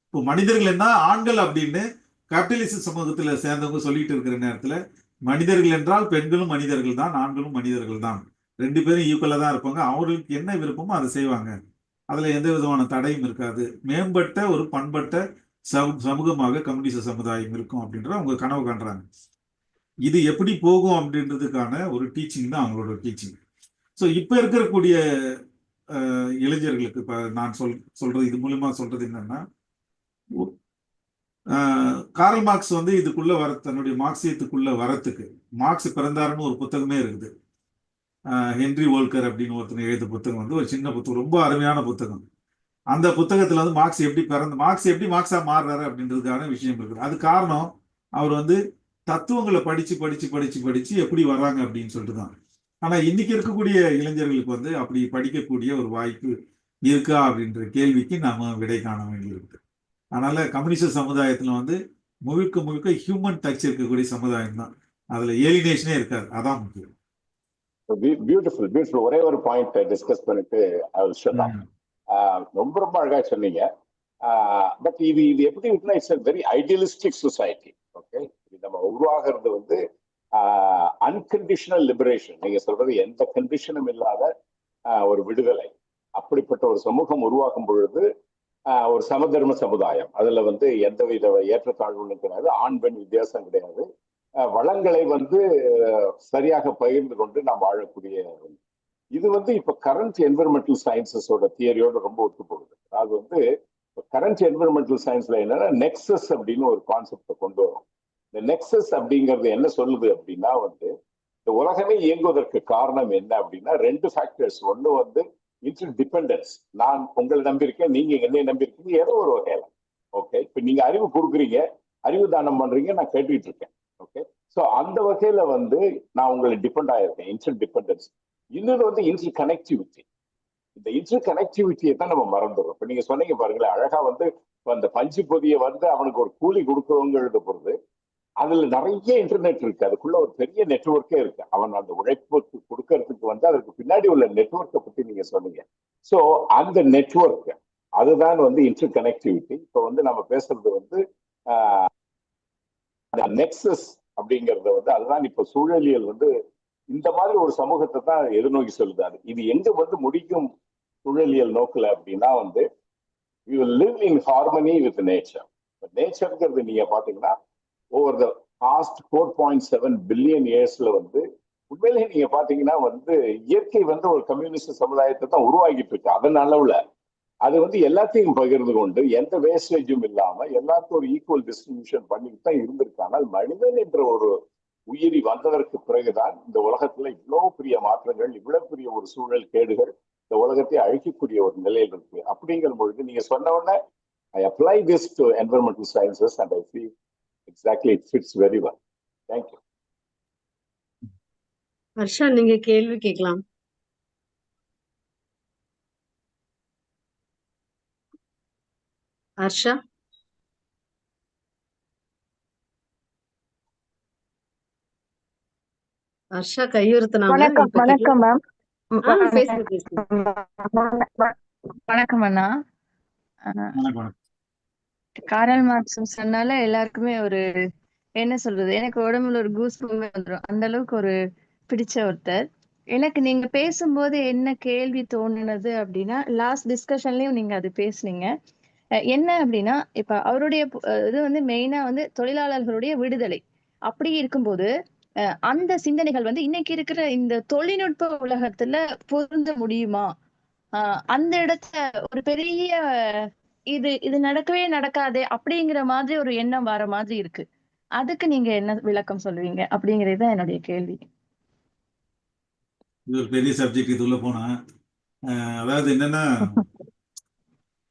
இப்போ மனிதர்கள் என்ன ஆண்கள் அப்படின்னு கேபிட்டலிஸ்ட் சமூகத்துல சேர்ந்தவங்க சொல்லிட்டு இருக்கிற நேரத்துல மனிதர்கள் என்றால் பெண்களும் மனிதர்கள் தான், ஆண்களும் மனிதர்கள் தான், 2 பேரும் ஈக்குவலா தான் இருப்பாங்க. அவர்களுக்கு என்ன விருப்பமோ அதை செய்வாங்க, அதுல எந்த விதமான தடையும் இருக்காது. மேம்பட்ட ஒரு பண்பட்ட சமூகமாக கம்யூனிச சமுதாயம் இருக்கும் அப்படின்ற அவங்க கனவு காண்றாங்க. இது எப்படி போகும் அப்படின்றதுக்கான ஒரு டீச்சிங் தான் அவங்களோட டீச்சிங். ஸோ இப்ப இருக்கக்கூடிய இளைஞர்களுக்கு இப்ப நான் சொல்றது இது மூலமா சொல்றது என்னன்னா, கார்ல் மார்க்ஸ் வந்து இதுக்குள்ள தன்னுடைய மார்க்சியத்துக்குள்ள வரத்துக்கு மார்க்ஸ் பிறந்தாருன்னு ஒரு புத்தகமே இருக்குது. ஹென்ரி வோல்கர் அப்படின்னு ஒருத்தர் எழுத புத்தகம் வந்து ஒரு சின்ன புத்தகம், ரொம்ப அருமையான புத்தகம். அந்த புத்தகத்துல வந்து மார்க்ஸ் எப்படி மார்க்ஸா மாறுறாரு அப்படின்றதுக்கான விஷயம் இருக்குது. அது காரணம் அவர் வந்து தத்துவங்களை படிச்சு படிச்சு படிச்சு படிச்சு எப்படி வர்றாங்க அப்படின்னு சொல்லிட்டு தான். ஆனா இன்னைக்கு இருக்கக்கூடிய இளைஞர்களுக்கு வந்து அப்படி படிக்கக்கூடிய ஒரு வாய்ப்பு இருக்கா அப்படின்ற கேள்விக்கு நாம விடை காண வேண்டியிருக்கு. அதனால கம்யூனிஸ்ட் சமுதாயத்துல வந்து முழுக்க முழுக்க ஹியூமன் டச் இருக்கக்கூடிய சமுதாயம் தான், அதுல ஏலினேஷனே இருக்காது. அதான் முக்கியம். பியூட்டிஃபுல். ஒரே ஒரு பாயிண்ட் டிஸ்கஸ் பண்ணிட்டு ரொம்ப ரொம்ப அழகா சொன்னீங்க. பட் இது எப்படி இருக்குன்னா it's very idealistic society. Okay, இந்த நம்ம உருவாகிறது வந்து அன்கண்டிஷனல் லிபரேஷன். நீங்க சொல்றது எந்த கண்டிஷனும் இல்லாத ஒரு விடுதலை. அப்படிப்பட்ட ஒரு சமூகம் உருவாக்கும் பொழுது ஒரு சமதர்ம சமுதாயம், அதுல வந்து எந்தவித ஏற்றத்தாழ்வுகளும் கிடையாது, ஆண் பெண் வித்தியாசம் கிடையாது, வளங்களை வந்து சரியாக பகிர்ந்து கொண்டு நாம் வாழக்கூடிய இது வந்து இப்ப கரண்ட் என்விரான்மெண்டல் சயின்சஸோட தியரியோட ரொம்ப ஒத்து போகுது. அது வந்து கரண்ட் என்விரான்மெண்டல் சயின்ஸ்ல என்னன்னா நெக்ஸஸ் அப்படின்னு ஒரு கான்செப்டை கொண்டு வரும். இந்த நெக்ஸஸ் அப்படிங்கிறது என்ன சொல்லுது அப்படின்னா வந்து இந்த உலகமே இயங்குவதற்கு காரணம் என்ன அப்படின்னா 2 ஃபேக்டர்ஸ். ஒண்ணு வந்து இன்டர் டிபெண்டன்ஸ். நான் உங்களை நம்பியிருக்கேன், நீங்க என்னை நம்பியிருக்கீங்க ஏதோ ஒரு வகையில. ஓகே, இப்ப நீங்க அறிவு கொடுக்குறீங்க, அறிவு தானம் பண்றீங்க, நான் கேட்டுக்கிட்டு இருக்கேன். ஓகே, ஸோ அந்த வகையில வந்து நான் உங்களை டிபெண்ட் ஆயிருக்கேன், இன்டர் டிபெண்டன்ஸ். இன்னொன்று வந்து இன்டர் கனெக்டிவிட்டி. இந்த இன்டர் கனெக்டிவிட்டியை தான் நம்ம மறந்துடும். இப்ப நீங்க சொன்னீங்க பாருங்களேன், அழகா வந்து அந்த பஞ்சு பொதியை வந்து அவனுக்கு ஒரு கூலி கொடுக்குறவங்கிறது பொறுத்து அதுல நிறைய இன்டர்நெட் இருக்கு, அதுக்குள்ள ஒரு பெரிய நெட்வொர்க்கே இருக்கு. அவன் அந்த உழைப்புக்கு கொடுக்கறதுக்கு வந்து அதற்கு பின்னாடி உள்ள நெட்வொர்க்கை பத்தி நீங்க சொன்னீங்க. ஸோ அந்த நெட்வொர்க் அதுதான் வந்து இன்டர் கனெக்டிவிட்டி. இப்போ வந்து நம்ம பேசுறது வந்து நெக்ஸஸ் அப்படிங்கறத வந்து அதுதான் இப்போ சூழலியல் வந்து இந்த மாதிரி ஒரு சமூகத்தை தான் எதிர்நோக்கி சொல்லுது. அது இது எங்க வந்து முடிக்கும் சூழலியல் நோக்கில் அப்படின்னா வந்து we will live in harmony with nature. நேச்சர்ங்கிறது நீங்க பாத்தீங்கன்னா ஓவர் த பாஸ்ட் 4.7 பில்லியன் இயர்ஸ்ல வந்து உண்மையிலேயே நீங்க பாத்தீங்கன்னா வந்து இயற்கை வந்து ஒரு கம்யூனிஸ்ட் சமுதாயத்தை தான் உருவாக்கிட்டு இருக்கு. அதன் அளவுல அது வந்து எல்லாத்தையும் பகிர்ந்து கொண்டு எந்த வேஸ்டேஜும் இல்லாம எல்லாத்தையும் ஒரு ஈக்குவல் டிஸ்ட்ரிபியூஷன் பண்ணிட்டு தான் இருந்திருக்கு. ஆனால் மனிதன் என்ற ஒரு உயிரி வந்ததற்கு பிறகுதான் இந்த உலகத்துல இவ்வளவு பெரிய மாற்றங்கள், இவ்வளவு பெரிய ஒரு சூழல் கேடுகள் இந்த உலகத்தை அழிக்கக்கூடிய ஒரு நிலையில் இருக்கு. அப்படிங்கிற பொழுது நீங்க சொன்ன உடனே I apply this to environmental sciences and I feel exactly it fits very well. Thank you. Harsha, நீங்க கேள்வி கேட்கலாம். ஹர்ஷா, ஹர்ஷா கையுறுத்தினாங்க. வணக்கம் இப்ப வணக்கம் கேட்கலாம். மேம். பேசுங்க பேசுங்க. வணக்கம் அண்ணா. காரல் மார்க்ஸ் சொன்னால எல்லாருக்குமே ஒரு என்ன சொல்றது, எனக்கு உடம்புல ஒரு கூஸ் வந்துடும். அந்த அளவுக்கு ஒரு பிடிச்ச ஒருத்தர். எனக்கு நீங்க பேசும்போது என்ன கேள்வி தோணுனது அப்படின்னா, லாஸ்ட் டிஸ்கஷன்லயும் நீங்க அது பேசுனீங்க. என்ன அப்படின்னா, இப்ப அவருடைய இது வந்து மெயினா வந்து தொழிலாளர்களுடைய விடுதலை. அப்படி இருக்கும்போது அந்த சிந்தனைகள் வந்து இன்னைக்கு இருக்கிற இந்த தொழில்நுட்ப உலகத்துல பொருந்த முடியுமா? அந்த இடத்துல ஒரு பெரிய இது நடக்கவே நடக்காதே அப்படிங்கிற மாதிரி ஒரு எண்ணம் வர மாதிரி இருக்கு. அதுக்கு நீங்க என்ன விளக்கம் சொல்லுவீங்க அப்படிங்கறது தான் என்னுடைய கேள்வி. இது ஒரு பெரிய சப்ஜெக்ட். இது உள்ள போனா அதாவது என்னன்னா,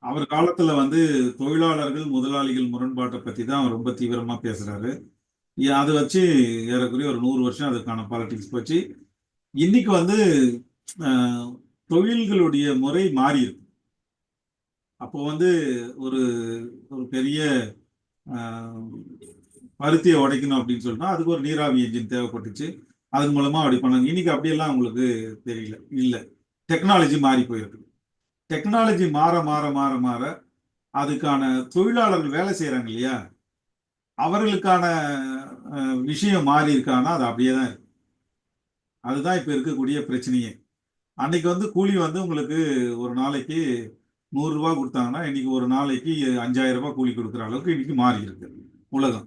அவர் காலத்துல வந்து தொழிலாளர்கள் முதலாளிகள் முரண்பாட்டை பத்தி தான் அவர் ரொம்ப தீவிரமா பேசுறாரு. அதை வச்சு ஏறக்குறைய ஒரு 100 வருஷம் அதுக்கான பாலிடிக்ஸ் போச்சு. இன்னைக்கு வந்து தொழில்களுடைய முறை மாறி இருக்கு. அப்போ வந்து ஒரு ஒரு பெரிய பருத்தியை உடைக்கணும் அப்படின்னு சொன்னா அதுக்கு ஒரு நீராவி என்ஜின் தேவைப்பட்டுச்சு. அதன் மூலமா அப்படி பண்ணாங்க. இன்னைக்கு அப்படியெல்லாம் உங்களுக்கு தெரியல, இல்லை. டெக்னாலஜி மாறி போயிருக்கு. டெக்னாலஜி மாற மாற மாற மாற அதுக்கான தொழிலாளர்கள் வேலை செய்யறாங்க இல்லையா, அவர்களுக்கான விஷயம் மாறி இருக்கானா அது அப்படியே தான் இருக்கு. அதுதான் இப்ப இருக்கக்கூடிய பிரச்சனையே. அன்னைக்கு வந்து கூலி வந்து உங்களுக்கு ஒரு நாளைக்கு 100 ரூபாய் கொடுத்தாங்கன்னா இன்னைக்கு ஒரு நாளைக்கு 5000 ரூபாய் கூலி கொடுக்குற அளவுக்கு இன்னைக்கு மாறி இருக்கு உலகம்.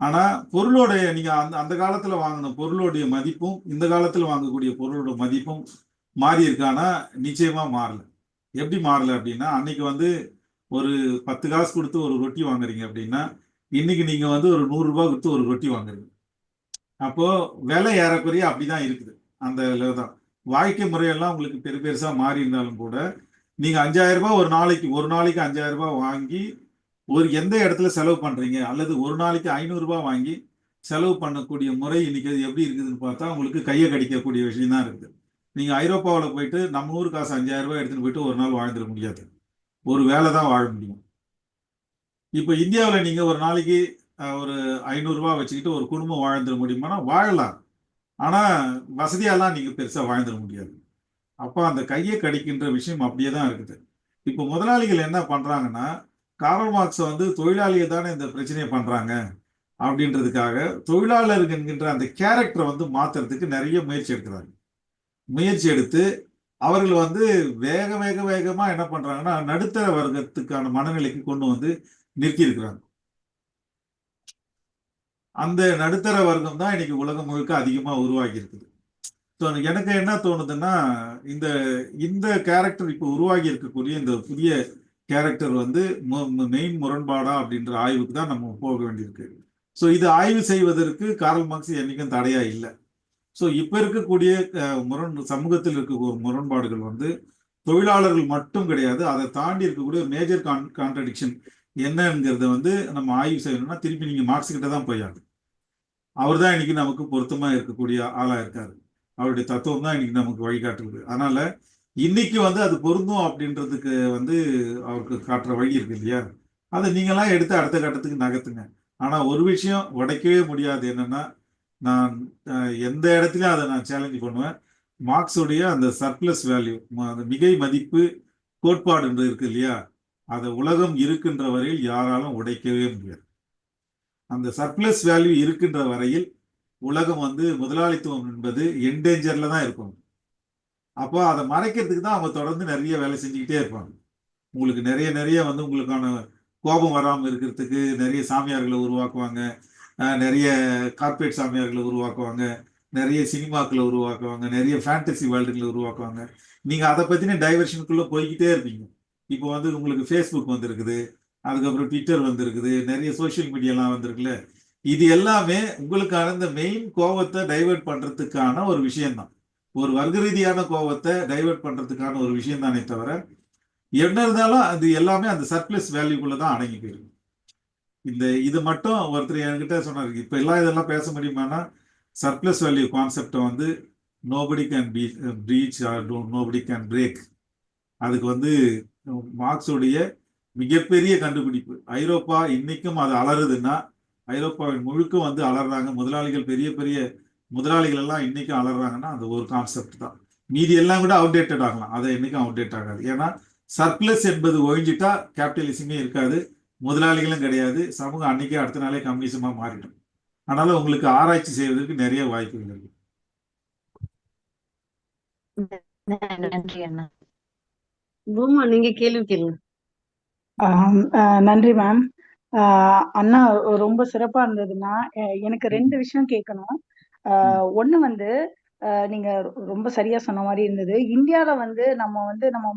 ஆனா பொருளோட நீங்க அந்த காலத்துல வாங்கின பொருளுடைய மதிப்பும் இந்த காலத்துல வாங்கக்கூடிய பொருளோட மதிப்பும் மாறி இருக்கானா? நிச்சயமா மாறல. எப்படி மாறல அப்படின்னா, அன்னைக்கு வந்து ஒரு 10 காசு கொடுத்து ஒரு ரொட்டி வாங்குறீங்க அப்படின்னா இன்னைக்கு நீங்க வந்து ஒரு 100 ரூபாய் கொடுத்து ஒரு ரொட்டி வாங்குறீங்க. அப்போ விலை ஏறக்குறைய அப்படிதான் இருக்குது. அந்த தான் வாழ்க்கை முறையெல்லாம் உங்களுக்கு பெருசா மாறி இருந்தாலும் கூட நீங்க 5000 ரூபாய் ஒரு நாளைக்கு 5000 ரூபாய் வாங்கி ஒரு எந்த இடத்துல செலவு பண்றீங்க, அல்லது ஒரு நாளைக்கு 500 ரூபாய் வாங்கி செலவு பண்ணக்கூடிய முறை இன்னைக்கு எப்படி இருக்குதுன்னு பார்த்தா உங்களுக்கு கையை கடிக்கக்கூடிய விஷயம் தான் இருக்குது. நீங்க ஐரோப்பாவில் போயிட்டு நம்ம ஊர் காசு 5000 ரூபாய் எடுத்துட்டு போயிட்டு ஒரு நாள் வாழ்ந்துட முடியாது. ஒரு வேலை தான் வாழ முடியும். இப்போ இந்தியாவில் நீங்க ஒரு நாளைக்கு ஒரு 500 ரூபாய் வச்சுக்கிட்டு ஒரு குடும்பம் வாழ்ந்துட முடியுமானா வாழலாம். ஆனா வசதியெல்லாம் நீங்க பெருசா வாழ்ந்துட முடியாது. அப்ப அந்த கையை கடிக்கின்ற விஷயம் அப்படியே தான் இருக்குது. இப்போ முதலாளிகள் என்ன பண்றாங்கன்னா, காரல் மார்க்ஸ் வந்து தொழிலாளிகள் தானே இந்த பிரச்சனையை பண்றாங்க, அப்படின்றதுக்காக தொழிலாளர் என்கின்ற அந்த கேரக்டரை வந்து மாத்துறதுக்கு நிறைய முயற்சி எடுக்கிறாங்க. முயற்சி எடுத்து அவர்கள் வந்து வேக வேக வேகமா என்ன பண்றாங்கன்னா நடுத்தர வர்க்கத்துக்கான மனநிலைக்கு கொண்டு வந்து நிறுத்தி இருக்கிறாங்க. அந்த நடுத்தர வர்க்கம் தான் இன்னைக்கு உலகம் முழுக்க அதிகமா உருவாகி இருக்குது. ஸோ எனக்கு என்ன தோணுதுன்னா, இந்த இந்த கேரக்டர் இப்போ உருவாகி இருக்கக்கூடிய இந்த புதிய கேரக்டர் வந்து மெயின் முரண்பாடா அப்படின்ற ஆய்வுக்கு தான் நம்ம போக வேண்டியிருக்கு. ஸோ இது ஆய்வு செய்வதற்கு கார்ல் மார்க்ஸ் என்னைக்கும் தடையா இல்லை. ஸோ இப்போ இருக்கக்கூடிய சமூகத்தில் இருக்கக்கூடிய முரண்பாடுகள் வந்து தொழிலாளர்கள் மட்டும் கிடையாது, அதை தாண்டி இருக்கக்கூடிய மேஜர் கான்ட்ரடிக்ஷன் என்னங்கிறத வந்து நம்ம ஆய்வு செய்யணும்னா திருப்பி நீங்க மார்க்ஸ் கிட்ட தான் போய் ஆகும். அவர் தான் இன்னைக்கு நமக்கு பொருத்தமா இருக்கக்கூடிய ஆளா இருக்காரு. அவருடைய தத்துவம் தான் இன்னைக்கு நமக்கு வழிகாட்டுறது. அதனால இன்னைக்கு வந்து அது பொருந்தும் அப்படின்றதுக்கு வந்து அவருக்கு காட்டுற வழி இருக்கு இல்லையா, அதை நீங்களாம் எடுத்து அடுத்த கட்டத்துக்கு நகர்த்துங்க. ஆனா ஒரு விஷயம் உடைக்கவே முடியாது, என்னன்னா நான் எந்த இடத்துலயும் அதை நான் சேலஞ்ச் பண்ணுவேன். மார்க்ஸுடைய அந்த சர்ப்ளஸ் வேல்யூ, அந்த மிகை மதிப்பு கோட்பாடுன்றது இருக்கு இல்லையா, அதை உலகம் இருக்கின்ற வரையில் யாராலும் உடைக்கவே முடியாது. அந்த சர்ப்ளஸ் வேல்யூ இருக்கின்ற வரையில் உலகம் வந்து முதலாளித்துவம் என்பது என்டேஞ்சர்ல தான் இருக்கும். அப்போ அதை மறைக்கிறதுக்கு தான் அவங்க தொடர்ந்து நிறைய வேலை செஞ்சுக்கிட்டே இருப்பாங்க. உங்களுக்கு நிறைய நிறைய வந்து உங்களுக்கான கோபம் வராமல் இருக்கிறதுக்கு நிறைய சாமியார்களை உருவாக்குவாங்க, நிறைய கார்பரேட் சாமியார்களை உருவாக்குவாங்க, நிறைய சினிமாக்களை உருவாக்குவாங்க, நிறைய ஃபேண்டசி வேர்ல்டுகளை உருவாக்குவாங்க. நீங்கள் அதை பற்றின டைவர்ஷனுக்குள்ளே போய்கிட்டே இருப்பீங்க. இப்போ வந்து உங்களுக்கு ஃபேஸ்புக் வந்திருக்குது, அதுக்கப்புறம் ட்விட்டர் வந்திருக்குது, நிறைய சோஷியல் மீடியாலாம் வந்திருக்குல்ல. இது எல்லாமே உங்களுக்கான இந்த மெயின் கோபத்தை டைவெர்ட் பண்ணுறதுக்கான ஒரு விஷயம்தான். ஒரு வர்க்க ரீதியான கோபத்தை டைவெர்ட் பண்ணுறதுக்கான ஒரு விஷயம் தானே தவிர, என்ன இருந்தாலும் அது எல்லாமே அந்த சர்ப்ளஸ் வேல்யூக்குள்ள தான் அடங்கி போயிருக்கு. இது மட்டும் ஒருத்தர் என்கிட்ட சொன்னார், இப்போ எல்லாம் இதெல்லாம் பேச முடியுமானா சர்ப்ளஸ் வேல்யூ கான்செப்டை வந்து nobody can breach or nobody can break. அதுக்கு வந்து மார்க்ஸுடைய மிகப்பெரிய கண்டுபிடிப்பு. ஐரோப்பா இன்னைக்கும் அது அலறுதுன்னா ஐரோப்பாவின் முழுக்க வந்து அலறாங்க. முதலாளிகள், பெரிய பெரிய முதலாளிகள் எல்லாம் இன்னைக்கும் அலறாங்கன்னா அந்த ஒரு கான்செப்ட் தான். மீதி எல்லாம் கூட அவுடேட்டட் ஆகலாம், அதை என்னைக்கும் அவுடேட் ஆகாது. ஏன்னா சர்ப்ளஸ் என்பது ஒழிஞ்சிட்டா கேபிட்டலிசமே இருக்காது, முதலாளிகளும் கிடையாது, சமூகம் அன்னைக்கே அடுத்த நாளே கம்யூனிசமா மாறிடும். அதனால உங்களுக்கு ஆராய்ச்சி செய்வதற்கு நிறைய வாய்ப்புகள் இருக்கு. நன்றி அண்ணா. பூமா, நீங்க கேள்வி கேளுங்க. நன்றி மேம். அண்ணா ரொம்ப சிறப்பா இருந்ததுன்னா, எனக்கு 2 விஷயம் கேட்கணும். ஒண்ணு வந்து நீங்க ரொம்ப சரியா சொன்ன மாதிரி இருந்தது. இந்தியால வந்து நம்ம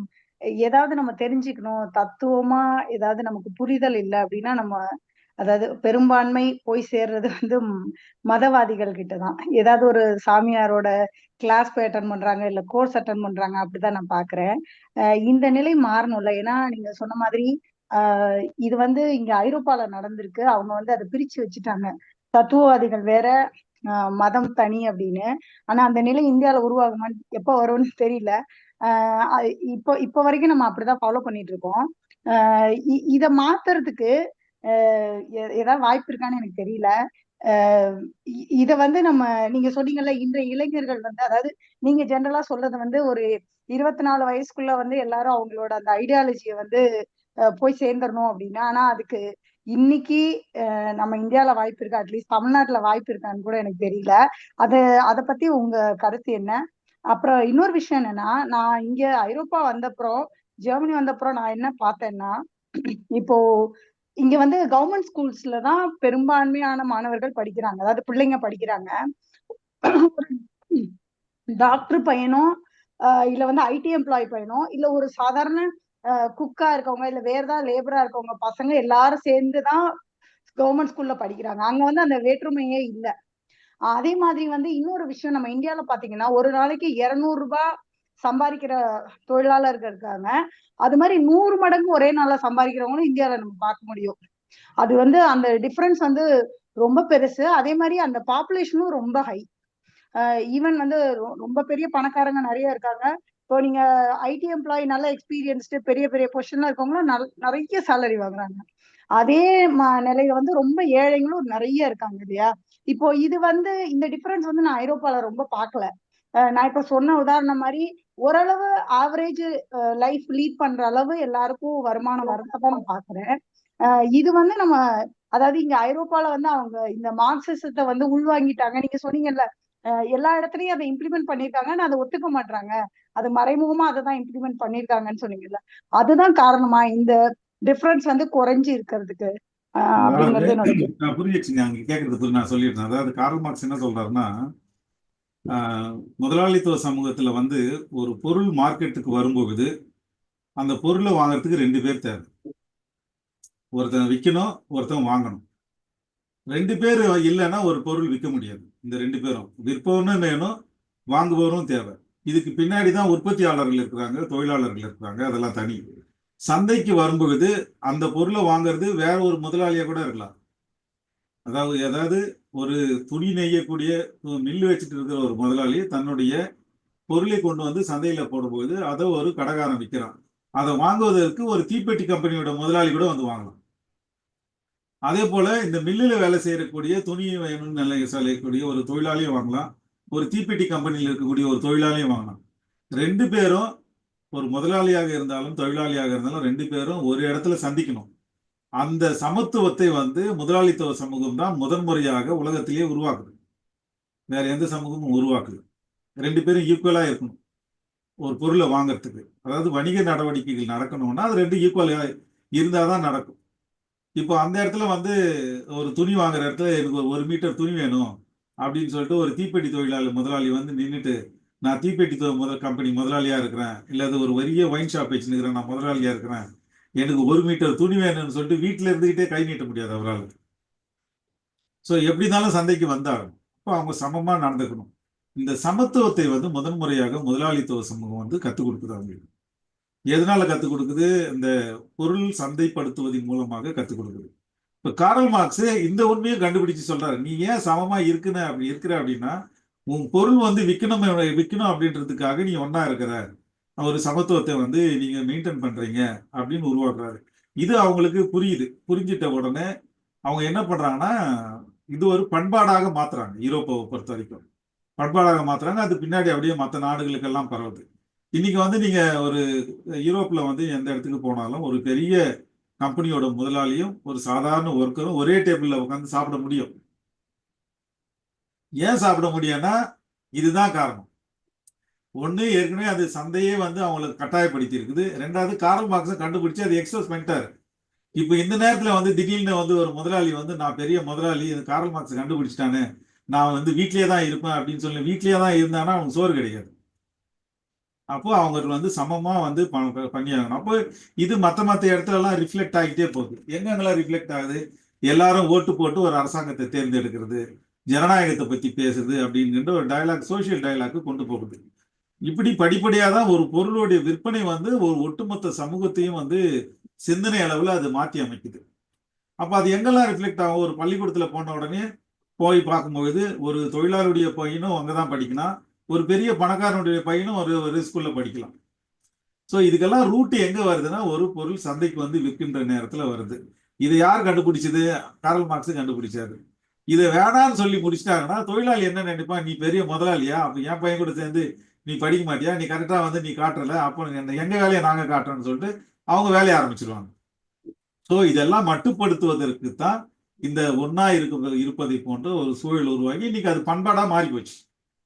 ஏதாவது நம்ம தெரிஞ்சுக்கணும், தத்துவமா ஏதாவது நமக்கு புரிதல் இல்லை அப்படின்னா நம்ம அதாவது பெரும்பான்மை போய் சேர்றது வந்து மதவாதிகள் கிட்டதான். ஏதாவது ஒரு சாமியாரோட கிளாஸ் போய் அட்டன் பண்றாங்க, இல்ல கோர்ஸ் அட்டன் பண்றாங்க, அப்படிதான் நான் பாக்குறேன். இந்த நிலை மாறணும்ல. ஏன்னா நீங்க சொன்ன மாதிரி இது வந்து இங்க ஐரோப்பால நடந்திருக்கு. அவங்க வந்து அதை பிரிச்சு வச்சுட்டாங்க, தத்துவவாதிகள் வேற மதம் தனி அப்படின்னு. ஆனா அந்த நிலை இந்தியால உருவாகுமான்னு எப்ப வரும்னு தெரியல. இப்போ வரைக்கும் நம்ம அப்படிதான் ஃபாலோ பண்ணிட்டு இருக்கோம். இத மாத்துறதுக்கு ஏதாவது வாய்ப்பு இருக்கான்னு எனக்கு தெரியல. இத வந்து நீங்க சொன்னீங்கல்ல, இன்றைய இளைஞர்கள் வந்து, அதாவது நீங்க ஜென்ரலா சொல்றது வந்து ஒரு 24 வயசுக்குள்ள வந்து எல்லாரும் அவங்களோட அந்த ஐடியாலஜியை வந்து போய் சேர்ந்துடணும் அப்படின்னா, ஆனா அதுக்கு இன்னைக்கு நம்ம இந்தியால வாய்ப்பு இருக்கா, அட்லீஸ்ட் தமிழ்நாட்டுல வாய்ப்பு இருக்கான்னு கூட எனக்கு தெரியல. அதை பத்தி உங்க கருத்து என்ன? அப்புறம் இன்னொரு விஷயம் என்னன்னா, நான் இங்க ஐரோப்பா வந்தப்புறம், ஜெர்மனி வந்தப்புறம் நான் என்ன பார்த்தேன்னா, இப்போ இங்க வந்து கவர்மெண்ட் ஸ்கூல்ஸ்ல தான் பெரும்பான்மையான மாணவர்கள் படிக்கிறாங்க, அதாவது பிள்ளைங்க படிக்கிறாங்க. டாக்டர் பையனோ இல்ல வந்து ஐடி எம்ப்ளாயி பையனோ இல்ல ஒரு சாதாரண குக்கா இருக்கவங்க இல்ல வேற ஏதாவது லேபரா இருக்கவங்க பசங்க எல்லாரும் சேர்ந்துதான் கவர்மெண்ட் ஸ்கூல்ல படிக்கிறாங்க. அங்க வந்து அந்த வேற்றுமையே இல்லை. அதே மாதிரி வந்து இன்னொரு விஷயம், நம்ம இந்தியால பாத்தீங்கன்னா ஒரு நாளைக்கு 200 ரூபாய் சம்பாதிக்கிற தொழிலாளர்கள் இருக்காங்க. அது மாதிரி 100 மடங்கு ஒரே நாள்ல சம்பாதிக்கிறவங்களும் இந்தியால நம்ம பார்க்க முடியும். அது வந்து அந்த டிஃபரன்ஸ் வந்து ரொம்ப பெருசு. அதே மாதிரி அந்த பாப்புலேஷனும் ரொம்ப ஹை. ஈவன் வந்து ரொம்ப பெரிய பணக்காரங்க நிறைய இருக்காங்க. இப்போ நீங்க ஐடி எம்ப்ளாயி நல்ல எக்ஸ்பீரியன்ஸ்டு பெரிய பெரிய பொசிஷன்ல இருக்கவங்களும் நிறைய சேலரி வாங்குறாங்க. அதே நிலையில வந்து ரொம்ப ஏழைங்களும் நிறைய இருக்காங்க இல்லையா? இப்போ இது வந்து இந்த டிஃபரன்ஸ் வந்து நான் ஐரோப்பால ரொம்ப பார்க்கல. நான் இப்ப சொன்ன உதாரணம் மாதிரி ஓரளவு ஆவரேஜ் லைஃப் லீட் பண்ற அளவு எல்லாருக்கும் வருமானம் வரதான் நான் பாக்குறேன். இது வந்து நம்ம அதாவது இங்க ஐரோப்பால வந்து அவங்க இந்த மார்க்சிசத்தை வந்து உள்வாங்கிட்டாங்க. நீங்க சொன்னீங்கல்ல, எல்லா இடத்துலயும் அதை இம்ப்ளிமெண்ட் பண்ணிருக்காங்க, ஆனா அதை ஒத்துக்க மாட்டாங்க, அது மறைமுகமா அதை தான் இம்ப்ளிமெண்ட் பண்ணிருக்காங்கன்னு சொன்னீங்கல்ல, அதுதான் காரணமா இந்த டிஃபரன்ஸ் வந்து குறைஞ்சு இருக்கிறதுக்கு அப்படிங்கிறது என்னோட கேள்வி. நான் புரிஞ்சிச்சுங்க, அங்க கேட்கறது நான் சொல்லிடுறேன். அதாவது கார்ல் மார்க்ஸ் என்ன சொல்றாருன்னா, முதலாளித்துவ சமூகத்துல வந்து ஒரு பொருள் மார்க்கெட்டுக்கு வரும்போது அந்த பொருளை வாங்குறதுக்கு 2 பேர் தேவை. ஒருத்தன் விற்கணும், ஒருத்தன் வாங்கணும். 2 பேர் இல்லைன்னா ஒரு பொருள் விற்க முடியாது. இந்த 2 பேரும் விற்பவனும் வேணும், வாங்குபவரும் தேவை. இதுக்கு பின்னாடி தான் உற்பத்தியாளர்கள் இருக்கிறாங்க, தொழிலாளர்கள் இருக்கிறாங்க, அதெல்லாம் தனி. சந்தைக்கு வரும்பொழுது அந்த பொருளை வாங்குறது வேற ஒரு முதலாளியா கூட இருக்கலாம். அதாவது ஒரு துணி நெய்யக்கூடிய மில்லு வச்சுட்டு இருக்கிற ஒரு முதலாளி தன்னுடைய பொருளை கொண்டு வந்து சந்தையில போடும்போது அதை ஒரு கடைக்காரன் விற்கிறான். அதை வாங்குவதற்கு ஒரு தீப்பெட்டி கம்பெனியோட முதலாளி கூட வந்து வாங்கலாம். அதே போல இந்த மில்லுல வேலை செய்யக்கூடிய துணி வேணும்னு சொல்லக்கூடிய ஒரு தொழிலாளியும் வாங்கலாம், ஒரு தீப்பெட்டி கம்பெனியில் இருக்கக்கூடிய ஒரு தொழிலாளியும் வாங்கலாம். 2 பேரும் ஒரு முதலாளியாக இருந்தாலும் தொழிலாளியாக இருந்தாலும் 2 பேரும் ஒரு இடத்துல சந்திக்கணும். அந்த சமத்துவத்தை வந்து முதலாளித்துவ சமூகம் தான் முதன்முறையாக உலகத்திலேயே உருவாக்குது. வேற எந்த சமூகமும் உருவாக்குது. 2 பேரும் ஈக்குவலா இருக்கணும் ஒரு பொருளை வாங்கறதுக்கு. அதாவது வணிக நடவடிக்கைகள் நடக்கணும்னா அது 2 ஈக்குவலா இருந்தாதான் நடக்கும். இப்போ அந்த இடத்துல வந்து ஒரு துணி வாங்குற இடத்துல எனக்கு ஒரு 1 மீட்டர் துணி வேணும் அப்படின்னு சொல்லிட்டு ஒரு தீப்பெட்டி தொழிலாளி முதலாளி வந்து நின்றுட்டு, நான் தீப்பெட்டி கம்பெனி முதலாளியா இருக்கிறேன், இல்லாத ஒரு பெரிய ஒயின் ஷாப் வச்சுருக்கிறேன், நான் முதலாளியா இருக்கிறேன், எனக்கு 1 மீட்டர் துணி வேணும்னு சொல்லிட்டு வீட்டில் இருந்துகிட்டே கை நீட்ட முடியாது அவரால். ஸோ எப்படி இருந்தாலும் சந்தைக்கு வந்தாலும் அப்போ அவங்க சமமா நடந்துக்கணும். இந்த சமத்துவத்தை வந்து முதன்முறையாக முதலாளித்துவ சமூகம் வந்து கற்றுக் கொடுக்குது அவங்களுக்கு. எதனால கற்றுக் கொடுக்குது? இந்த பொருள் சந்தைப்படுத்துவதன் மூலமாக கற்றுக் கொடுக்குது. இப்ப கார்ல் மார்க்ஸ் இந்த உண்மையை கண்டுபிடிச்சு சொல்றாரு, நீ ஏன் சமமா இருக்கிற அப்படின்னா உன் பொருள் வந்து விற்கணும் அப்படின்றதுக்காக நீ ஒன்னா இருக்கிற, ஒரு சமத்துவத்தை வந்து நீங்க மெயின்டைன் பண்றீங்க அப்படின்னு உருவாக்குறாரு. இது அவங்களுக்கு புரியுது. புரிஞ்சிட்ட உடனே அவங்க என்ன பண்றாங்கன்னா இது ஒரு பண்பாடாக மாத்துறாங்க. யூரோப்பாவை பொறுத்த வரைக்கும் பண்பாடாக மாத்துறாங்க. அது பின்னாடி அப்படியே மற்ற நாடுகளுக்கெல்லாம் பரவுது. இன்னைக்கு வந்து நீங்க ஒரு யூரோப்ல வந்து எந்த இடத்துக்கு போனாலும் ஒரு பெரிய கம்பெனியோட முதலாளியும் ஒரு சாதாரண ஒர்க்கரும் ஒரே டேபிள்ல உட்காந்து சாப்பிட முடியும். ஏன் சாப்பிட முடியும்னா இதுதான் காரணம். ஒண்ணு, ஏற்கனவே அது சந்தையே வந்து அவங்களுக்கு கட்டாயப்படுத்தி இருக்குது. 2வது, கார்ல் மார்க்ஸ் கண்டுபிடிச்சு அது எக்ஸ்பிரஸ் பண்ணிட்டாரு. இப்ப இந்த நேரத்துல வந்து திடீர்னு வந்து ஒரு முதலாளி வந்து நான் பெரிய முதலாளி, கார்ல் மார்க்ஸ் கண்டுபிடிச்சிட்டானே, நான் வந்து வீட்லயே தான் இருப்பேன் அப்படின்னு சொல்லி வீட்லயே தான் இருந்தானா அவனுக்கு சோறு கிடைக்காது. அப்போ அவங்க வந்து சமமா வந்து பண்ணியாகணும். அப்போ இது மற்ற இடத்துல எல்லாம் ரிஃப்ளெக்ட் ஆகிட்டே போகுது. எங்கெங்கெல்லாம் ரிஃப்ளெக்ட் ஆகுது? எல்லாரும் ஓட்டு போட்டு ஒரு அரசாங்கத்தை தேர்ந்தெடுக்கிறது, ஜனநாயகத்தை பத்தி பேசுறது அப்படிங்கிற ஒரு டயலாக், சோசியல் டயலாக் கொண்டு போகுது. இப்படி படிப்படியாக தான் ஒரு பொருளுடைய விற்பனை வந்து ஒரு ஒட்டுமொத்த சமூகத்தையும் வந்து சிந்தனை அளவில் அது மாற்றி அமைக்குது. அப்போ அது எங்கெல்லாம் ரிஃப்ளெக்ட் ஆகும்? ஒரு பள்ளிக்கூடத்துல போன உடனே போய் பார்க்கும்போது ஒரு தொழிலாளருடைய பையனும் அங்கதான் படிக்கணும், ஒரு பெரிய பணக்காரனுடைய பையனும் ஒரு ஸ்கூல்ல படிக்கலாம். ஸோ இதுக்கெல்லாம் ரூட் எங்க வருதுன்னா ஒரு பொருள் சந்தைக்கு வந்து விற்கின்ற நேரத்துல வருது. இதை யார் கண்டுபிடிச்சது? கார்ல் மார்க்ஸ் கண்டுபிடிச்சாரு. இதை வேணான்னு சொல்லி முடிச்சிட்டாங்கன்னா தொழிலாளி என்ன நினைப்பான்? நீ பெரிய முதலாளியா, அப்ப என் பையன் கூட சேர்ந்து நீ படிக்க மாட்டியா, நீ கரெக்டா வந்து நீ காட்டுறல, அப்போ எங்க வேலையை நாங்க காட்டுறோம்னு சொல்லிட்டு அவங்க வேலையை ஆரம்பிச்சிருவாங்க. ஸோ இதெல்லாம் மட்டுப்படுத்துவதற்கு தான் இந்த ஒன்னா இருப்பதை போன்ற ஒரு சூழல் உருவாகி இன்னைக்கு அது பண்பாடா மாறி போச்சு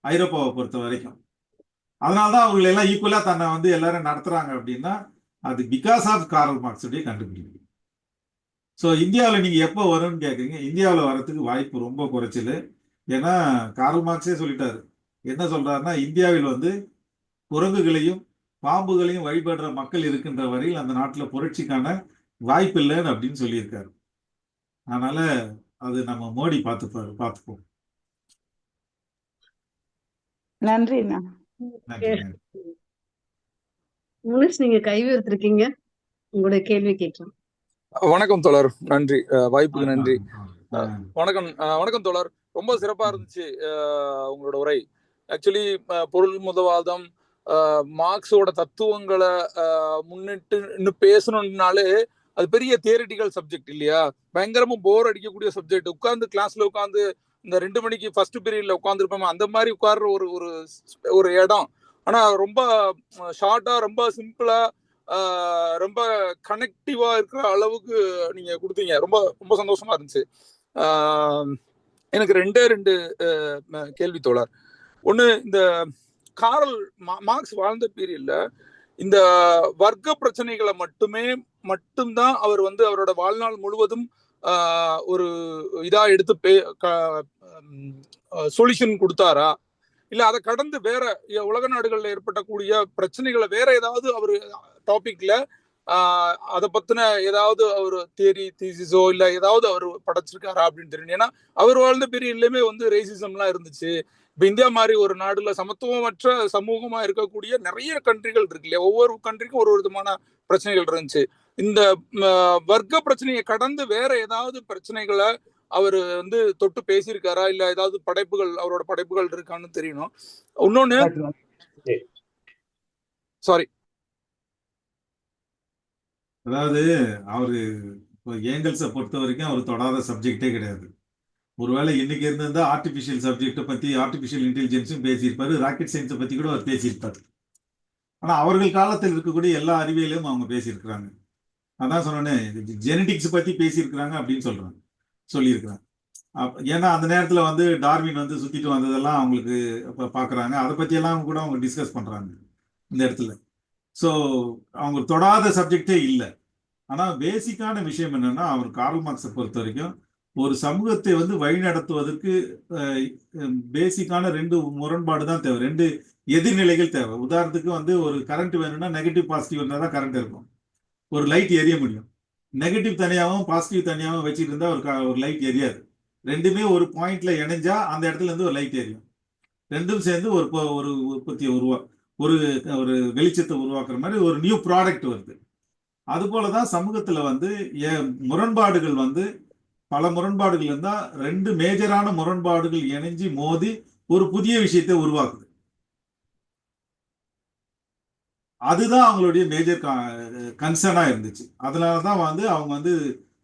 ஐரோப்பாவை பொறுத்த வரைக்கும். அதனால்தான் அவங்களை எல்லாம் ஈக்குவலா தன்னை வந்து எல்லாரும் நடத்துறாங்க அப்படின்னா அது பிகாஸ் ஆஃப் கார்ல் மார்க்ஸுடைய கண்டுபிடிப்பு. ஸோ இந்தியாவில் நீங்க எப்போ வரும்னு கேட்குறீங்க. இந்தியாவில் வர்றதுக்கு வாய்ப்பு ரொம்ப குறைச்சல். ஏன்னா கார்ல் மார்க்ஸே சொல்லிட்டாரு. என்ன சொல்றாருன்னா, இந்தியாவில் வந்து குரங்குகளையும் பாம்புகளையும் வழிபடுற மக்கள் இருக்கின்ற வரையில் அந்த நாட்டில் புரட்சிக்கான வாய்ப்பு இல்லைன்னு அப்படின்னு சொல்லியிருக்காரு. அதனால அது நம்ம மோடி பார்த்துப்போம். நன்றி. முனிஷ், நீங்க கை உயர்த்திருக்கீங்க, உங்களுடைய கேள்வி கேட்கலாம். வணக்கம் தோழர், நன்றி வாய்ப்புக்கு நன்றி. வணக்கம் தோழர், ரொம்ப சிறப்பா இருந்துச்சு உங்களோட உரை. ஆக்சுவலி பொருள் முதல்வாதம், மார்க்ஸோட தத்துவங்களை முன்னிட்டு இன்னும் பேசணும்னாலே அது பெரிய தியரிட்டிக்கல் சப்ஜெக்ட் இல்லையா, பயங்கரமா போர் அடிக்கக்கூடிய சப்ஜெக்ட். உட்கார்ந்து கிளாஸ்ல உட்காந்து இந்த 2 மணிக்கு ஃபர்ஸ்ட் பீரியட்ல உட்காந்துருப்போம், அந்த மாதிரி உட்கார்ற ஒரு இடம். ஆனா ரொம்ப ஷார்ட்டா ரொம்ப சிம்பிளா ரொம்ப கனெக்டிவா இருக்கிற அளவுக்கு நீங்க கொடுத்தீங்க. ரொம்ப ரொம்ப சந்தோஷமா இருந்துச்சு. எனக்கு ரெண்டு கேள்வி தோழர். ஒண்ணு, இந்த காரல் மார்க்ஸ் வாழ்ந்த பீரியட்ல இந்த வர்க்க பிரச்சனைகளை மட்டும்தான் அவர் அவரோட வாழ்நாள் முழுவதும் ஒரு இதா எடுத்து சொல்யூஷன் கொடுத்தாரா, இல்ல அதை கடந்து வேற உலக நாடுகள்ல ஏற்பட்டக்கூடிய பிரச்சனைகளை வேற ஏதாவது அவர் டாபிக்ல அதை பத்தின ஏதாவது ஒரு தியரி தீசிஸோ இல்ல ஏதாவது அவர் படைச்சிருக்காரா அப்படின்னு தெரியும். ஏன்னா அவர் வாழ்ந்த பீரியட்லயுமே ரேசிசம்லாம் இருந்துச்சு. இப்ப இந்தியா மாதிரி ஒரு நாடுல சமத்துவமற்ற சமூகமா இருக்கக்கூடிய நிறைய கண்ட்ரிகள் இருக்கு இல்லையா, ஒவ்வொரு கண்ட்ரிக்கும் ஒரு விதமான பிரச்சனைகள் இருந்துச்சு. இந்த வர்க்க பிரச்சனையை கடந்து வேற ஏதாவது பிரச்சனைகளை அவர் தொட்டு பேசியிருக்காரா, இல்ல ஏதாவது படைப்புகள் அவரோட படைப்புகள் இருக்கான்னு தெரியணும். இன்னொன்னு, சாரி, அதாவது அவரு ஏங்கல்ஸை பொறுத்த வரைக்கும் அவர் தொடாத சப்ஜெக்டே கிடையாது. ஒருவேளை இன்னைக்கு இருந்திருந்தா ஆர்டிபிஷியல் சப்ஜெக்டை பத்தி, ஆர்டிபிஷியல் இன்டெலிஜென்ஸும் பேசியிருப்பாரு, ராக்கெட் சயின்ஸை பத்தி கூட அவர் பேசியிருப்பாரு. ஆனா அவர்கள் காலத்தில் இருக்கக்கூடிய எல்லா அறிவியலையும் அவங்க பேசியிருக்கிறாங்க. அதான் சொன்னேன், ஜெனடிக்ஸ் பத்தி பேசியிருக்கிறாங்க அப்படின்னு சொல்லியிருக்கிறாங்க. ஏன்னா அந்த நேரத்துல டார்வின் சுத்திட்டு வந்ததெல்லாம் அவங்களுக்கு பாக்குறாங்க. அதை பத்தி எல்லாம் கூட அவங்க டிஸ்கஸ் பண்றாங்க இந்த இடத்துல. ஸோ அவங்க தொடாத சப்ஜெக்டே இல்லை. ஆனா பேசிக்கான விஷயம் என்னன்னா, அவர் கார்ல் மார்க்ஸை பொறுத்த வரைக்கும் ஒரு சமூகத்தை வழிநடத்துவதற்கு பேசிக்கான ரெண்டு முரண்பாடு தான் தேவை, ரெண்டு எதிர்நிலைகள் தேவை. உதாரணத்துக்கு ஒரு கரண்ட் வேணும்னா நெகட்டிவ் பாசிட்டிவ் இருந்தால் தான் கரண்ட் இருக்கும், ஒரு லைட் எரிய முடியும். நெகட்டிவ் தனியாகவும் பாசிட்டிவ் தனியாகவும் வச்சுட்டு இருந்தா ஒரு லைட் எரியாது. ரெண்டுமே ஒரு பாயிண்ட்ல இணைஞ்சா அந்த இடத்துல இருந்து ஒரு லைட் எரியும். ரெண்டும் சேர்ந்து ஒரு உற்பத்தியை ஒரு வெளிச்சத்தை உருவாக்குற மாதிரி ஒரு நியூ ப்ராடக்ட் வருது. அது போலதான் சமூகத்துல முரண்பாடுகள் பல முரண்பாடுகள் இருந்தா ரெண்டு மேஜரான முரண்பாடுகள் இணைஞ்சு மோதி ஒரு புதிய விஷயத்தை உருவாக்குது. அதுதான் அவங்களுடைய மேஜர் கன்சர்னா இருந்துச்சு. அதனாலதான் அவங்க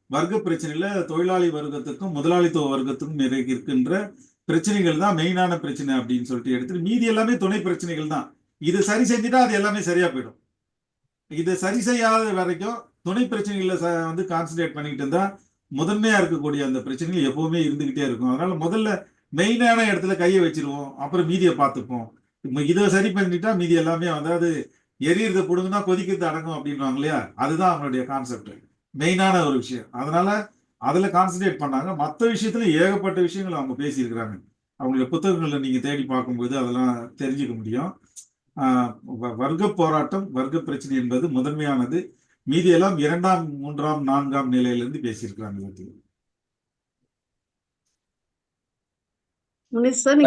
வர்க்க பிரச்சனையில தொழிலாளி வர்க்கத்துக்கும் முதலாளித்துவ வர்க்கத்துக்கும் இருக்கின்ற பிரச்சனைகள் தான் மெயினான பிரச்சனை அப்படின்னு சொல்லிட்டு எடுத்துட்டு மீதி எல்லாமே துணை பிரச்சனைகள் தான். இது சரி செஞ்சுட்டா அது எல்லாமே சரியா போயிடும். இதை சரி செய்யாத வரைக்கும் துணை பிரச்சனைகளை கான்சன்ட்ரேட் பண்ணிக்கிட்டு இருந்தா முதன்மையா இருக்கக்கூடிய அந்த பிரச்சனைகள் எப்பவுமே இருந்துகிட்டே இருக்கும். அதனால முதல்ல மெயினான இடத்துல கையை வச்சிருவோம், அப்புறம் மீதியை பார்த்துப்போம். இதை சரி பண்ணிட்டா மீதி எல்லாமே எரியறத புடுங்கன்னா கொதிக்கிறது அடங்கும் அப்படின்வாங்க இல்லையா, அதுதான் அவங்களுடைய கான்செப்ட், மெயினான ஒரு விஷயம். அதனால அதுல கான்சன்ட்ரேட் பண்ணாங்க. மற்ற விஷயத்துல ஏகப்பட்ட விஷயங்கள் அவங்க பேசியிருக்கிறாங்க. அவங்களுடைய புத்தகங்களை நீங்க தேடி பார்க்கும்போது அதெல்லாம் தெரிஞ்சுக்க முடியும். வர்க்க போராட்டம், வர்க்க பிரச்சனை என்பது முதன்மையானது. மீதி எல்லாம் 2ஆம் 3ஆம் 4ஆம் நிலையிலிருந்து பேசியிருக்கிறாங்க.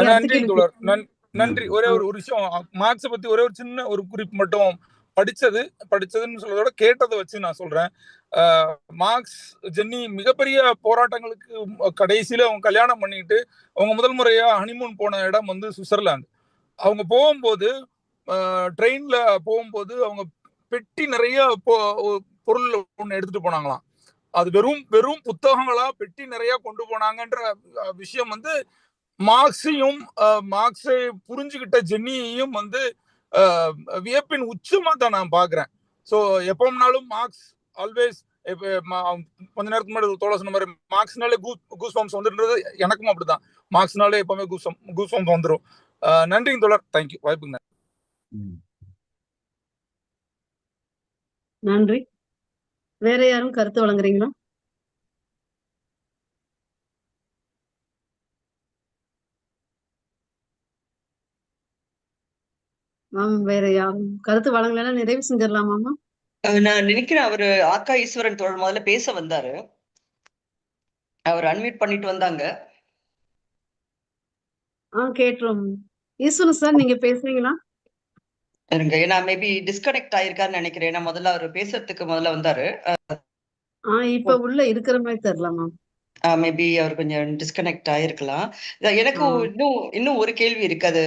நன்றி தோழர், நன்றி. ஒரே ஒரு விஷயம், மார்க்ஸை பத்தி ஒரே ஒரு சின்ன ஒரு குறிப்பு மட்டும். படிச்சதுன்னு சொல்றதோட கேட்டதை வச்சு நான் சொல்றேன். மார்க்ஸ் ஜென்னி மிகப்பெரிய போராட்டங்களுக்கு கடைசியில அவங்க கல்யாணம் பண்ணிட்டு அவங்க முதல் முறையா ஹனிமூன் போன இடம் சுவிட்சர்லாந்து. அவங்க போகும்போது ட்ரெயின்ல போகும்போது அவங்க பெட்டி நிறைய பொருள் ஒண்ணு எடுத்துட்டு போனாங்களாம். அது வெறும் புத்தகங்களா பெட்டி நிறைய கொண்டு போனாங்கன்ற விஷயம் மார்க்ஸை புரிஞ்சுக்கிட்ட ஜென்னியையும் வியப்பின் உச்சமா தான் நான் பாக்குறேன். சோ எப்போம்னாலும் மார்க்ஸ் ஆல்வேஸ், கொஞ்ச நேரத்துக்கு முன்னாடி தோழர் சொன்ன மாதிரி மார்க்ஸ்னாலே கூஸ் பம்ப்ஸ் வந்துன்றது எனக்கும் அப்படிதான். மார்க்ஸ்னாலே எப்பவுமே கூஸ் பம்ப்ஸ் வந்துடும். நன்றிங்க தோழர், தேங்க்யூ, வாய்ப்புங்க. நன்றி. வேற யாரும் கருத்து வழங்குறீங்களா? வேற யாரும் கருத்து வழங்கலைன்னா நிறைவு செஞ்சிடலாமாமா? நான் நினைக்கிறேன் அவரு ஆக்கா ஈஸ்வரன் தோழர் முதல்ல பேச வந்தாரு, அவர் அன்மியூட் பண்ணிட்டு வந்தாங்க. கேட்டுரும். ஈஸ்வரன் சார், நீங்க பேசுறீங்களா? இருங்க, ஏன்னா மேபி டிஸ்கனெக்ட் ஆயிருக்காருன்னு நினைக்கிறேன். ஏன்னா முதல்ல அவர் பேசுறதுக்கு முதல்ல வந்தாரு. இப்ப உள்ள இருக்கிற மாதிரி தெரியலாமா? மேபி அவர் கொஞ்சம் டிஸ்கனெக்ட் ஆயிருக்கலாம். எனக்கு இன்னும் ஒரு கேள்வி இருக்கு. அது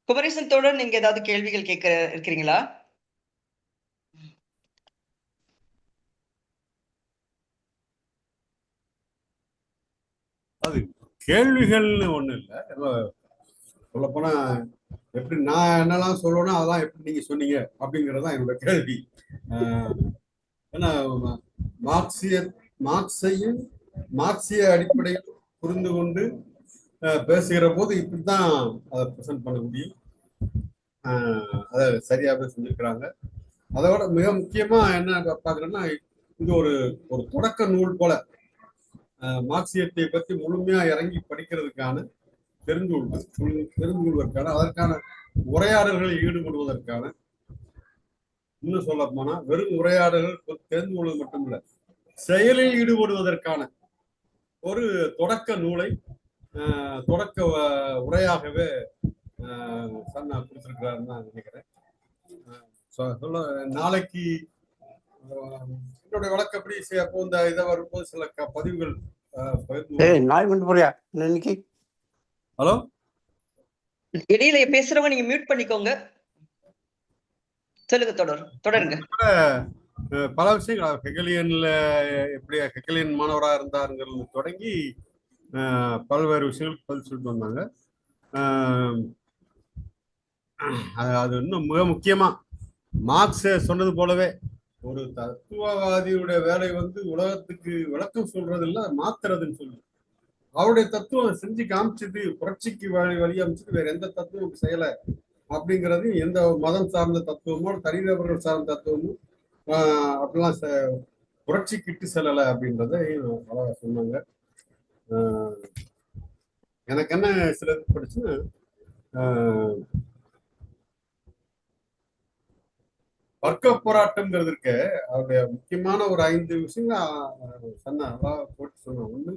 குமரேசன் தோழர், நீங்க ஏதாவது கேள்விகள் இருக்கிறீங்களா? அது கேள்விகள்னு ஒண்ணு இல்லை. சொல்லப்போனா எப்படி நான் என்னெல்லாம் சொல்லணும் அதெல்லாம் எப்படி நீங்க சொன்னீங்க அப்படிங்கறதுதான் என்னோட கேள்வி. ஏன்னா மார்க்சையும் மார்க்சிய அடிப்படையில் புரிந்து கொண்டு பேசுகிற போது இப்படித்தான் அதை ப்ரெசென்ட் பண்ண முடியும். அதை சரியாகவே செஞ்சிருக்கிறாங்க. அதோட மிக முக்கியமா என்ன பாக்குறேன்னா, இது ஒரு தொடக்க நூல் போல மார்க்சியத்தை பத்தி முழுமையா இறங்கி படிக்கிறதுக்கான தெரிந்து கொள்வதற்கான அதற்கான உரையாடல்களில் ஈடுபடுவதற்கான, இன்னும் சொல்ல போனா வெறும் உரையாடல்கள் தெரிந்து கொள்வது மட்டுமில்ல, செயலில் ஈடுபடுவதற்கான ஒரு தொடக்க நூலை தொடக்க உரையாகவே சன்னா கொடுத்திருக்கிறாருன்னு நான் நினைக்கிறேன். சொல்ல நாளைக்கு என்னுடைய வழக்கப்படி அப்போ இந்த இதை வரும்போது சில பதிவுகள் ஹலோ இடையில பேசுறவங்க நீங்க மியூட் பண்ணிக்கோங்க. சொல்லுங்க, தொடருங்க. பல விஷயங்கள் ஹெகலியன்ல எப்படி ஹெகலியன் மாணவரா இருந்தாருங்கிறது தொடங்கி பல்வேறு விஷயங்களுக்கு பதில் சொல்லிட்டு வந்தாங்க. அது இன்னும் மிக முக்கியமா மார்க்ஸ் சொன்னது போலவே ஒரு தத்துவவாதியுடைய வேலை உலகத்துக்கு விளக்கம் சொல்றது இல்ல, மாத்துறதுன்னு சொல்லு. அவருடைய தத்துவம் செஞ்சு காமிச்சது, புரட்சிக்கு வழி அமைச்சது, வேற எந்த தத்துவம் செய்யல அப்படிங்கிறது, எந்த மதம் சார்ந்த தத்துவமோ தனிநபர்கள் சார்ந்த தத்துவமோ அப்படிலாம் புரட்சிக்கு இட்டு செல்லலை அப்படின்றத அழகா சொன்னாங்க. எனக்கு என்ன சில படிச்சுன்னா, வர்க்க போராட்டம்ங்கிறது இருக்க அவருடைய முக்கியமான ஒரு 5 விஷயங்கள் சொன்னா போட்டு சொன்னோம். ஒண்ணு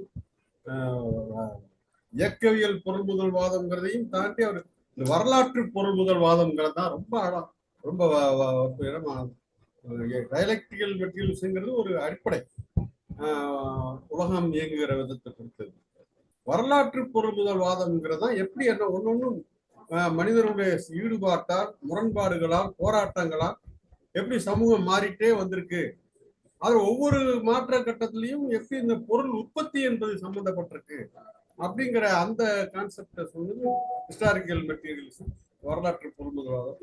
இயக்கவியல் பொருள் முதல்வாதம்ங்கிறதையும் தாண்டி அவர் இந்த வரலாற்று பொருள் முதல்வாதம்ங்கிறது தான் ரொம்ப டயலெக்டிக்கல் மெட்டீரியல்ஸ்ங்கிறது ஒரு அடிப்படை உலகம் இயங்குகிற விதத்தை பொறுத்தது. வரலாற்று பொருள் முதல்வாதம்ங்கிறது தான் எப்படி என்ன ஒன்னொன்னும் மனிதனுடைய ஈடுபாட்டால், முரண்பாடுகளால், போராட்டங்களால் எப்படி சமூகம் மாறிட்டே வந்திருக்கு, அது ஒவ்வொரு மாற்ற கட்டத்திலையும் எப்படி இந்த பொருள் உற்பத்தி என்பது சம்பந்தப்பட்டிருக்கு அப்படிங்கிற அந்த கான்செப்டை சொன்னது ஹிஸ்டாரிக்கல் மெட்டீரியல்ஸ், வரலாற்று பொருள் முதல்வாதம்.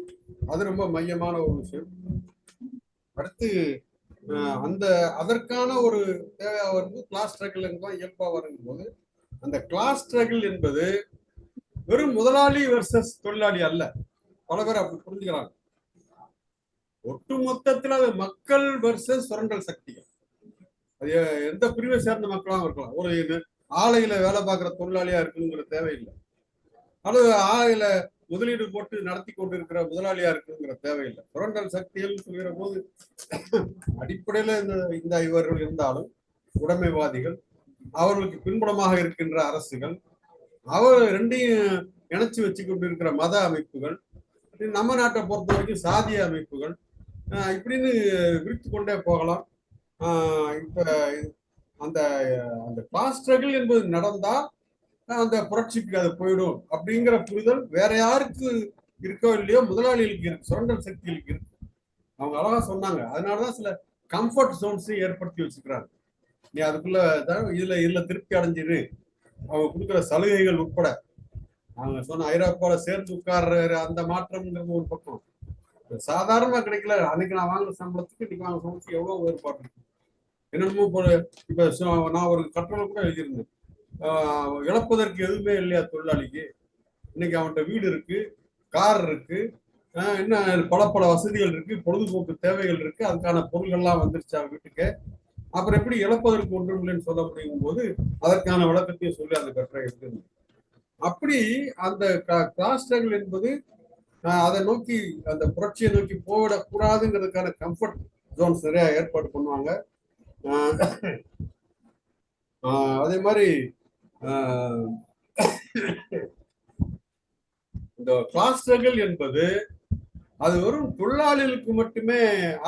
அது ரொம்ப மையமான ஒரு விஷயம். அடுத்து அதற்கான ஒரு தேவையா வரும்போது கிளாஸ் ஸ்ட்ரகிள் தான் இயல்பா வரும்போது, அந்த கிளாஸ் ஸ்ட்ரகிள் என்பது வெறும் முதலாளி வெர்சஸ் தொழிலாளி அல்ல. பல பேர் அப்படி புரிஞ்சுக்கிறாங்க. ஒட்டு மொத்தத்துல அது மக்கள் வெர்சஸ் சுரண்டல் சக்திகள். அது எந்த பிரிவை சேர்ந்த மக்களாகவும் இருக்கலாம். ஒரு ஆலையில வேலை பார்க்குற தொழிலாளியா இருக்குங்கிற தேவையில்லை, அல்லது ஆலையில முதலீடு போட்டு நடத்தி கொண்டு இருக்கிற முதலாளியா இருக்குங்கிற தேவையில்லை. சுரண்டல் சக்திகள் சொல்கிற போது அடிப்படையில இந்த இவர்கள் இருந்தாலும் உடைமைவாதிகள், அவர்களுக்கு பின்புலமாக இருக்கின்ற அரசுகள், அவர் ரெண்டையும் இணைச்சு வச்சு கொண்டு இருக்கிற மத அமைப்புகள், நம்ம நாட்டை பொறுத்த வரைக்கும் சாதிய அமைப்புகள், இப்படின்னு விரித்து கொண்டே போகலாம். இப்ப அந்த கிளாஸ் ஸ்ட்ரகிள் என்பது நடந்தால் அந்த புரட்சிக்கு அது போயிடும் அப்படிங்கிற புரிதல் வேற யாருக்கு இருக்கோ இல்லையோ முதலாளிகளுக்கு இருக்கு, சுரண்டல் சக்திகளுக்கு இருக்கு. அவங்க அழகா சொன்னாங்க. அதனாலதான் சில கம்ஃபர்ட் ஜோன்ஸ் ஏற்படுத்தி வச்சுக்கிறாங்க. நீ அதுக்குள்ள இதுல திருப்தி அடைஞ்சிரு, அவங்க கொடுக்குற சலுகைகள் உட்பட. அவங்க சொன்ன ஐரோப்பால சேர்ந்து உட்கார்ற அந்த மாற்றம்ங்கிறது ஒரு பக்கம். சாதாரணமா கிடைக்கல. அன்னைக்கு நான் வாங்குற சம்பளத்துக்கு இன்னைக்கு வாங்க சம்பளத்துக்கு எவ்வளவு வேறுபாடு இருக்கு. என்னென்னமோ இப்ப நான் ஒரு கட்டுரை கூட எழுதியிருந்தேன். இழப்பதற்கு எதுவுமே இல்லையா தொழிலாளிக்கு? இன்னைக்கு அவன்கிட்ட வீடு இருக்கு, கார் இருக்கு, என்ன பல வசதிகள் இருக்கு, பொழுதுபோக்கு தேவைகள் இருக்கு, அதுக்கான பொருள்கள்லாம் வந்துருச்சா வீட்டுக்கு. அப்புறம் எப்படி இழப்பதற்கு ஒன்றும் இல்லைன்னு சொல்ல முடியும் போது அதற்கான விளக்கத்தையும் சொல்லி அந்த கட்டுரை இருக்கு. அப்படி அந்த கிளாஸ் ஸ்ட்ரகிள் என்பது அதை நோக்கி, அந்த புரட்சியை நோக்கி போயிடக்கூடாதுங்கிறதுக்கான கம்ஃபர்ட் ஜோன்ஸ் நிறைய ஏற்பாடு பண்ணுவாங்க. அதே மாதிரி இந்த கிளாஸ் ஸ்ட்ரகிள் என்பது அது வெறும் தொழிலாளிகளுக்கு மட்டுமே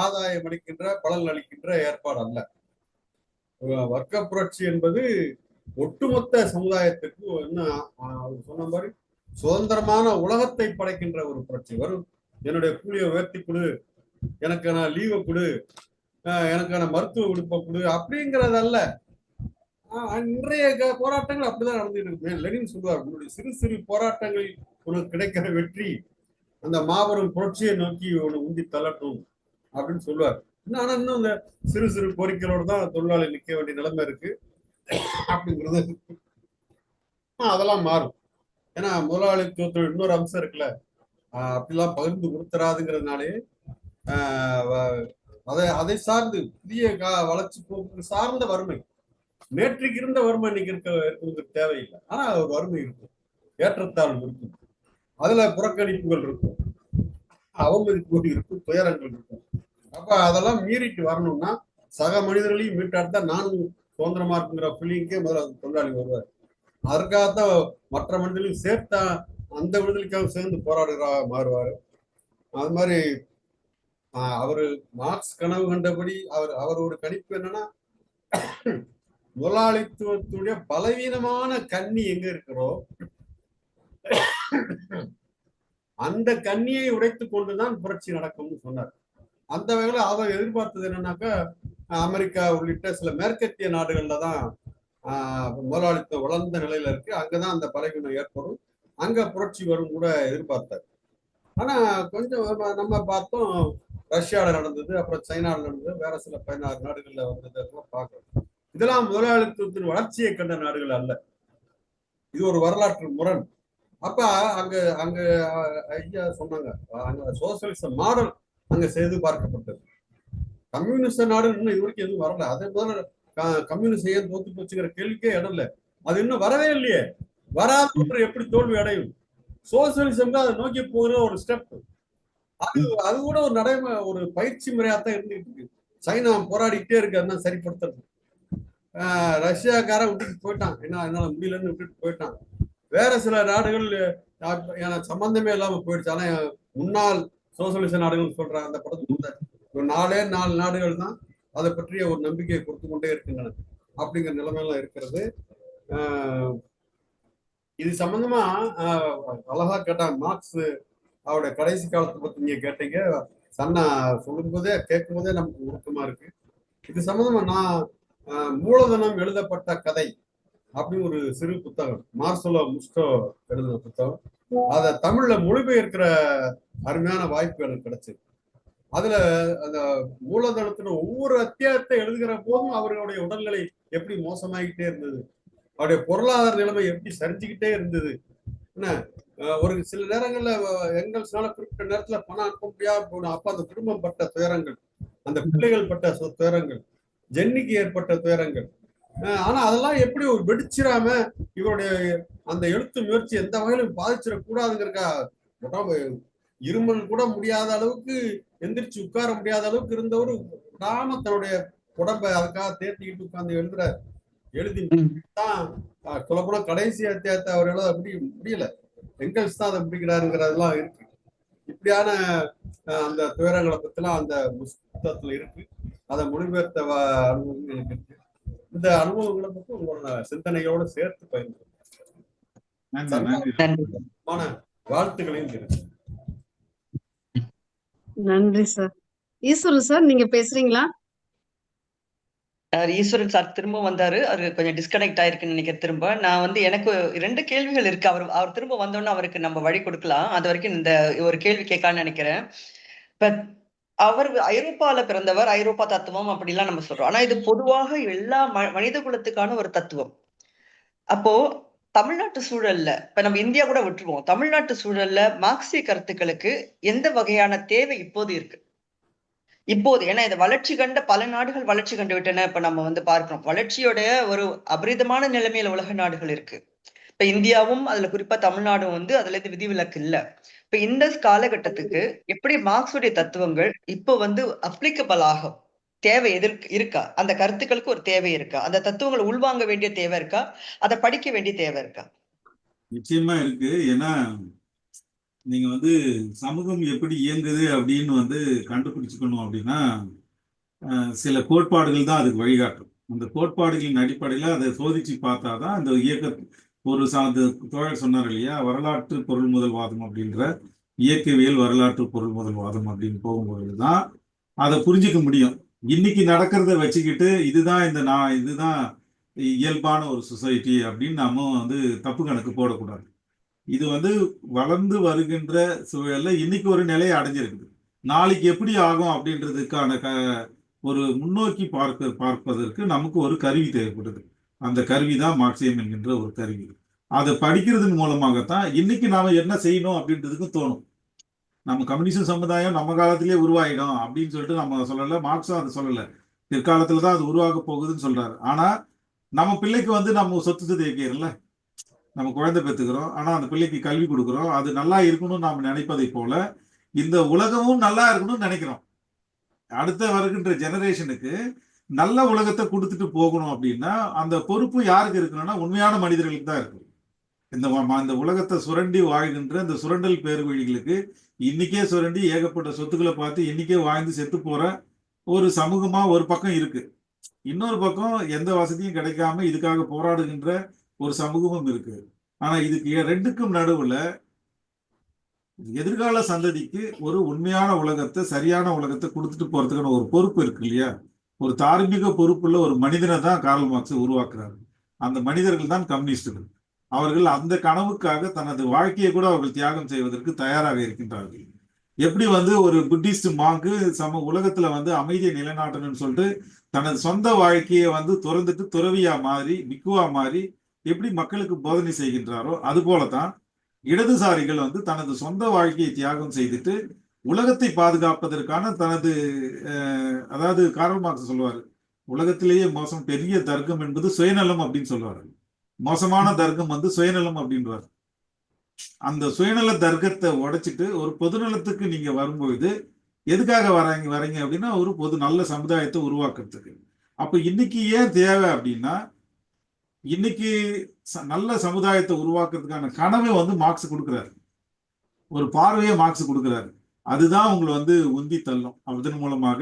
ஆதாயம் அளிக்கின்ற, பலன் அளிக்கின்ற ஏற்பாடு அல்ல. வர்க்க புரட்சி என்பது ஒட்டுமொத்த சமுதாயத்துக்கு என்ன சொன்ன மாதிரி சுதந்திரமான உலகத்தை படைக்கின்ற ஒரு புரட்சி. வரும் என்னுடைய கூலியை உயர்த்தி கொடு, எனக்கான லீவை கொடு, எனக்கான மருத்துவ விடுப்பை கொடு அப்படிங்கிறதல்ல. இன்றைய போராட்டங்கள் அப்படிதான் நடந்துட்டு இருக்கு. லெனின் சொல்லுவார், உன்னுடைய சிறு சிறு போராட்டங்களில் உனக்கு கிடைக்கிற வெற்றி அந்த மாபெரும் புரட்சியை நோக்கி ஒன்று உந்தி தள்ளட்டும் அப்படின்னு சொல்லுவார். ஆனா இன்னும் இந்த சிறு சிறு கோரிக்கைகளோடு தான் தொழிலாளி நிற்க வேண்டிய நிலைமை இருக்கு அப்படிங்கிறது. அதெல்லாம் மாறும். ஏன்னா முதலாளித்துவத்தோட இன்னொரு அம்சம் இருக்குல்ல, அப்படிலாம் பகிர்ந்து கொடுத்துறாதுங்கிறதுனாலே அதை சார்ந்து புதிய வளர்ச்சி போக்கு சார்ந்த வறுமை, நேற்றுக்கு இருந்த வறுமை இன்னைக்கு இருக்கிறது தேவையில்லை. ஆனா ஒரு வறுமை இருக்கும், ஏற்றத்தாழ்வு இருக்கும், அதுல புறக்கணிப்புகள் இருக்கும், அவமதிப்புகள் இருக்கும், துயரங்கள் இருக்கும். அப்ப அதெல்லாம் மீறிட்டு வரணும்னா சக மனிதர்களையும் மீட்டாடுதான் நானும் சுதந்திரமா இருக்குங்கிற பிள்ளைக்கே முதல்ல தொழிலாளி வருவார். அதற்காகத்தான் மற்ற மனிதர்களையும் சேர்த்தா அந்த விடுதலைக்காக சேர்ந்து போராடுகிறா மாறுவாரு. அது மாதிரி அவரு மார்க்ஸ் கனவு கண்டபடி அவர் ஒரு கணிப்பு என்னன்னா, முதலாளித்துவத்துடைய பலவீனமான கண்ணி எங்க இருக்கிறோ அந்த கண்ணியை உடைத்துக் கொண்டுதான் புரட்சி நடக்கும்னு சொன்னார். அந்த வகையில அவர் எதிர்பார்த்தது என்னன்னாக்கா, அமெரிக்கா உள்ளிட்ட சில மேற்கத்திய நாடுகள்ல தான் முதலாளித்துவம் வளர்ந்த நிலையில இருக்கு, அங்கதான் அந்த பலவீனம் ஏற்படும், அங்க புரட்சி வரும் கூட எதிர்பார்த்தார். ஆனா கொஞ்சம் நம்ம பார்த்தோம், ரஷ்யாவில் நடந்தது, அப்புறம் சைனாவில் நடந்தது, வேற சில 16 நாடுகள்ல வந்தது அதெல்லாம் பார்க்கணும். இதெல்லாம் முதலாளித்துவத்தின் வளர்ச்சியை கண்ட நாடுகள் அல்ல, இது ஒரு வரலாற்று முரண். அப்ப அங்க அங்க ஐயா சொன்னாங்க, அங்க சோசியலிச மாடல் அங்க செய்து பார்க்கப்பட்டது. கம்யூனிஸ்ட நாடு இன்னும் இது வரைக்கும் எதுவும் வரல. அதே போல கம்யூனிஸ்ட் ஏன் தோத்து போச்சுங்கிற கேள்விக்கே இடம் இல்லை, அது இன்னும் வரவே இல்லையே. வராத எப்படி தோல்வி அடையும்? சோசியலிசம் தான் அதை நோக்கி போகிற ஒரு ஸ்டெப். அது கூட ஒரு நடைமுறை, ஒரு பயிற்சி முறையாத்தான் இருந்துட்டு இருக்கு. சைனா போராடிக்கிட்டே இருக்கு அதெல்லாம் சரிப்படுத்துறது. ரஷ்யாக்காரன் விட்டுட்டு போயிட்டான், என்னால முடியலன்னு விட்டுட்டு போயிட்டான். வேற சில நாடுகள் எனக்கு சம்பந்தமே இல்லாம போயிடுச்சு. ஆனா முன்னாள் சோசியலிச நாடுகள் சொல்றாங்க, அந்த படத்துல ஒரு 4 நாடுகள் தான் அதை பற்றிய ஒரு நம்பிக்கையை கொடுத்து கொண்டே இருக்கின்றன அப்படிங்கிற நிலைமையெல்லாம் இருக்கிறது. இது சம்பந்தமா அழகா கேட்டாங்க மார்க்ஸ் அவருடைய கடைசி காலத்தை பத்தி நீங்க கேட்டீங்க. சன்னா சொல்லும் போதே கேட்கும் போதே நமக்கு உருக்கமா இருக்கு. இது சம்பந்தமா நான் மூலதனம் எழுதப்பட்ட கதை அப்படின்னு ஒரு சிறு புத்தகம், மார்சலோ முஸ்டோ எழுதின புத்தகம், அதை தமிழ்ல மொழிபெயர்க்கிற அருமையான வாய்ப்பு எனக்கு கிடைச்சது. அதுல அந்த மூலதனத்துல ஒவ்வொரு அத்தியாயத்தை எழுதுகிற போதும் அவர்களுடைய உடல்நிலை எப்படி மோசமாகிட்டே இருந்தது, அவருடைய பொருளாதார நிலைமை எப்படி சரிஞ்சுக்கிட்டே இருந்தது. என்ன ஒரு சில நேரங்கள்ல எங்கள்ஸ்னால குறிப்பிட்ட நேரத்துல பணம் அனுப்ப முடியாம போகணும். அப்ப அந்த குடும்பம் பட்ட துயரங்கள், அந்த பிள்ளைகள் பட்ட துயரங்கள், ஜென்னிக்கு ஏற்பட்ட துயரங்கள். ஆனா அதெல்லாம் எப்படி ஒரு வெடிச்சிடாம இவருடைய அந்த எழுத்து முயற்சி எந்த வகையிலும் பாதிச்சிடக்கூடாதுங்கிறக்கா, இருமல் கூட முடியாத அளவுக்கு, எந்திரிச்சு உட்கார முடியாத அளவுக்கு இருந்தவர் விடாம தன்னுடைய உடம்பை அதுக்காக தேர்த்திக்கிட்டு உட்கார்ந்து எழுதுறாரு. எழுதி தான் சொல்லப்போனா கடைசி அத்தியாயத்தை அவர் எழுத முடியல, எங்கல்ஸ் தான் அதை முடிக்கிறாருங்கிறதெல்லாம் இருக்கு. இப்படியான அந்த துயரங்களை பத்திலாம் அந்த புத்தகத்துல இருக்கு. அதை மொழிபெயர்த்த அனுபவம் எனக்கு இருக்கு. இந்த அனுபவங்களை பத்தி உங்களோட சிந்தனையோட சேர்த்து பயன்படுத்த வாழ்த்துக்களையும் இருக்கு. நன்றி சார். ஈஸ்வரன் சார், நீங்க பேசுறீங்களா? ஈஸ்வரன் சார் திரும்ப வந்தாரு, அவரு கொஞ்சம் டிஸ்கனெக்ட் ஆயிருக்குன்னு நினைக்கிறேன். திரும்ப நான் எனக்கு 2 கேள்விகள் இருக்கு. அவர் திரும்ப வந்தோன்னா அவருக்கு நம்ம வழி கொடுக்கலாம். அது வரைக்கும் இந்த ஒரு கேள்வி கேட்கலான்னு நினைக்கிறேன். இப்ப அவர் ஐரோப்பால பிறந்தவர், ஐரோப்பா தத்துவம் அப்படிலாம் நம்ம சொல்றோம். ஆனா இது பொதுவாக எல்லா மனித குலத்துக்கான ஒரு தத்துவம். அப்போ தமிழ்நாட்டு சூழல்ல, இப்ப நம்ம இந்தியா கூட விட்டுருவோம், தமிழ்நாட்டு சூழல்ல மார்க்சிய கருத்துக்களுக்கு எந்த வகையான தேவை இப்போது இருக்கு? இப்போது ஏன்னா இந்த வளர்ச்சி கண்ட பல நாடுகள் வளர்ச்சி கண்டு விட்டன. இப்ப நம்ம பார்க்கிறோம், வளர்ச்சியோட ஒரு அபரிதமான நிலைமையில உலக நாடுகள் இருக்கு. இப்ப இந்தியாவும் அதுல குறிப்பா தமிழ்நாடும் அதுல இருந்து விதிவிலக்கு இல்ல. இப்ப இந்த காலகட்டத்துக்கு எப்படி மார்க்ஸுடைய தத்துவங்கள் இப்போ அப்ளிகபிள் ஆகும்? தேவை இருக்கா? அந்த கருத்துக்களுக்கு ஒரு தேவை இருக்கா? அந்த தத்துவங்களை உள்வாங்க வேண்டிய தேவை இருக்கா? அதை படிக்க வேண்டிய தேவை இருக்கா? நிச்சயமா இருக்கு. ஏன்னா நீங்க சமூகம் எப்படி இயங்குது அப்படின்னு கண்டுபிடிச்சுக்கணும் அப்படின்னா சில கோட்பாடுகள் தான் அதுக்கு வழிகாட்டும். அந்த கோட்பாடுகளின் அடிப்படையில அதை சோதிச்சு பார்த்தாதான் அந்த ஒரு தோழர் சொன்னார் இல்லையா, வரலாற்று பொருள் முதல்வாதம் அப்படின்ற இயக்கவியல் வரலாற்று பொருள் முதல்வாதம் அப்படின்னு போகும்போதுதான் அதை புரிஞ்சுக்க முடியும். இன்னைக்கு நடக்கிறத வச்சுக்கிட்டு இதுதான் இதுதான் இயல்பான ஒரு சொசைட்டி அப்படின்னு நாம தப்பு கணக்கு போடக்கூடாது. இது வந்து வளர்ந்து வருகின்ற சூழல்ல இன்னைக்கு ஒரு நிலையை அடைஞ்சிருக்குது. நாளைக்கு எப்படி ஆகும் அப்படின்றதுக்கான ஒரு முன்னோக்கி பார்ப்பதற்கு நமக்கு ஒரு கருவி தேவைப்படுது. அந்த கருவி தான் மார்க்சியம் என்கின்ற ஒரு கருவி. அதை படிக்கிறதன் மூலமாகத்தான் இன்னைக்கு நாம என்ன செய்யணும் அப்படின்றதுக்கு தோணும். நம்ம கம்யூனிஸ்ட் சமுதாயம் நம்ம காலத்திலேயே உருவாயிடும் அப்படின்னு சொல்லிட்டு நம்ம சொல்லல, மார்க்ஸும் அதை சொல்லல. பிற்காலத்துல தான் அது உருவாக போகுதுன்னு சொல்றாரு. ஆனா நம்ம பிள்ளைக்கு வந்து நம்ம சொத்து வைக்கிறோம்ல, நம்ம குழந்தை பெற்றுக்கிறோம், ஆனா அந்த பிள்ளைக்கு கல்வி கொடுக்குறோம், அது நல்லா இருக்கணும்னு நாம் நினைப்பதை போல இந்த உலகமும் நல்லா இருக்கணும்னு நினைக்கிறோம். அடுத்த வருகின்ற ஜெனரேஷனுக்கு நல்ல உலகத்தை கொடுத்துட்டு போகணும் அப்படின்னா அந்த பொறுப்பு யாருக்கு இருக்கணும்னா உண்மையான மனிதர்களுக்கு தான் இருக்கு. இந்த உலகத்தை சுரண்டி வாழ்கின்ற இந்த சுரண்டல் பேர்வழிகளுக்கு இன்னைக்கே சுரண்டி ஏகப்பட்ட சொத்துக்களை பார்த்து இன்னைக்கே வாழ்ந்து செத்து போற ஒரு சமூகமா ஒரு பக்கம் இருக்கு. இன்னொரு பக்கம் எந்த வசதியும் கிடைக்காம இதுக்காக போராடுகின்ற ஒரு சமூகமும் இருக்கு. ஆனா இதுக்கு ரெண்டுக்கும் நடுவுல எதிர்கால சந்ததிக்கு ஒரு உண்மையான உலகத்தை, சரியான உலகத்தை கொடுத்துட்டு போறதுக்கான ஒரு பொறுப்பு இருக்கு இல்லையா? ஒரு தார்மீக பொறுப்புள்ள ஒரு மனிதனை தான் கார்ல் மார்க்ஸ் உருவாக்குறாரு. அந்த மனிதர்கள் தான் கம்யூனிஸ்டுகள். அவர்கள் அந்த கனவுக்காக தனது வாழ்க்கையை கூட அவர்கள் தியாகம் செய்வதற்கு தயாராக இருக்கின்றார்கள். எப்படி வந்து ஒரு புத்திஸ்ட் மாங்கு உலகத்துல வந்து அமைதியை நிலைநாட்டணும்னு சொல்லிட்டு தனது சொந்த வாழ்க்கையை வந்து துறந்துட்டு துறவியா மாறி பிக்குவா மாறி எப்படி மக்களுக்கு போதனை செய்கின்றாரோ அது போலதான் இடதுசாரிகள் வந்து தனது சொந்த வாழ்க்கையை தியாகம் செய்துட்டு உலகத்தை பாதுகாப்பதற்கான தனது அதாவது கார்ல் மார்க்ஸ் சொல்லுவாரு, உலகத்திலேயே மோசம் பெரிய தர்க்கம் என்பது சுயநலம் அப்படின்னு சொல்லுவாரு. மோசமான தர்க்கம் வந்து சுயநலம் அப்படின்றார். அந்த சுயநல தர்க்கத்தை உடைச்சிட்டு ஒரு பொதுநலத்துக்கு நீங்க வரும்பொழுது எதுக்காக வரீங்க அப்படின்னா ஒரு பொது நல்ல சமுதாயத்தை உருவாக்குறதுக்கு. அப்ப இன்னைக்கு ஏன் தேவை அப்படின்னா இன்னைக்கு நல்ல சமுதாயத்தை உருவாக்குறதுக்கான கனவை வந்து மார்க்ஸ் கொடுக்குறாரு, ஒரு பார்வையை மார்க்ஸ் கொடுக்குறாரு. அதுதான் உங்களை வந்து உந்தி தள்ளும். அதன் மூலமாக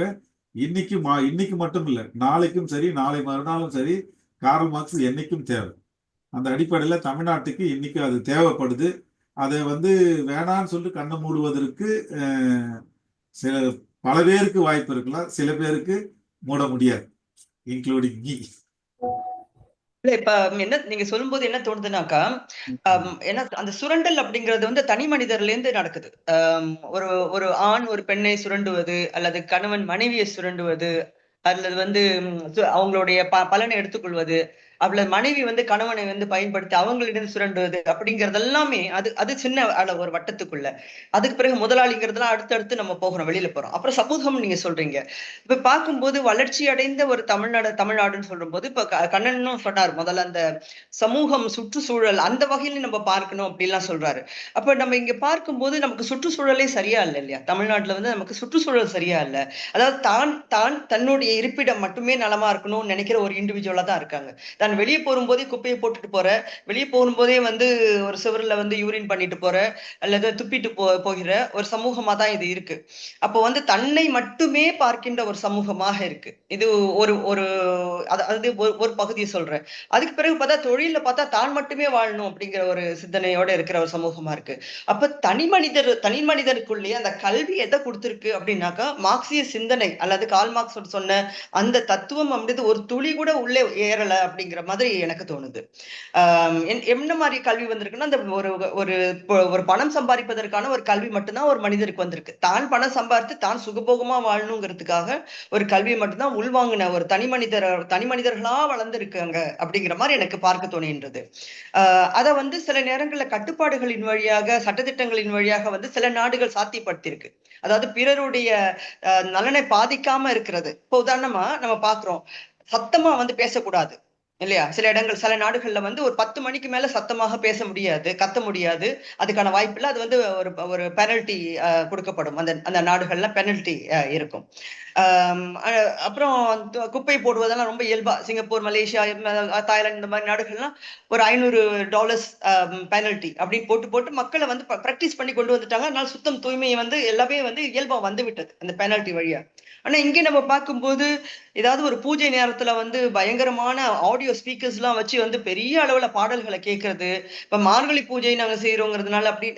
இன்னைக்கு மட்டும் இல்லை, நாளைக்கும் சரி நாளை மறுநாளும் சரி கார்ல் மார்க்ஸ் என்னைக்கும் தேவை. அந்த அடிப்படையில தமிழ்நாட்டுக்கு இன்னைக்கு அது தேவைப்படுது. அதை வந்து வேணான்னு சொல்லிட்டு கண்ணை மூடுவதற்கு சில பல பேருக்கு வாய்ப்பு இருக்கலாம், சில பேருக்கு மூட முடியாது, இன்க்ளூடிங் மீ. இல்ல இப்ப என்ன நீங்க சொல்லும்போது என்ன தோணுதுனாக்கா, ஏன்னா அந்த சுரண்டல் அப்படிங்கிறது வந்து தனி மனிதர்ல இருந்து நடக்குது. ஒரு ஒரு ஆண் ஒரு பெண்ணை சுரண்டுவது அல்லது கணவன் மனைவியை சுரண்டுவது அல்லது வந்து அவங்களுடைய பலனை எடுத்துக்கொள்வது, அவளது மனைவி வந்து கணவனை வந்து பயன்படுத்தி அவங்களிடம் சுரண்டுவது அப்படிங்கிறது எல்லாமே அது சின்ன அளவு ஒரு வட்டத்துக்குள்ள. அதுக்கு பிறகு முதலாளிங்கிறதுலாம் அடுத்தடுத்து நம்ம போகிறோம், வெளியில போறோம். அப்புறம் சமூகம் நீங்க சொல்றீங்க. இப்ப பார்க்கும்போது வளர்ச்சி அடைந்த ஒரு தமிழ்நாடுன்னு சொல்லும் போது இப்ப கண்ணனும் சொன்னார் முதல்ல அந்த சமூகம் சுற்றுச்சூழல் அந்த வகையில நம்ம பார்க்கணும் அப்படின்லாம் சொல்றாரு. அப்ப நம்ம இங்க பார்க்கும்போது நமக்கு சுற்றுச்சூழலே சரியா இல்லை இல்லையா? தமிழ்நாட்டுல வந்து நமக்கு சுற்றுச்சூழல் சரியா இல்லை. அதாவது தன்னுடைய இருப்பிடம் மட்டுமே நலமா இருக்கணும்னு நினைக்கிற ஒரு இண்டிவிஜுவலா தான் இருக்காங்க. நான் வெளியே போகும்போதே குப்பையை போட்டுட்டு போறேன், வெளியே போகும்போதே வந்து ஒரு சுவர்ல வந்து யூரின் பண்ணிட்டு போற அல்லது துப்பிட்டு போகிற ஒரு சமூகமா தான் இது இருக்கு. அப்போ வந்து தன்னை மட்டுமே பார்க்கின்ற ஒரு சமூகமாக இருக்கு இது. ஒரு ஒரு அதாவது ஒரு பகுதியை சொல்றேன். அதுக்கு பிறகு பார்த்தா தொழில பார்த்தா தான் மட்டுமே வாழணும் அப்படிங்கிற ஒரு சிந்தனையோட இருக்கிற ஒரு சமூகமா இருக்கு. அப்ப தனி மனிதருக்குள்ளேயே அந்த கல்வி எதை கொடுத்திருக்கு அப்படின்னாக்கா மார்க்சிய சிந்தனை அல்லது கார்ல் மார்க்ஸ் சொன்ன அந்த தத்துவம் அப்படிது ஒரு துளி கூட உள்ளே ஏறல அப்படிங்கிற மாதிரி எனக்கு தோணுது. என்ன மாதிரி கல்வி வந்திருக்குன்னா அந்த ஒரு பணம் சம்பாதிப்பதற்கான ஒரு கல்வி மட்டும்தான் ஒரு மனிதருக்கு வந்திருக்கு. தான் பணம் சம்பாதித்து தான் சுகபோகமா வாழணுங்கிறதுக்காக ஒரு கல்வி மட்டும்தான் உள்வாங்கின ஒரு தனி மனிதர்களா வளர்ந்துருக்காங்க அப்படிங்கிற மாதிரி எனக்கு பார்க்க தோணுகின்றது. அதை வந்து சில நேரங்களில் கட்டுப்பாடுகளின் வழியாக சட்டத்திட்டங்களின் வழியாக வந்து சில நாடுகள் சாத்தியப்படுத்தியிருக்கு. அதாவது பிறருடைய நலனை பாதிக்காம இருக்கிறது. இப்போ உதாரணமா நம்ம பாக்குறோம், சத்தமா வந்து பேசக்கூடாது இல்லையா? சில நாடுகள்ல வந்து ஒரு 10 மணிக்கு மேல சத்தமாக பேச முடியாது, கத்த முடியாது, அதுக்கான வாய்ப்பு இல்லை. அது வந்து ஒரு பெனல்டி கொடுக்கப்படும். அந்த நாடுகள்ல பெனல்டி இருக்கும். அப்புறம் குப்பை போடுவதெல்லாம் ரொம்ப இயல்பா சிங்கப்பூர், மலேசியா, தாய்லாந்து இந்த மாதிரி நாடுகள்லாம் ஒரு $500 பெனல்டி அப்படின்னு போட்டு மக்களை வந்து பிராக்டிஸ் பண்ணி கொண்டு வந்துட்டாங்க. அதனால சுத்தம் தூய்மையை வந்து எல்லாமே வந்து இயல்பா வந்து விட்டது அந்த பெனல்டி வழியா. ஆனா இங்கே நம்ம பார்க்கும்போது ஏதாவது ஒரு பூஜை நேரத்துல வந்து பயங்கரமான ஆடியோ ஸ்பீக்கர்ஸ் எல்லாம் வச்சு வந்து பெரிய அளவுல பாடல்களை கேட்கறது. இப்ப மார்கழி பூஜை நாங்க செய்யறோங்கிறதுனால அப்படி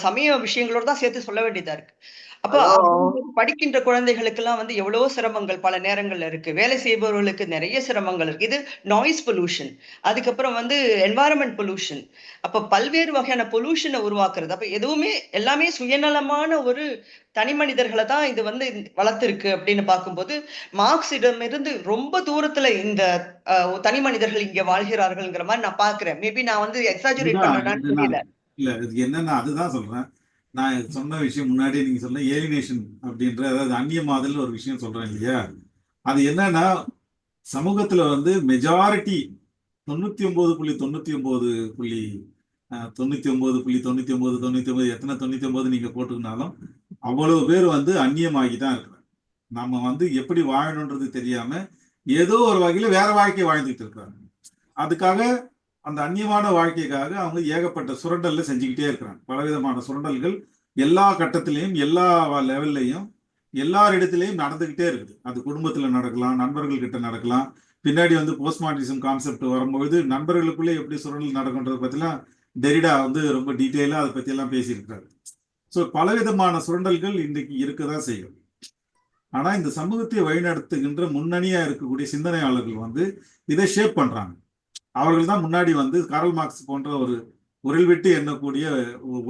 சமய விஷயங்களோட தான் சேர்த்து சொல்ல வேண்டியதா இருக்கு. அப்ப படிக்கின்ற குழந்தைகளுக்கு எல்லாம் வந்து எவ்வளவு சிரமங்கள் பல நேரங்கள்ல இருக்கு. வேலை செய்பவர்களுக்கு நிறைய சிரமங்கள் இருக்கு. இது நாய்ஸ் பொல்யூஷன், அதுக்கப்புறம் வந்து என்வாயரன்மெண்ட் பொல்யூஷன். அப்ப பல்வேறு வகையான பொல்யூஷனை உருவாக்குறது. அப்ப எதுவுமே எல்லாமே சுயநலமான ஒரு தனி மனிதர்களை தான் இது வந்து வளர்த்திருக்கு அப்படின்னு பார்க்கும்போது, மார்க்சிடமிருந்து ரொம்ப தூரத்துல இந்த தனி மனிதர்கள் இங்க வாழ்கிறார்கள்ங்கிற மாதிரி நான் பாக்குறேன். மேபி நான் வந்து எக்ஸாஜரேட் பண்றேன்னு தெரியல. இல்ல இது என்னன்னா அதுதான் சொல்றேன். நான் சொன்ன விஷயம் முன்னாடியே நீங்க சொன்ன ஏலினேஷன் அப்படின்ற, அதாவது அந்நியமாதல் ஒரு விஷயம் சொல்றேன் இல்லையா? அது என்னன்னா சமூகத்துல வந்து மெஜாரிட்டி 99.99 எத்தனை 99 நீங்க போட்டுக்கினாலும் அவ்வளவு பேர் வந்து அந்நியமாகி தான் இருக்கிறாங்க. நம்ம வந்து எப்படி வாழணுன்றது தெரியாம ஏதோ ஒரு வகையில வேற வாழ்க்கை வாழ்ந்துட்டு இருக்கிறாங்க. அதுக்காக அந்த அந்நியமான வாழ்க்கைக்காக அவங்க ஏகப்பட்ட சுரண்டல்ல செஞ்சுக்கிட்டே இருக்கிறாங்க. பலவிதமான சுரண்டல்கள் எல்லா கட்டத்திலையும் எல்லா லெவல்லையும் எல்லாரிடத்திலையும் நடந்துகிட்டே இருக்குது. அது குடும்பத்துல நடக்கலாம், நண்பர்கள் கிட்ட நடக்கலாம். பின்னாடி வந்து போஸ்ட்மார்டிசம் கான்செப்ட் வரும்போது நண்பர்களுக்குள்ளே எப்படி சுரண்டல் நடக்கும்ன்றதை பத்திலாம் டெரிடா வந்து ரொம்ப டீட்டெயிலா அதை பத்தி எல்லாம் பேசியிருக்காரு. ஸோ பலவிதமான சுரண்டல்கள் இன்றைக்கு இருக்கதான் செய்யும். ஆனா இந்த சமூகத்தை வழிநடத்துகின்ற முன்னணியா இருக்கக்கூடிய சிந்தனையாளர்கள் வந்து இதை ஷேப் பண்றாங்க. அவர்கள் தான் முன்னாடி வந்து காரல் மார்க்ஸ் போன்ற ஒரு உரல் விட்டு எண்ணக்கூடிய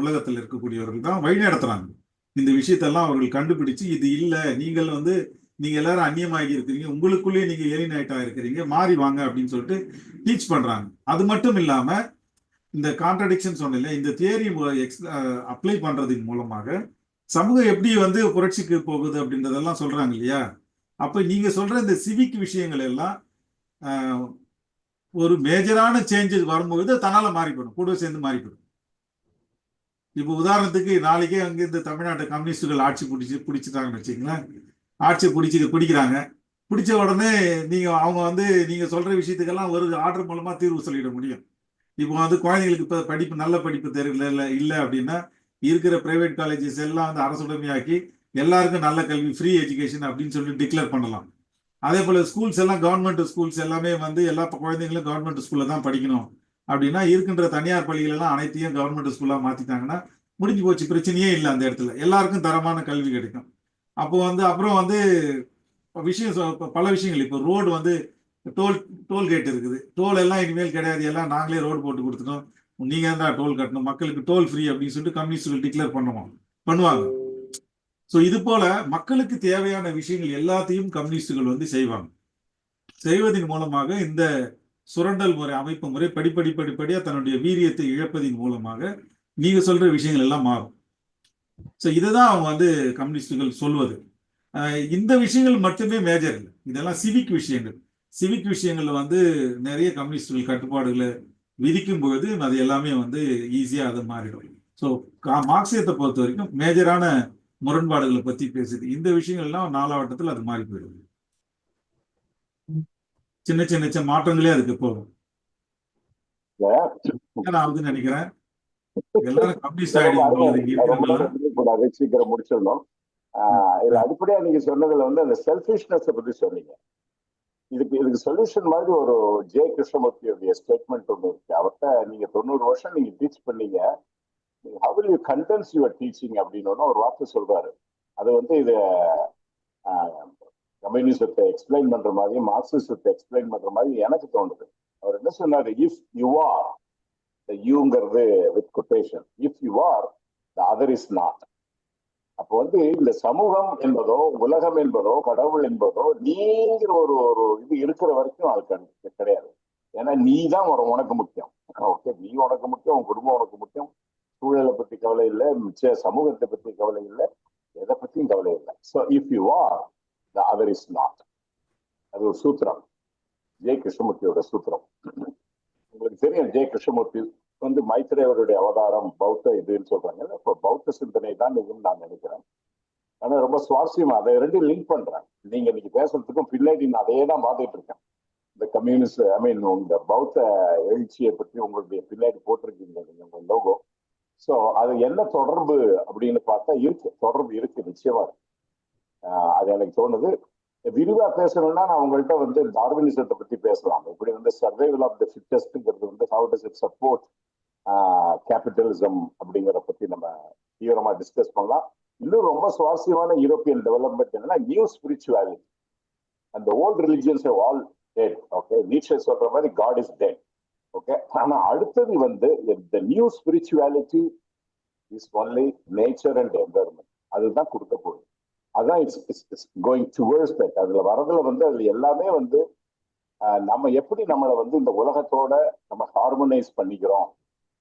உலகத்தில் இருக்கக்கூடியவர்கள் தான் வழி நடத்துறாங்க. இந்த விஷயத்தெல்லாம் அவர்கள் கண்டுபிடிச்சு இது இல்ல, நீங்க எல்லாரும் அந்நியமாகி இருக்கிறீங்க, உங்களுக்குள்ளேயே நீங்க ஏலியனேட்டா இருக்கிறீங்க, மாறி வாங்க அப்படின்னு சொல்லிட்டு டீச் பண்றாங்க. அது மட்டும் இல்லாம இந்த கான்ட்ரடிக்ஷன் சொன்ன இந்த தியரி அப்ளை பண்றதன் மூலமாக சமூகம் எப்படி வந்து புரட்சிக்கு போகுது அப்படின்றதெல்லாம் சொல்றாங்க இல்லையா? அப்ப நீங்க சொல்ற இந்த சிவிக் விஷயங்கள் எல்லாம் ஒரு மேஜரான சேஞ்சஸ் வரும்போது தன்னால மாறிப்படும், கூட சேர்ந்து மாறிப்படும். இப்போ உதாரணத்துக்கு நாளைக்கே அங்கே இந்த தமிழ்நாட்டு கம்யூனிஸ்டுகள் ஆட்சி பிடிச்சிட்டாங்கன்னு வச்சுங்களேன். ஆட்சி பிடிக்கிறாங்க. பிடிச்ச உடனே அவங்க வந்து நீங்க சொல்ற விஷயத்துக்கெல்லாம் ஒரு ஆர்டர் மூலமா தீர்வு சொல்லிட முடியும். இப்போ வந்து குழந்தைங்களுக்கு இப்ப படிப்பு நல்ல படிப்பு தெரியல இல்லை அப்படின்னா இருக்கிற பிரைவேட் காலேஜஸ் எல்லாம் வந்து அரசுடைமையாக்கி எல்லாருக்கும் நல்ல கல்வி, ஃப்ரீ எஜுகேஷன் அப்படின்னு சொல்லி டிக்ளேர் பண்ணலாம். அதே போல ஸ்கூல்ஸ் எல்லாம் கவர்மெண்ட் ஸ்கூல்ஸ் எல்லாமே வந்து எல்லா குழந்தைங்களும் கவர்மெண்ட் ஸ்கூல்ல தான் படிக்கணும் அப்படின்னா இருக்கின்ற தனியார் பள்ளிகள் எல்லாம் அனைத்தையும் கவர்மெண்ட் ஸ்கூலா மாத்திட்டாங்கன்னா முடிஞ்சு போச்சு, பிரச்சனையே இல்லை. அந்த இடத்துல எல்லாருக்கும் தரமான கல்வி கிடைக்கும். அப்போ வந்து அப்புறம் வந்து பல விஷயங்கள், இப்போ ரோடு வந்து டோல்கேட் இருக்குது, டோல் எல்லாம் இனிமேல் கிடையாது, எல்லாம் நாங்களே ரோடு போட்டு கொடுத்துட்டோம், நீங்க தான் டோல் கட்டணும், மக்களுக்கு டோல் ஃப்ரீ அப்படின்னு சொல்லிட்டு கம்யூனிஸ்டுகள் டிக்ளேர் பண்ணுவாங்க. ஸோ இது போல மக்களுக்கு தேவையான விஷயங்கள் எல்லாத்தையும் கம்யூனிஸ்டுகள் வந்து செய்வதன் மூலமாக இந்த சுரண்டல் முறை, அமைப்பு முறை படிப்படியா தன்னுடைய வீரியத்தை இழப்பதின் மூலமாக நீங்க சொல்ற விஷயங்கள் எல்லாம் மாறும். ஸோ இதுதான் அவங்க வந்து கம்யூனிஸ்டுகள் சொல்வது. இந்த விஷயங்கள் மட்டுமே மேஜர் இல்லை, இதெல்லாம் சிவிக் விஷயங்கள். சிவிக் விஷயங்கள்ல வந்து நிறைய கம்யூனிஸ்டுகள் கட்டுப்பாடுகளை விதிக்கும் பொழுது அது எல்லாமே வந்து ஈஸியா அது மாறிடும். ஸோ மார்க்சியத்தை பொறுத்த வரைக்கும் மேஜரான முரண்பாடுகளை பத்தி பேசுது. இந்த விஷயங்கள் எல்லாம் நாலாவட்டத்தில் அது மாறி போயிடுது. சின்ன சின்ன மாற்றங்களே அதுக்கு போகும். நான் வந்து நினைக்கிறேன் எல்லாரும் கம்யூனிஸ்ட் சீக்கிரம் முடிச்சிடணும். இதுல அடிப்படையா நீங்க சொன்னதுல வந்து அந்த செல்ஃபிஷ்னஸ் பத்தி சொன்னீங்க. இதுக்கு சொல்யூஷன் மாதிரி ஒரு ஜே கிருஷ்ணமூர்த்தியுடைய ஸ்டேட்மெண்ட் ஒன்று இருக்கு. அவர்கிட்ட நீங்க 90 வருஷம் நீங்க டீச் பண்ணீங்க, how will you condense your teaching அப்படின்னு ஒரு வார்த்தை சொல்றாரு. அது வந்து இது கம்யூனிசத்தை எக்ஸ்பிளைன் பண்ற மாதிரி, மார்க்சிசத்தை எக்ஸ்பிளைன் பண்ற மாதிரி எனக்கு தோணுது. அவர் என்ன சொன்னாரு, இஃப் யூ ஆர், யூங்கிறது with quotation, if you are the other is not. அப்போ வந்து இந்த சமூகம் என்பதோ உலகம் என்பதோ கடவுள் என்பதோ நீங்கிற ஒரு இது இருக்கிற வரைக்கும் அது கிடையாது. ஏன்னா நீ தான் உனக்கு முக்கியம். ஓகே, நீ உனக்கு முக்கியம், உன் குடும்பம் உனக்கு முக்கியம், சூழலை பத்தி கவலை இல்லை, மிச்ச சமூகத்தை பத்தி கவலை இல்லை, எதை பத்தியும் கவலை இல்லை. So if you are the other is not. அது ஒரு சூத்திரம், ஜே கிருஷ்ணமூர்த்தியோட சூத்திரம். உங்களுக்கு தெரியும், ஜே கிருஷ்ணமூர்த்தி வந்து மைத்ரேயருடைய அவதாரம் பௌத்த இதுன்னு சொல்றாங்க. இப்போ பௌத்த சிந்தனை தான் இதுன்னு நான் நினைக்கிறேன். ஆனா ரொம்ப சுவாரஸ்யமா அதை ரெண்டும் லிங்க் பண்றேன். நீங்க இன்னைக்கு பேசுறதுக்கும் பின்னாடி நான் அதையே தான் பார்த்துட்டு இருக்கேன். இந்த கம்யூனிஸ்ட் இந்த பௌத்த எழுச்சியை பற்றி உங்களுடைய பின்னாடி போட்டிருக்கீங்க நீங்க உங்க லோகோ. ஸோ அது என்ன தொடர்பு அப்படின்னு பார்த்தா தொடர்பு இருக்கு, நிச்சயமா இருக்கு. அது எனக்கு தோணுது. விரிவா பேசணும்னா நான் உங்கள்கிட்ட வந்து டார்வினிசத்தை பத்தி பேசலாம். இப்படி வந்து சர்வைவல் ஆஃப் த ஃபிட்டஸ்ட்ங்கிறது வந்து how does it support capitalism அப்படிங்கிறத பத்தி நம்ம தீவிரமா டிஸ்கஸ் பண்ணலாம். இன்னும் ரொம்ப சுவாரஸ்யமான யூரோப்பியன் டெவலப்மெண்ட் என்னன்னா நியூ ஸ்பிரிச்சுவாலிட்டி. அந்த old religions all dead. Okay, Nietzsche சொல்ற மாதிரி காட் இஸ் டெட். ஓகே, ஆனா அடுத்தது வந்து the new spirituality is only nature and environment. அதுதான் கொடுக்க போகுது. அதான் இட்ஸ் கோயிங் டுவர்ட்ஸ் தட். அதுல வரதுல வந்து அதுல எல்லாமே வந்து நம்ம எப்படி நம்மளை வந்து இந்த உலகத்தோட நம்ம ஹார்மோனைஸ் பண்ணிக்கிறோம்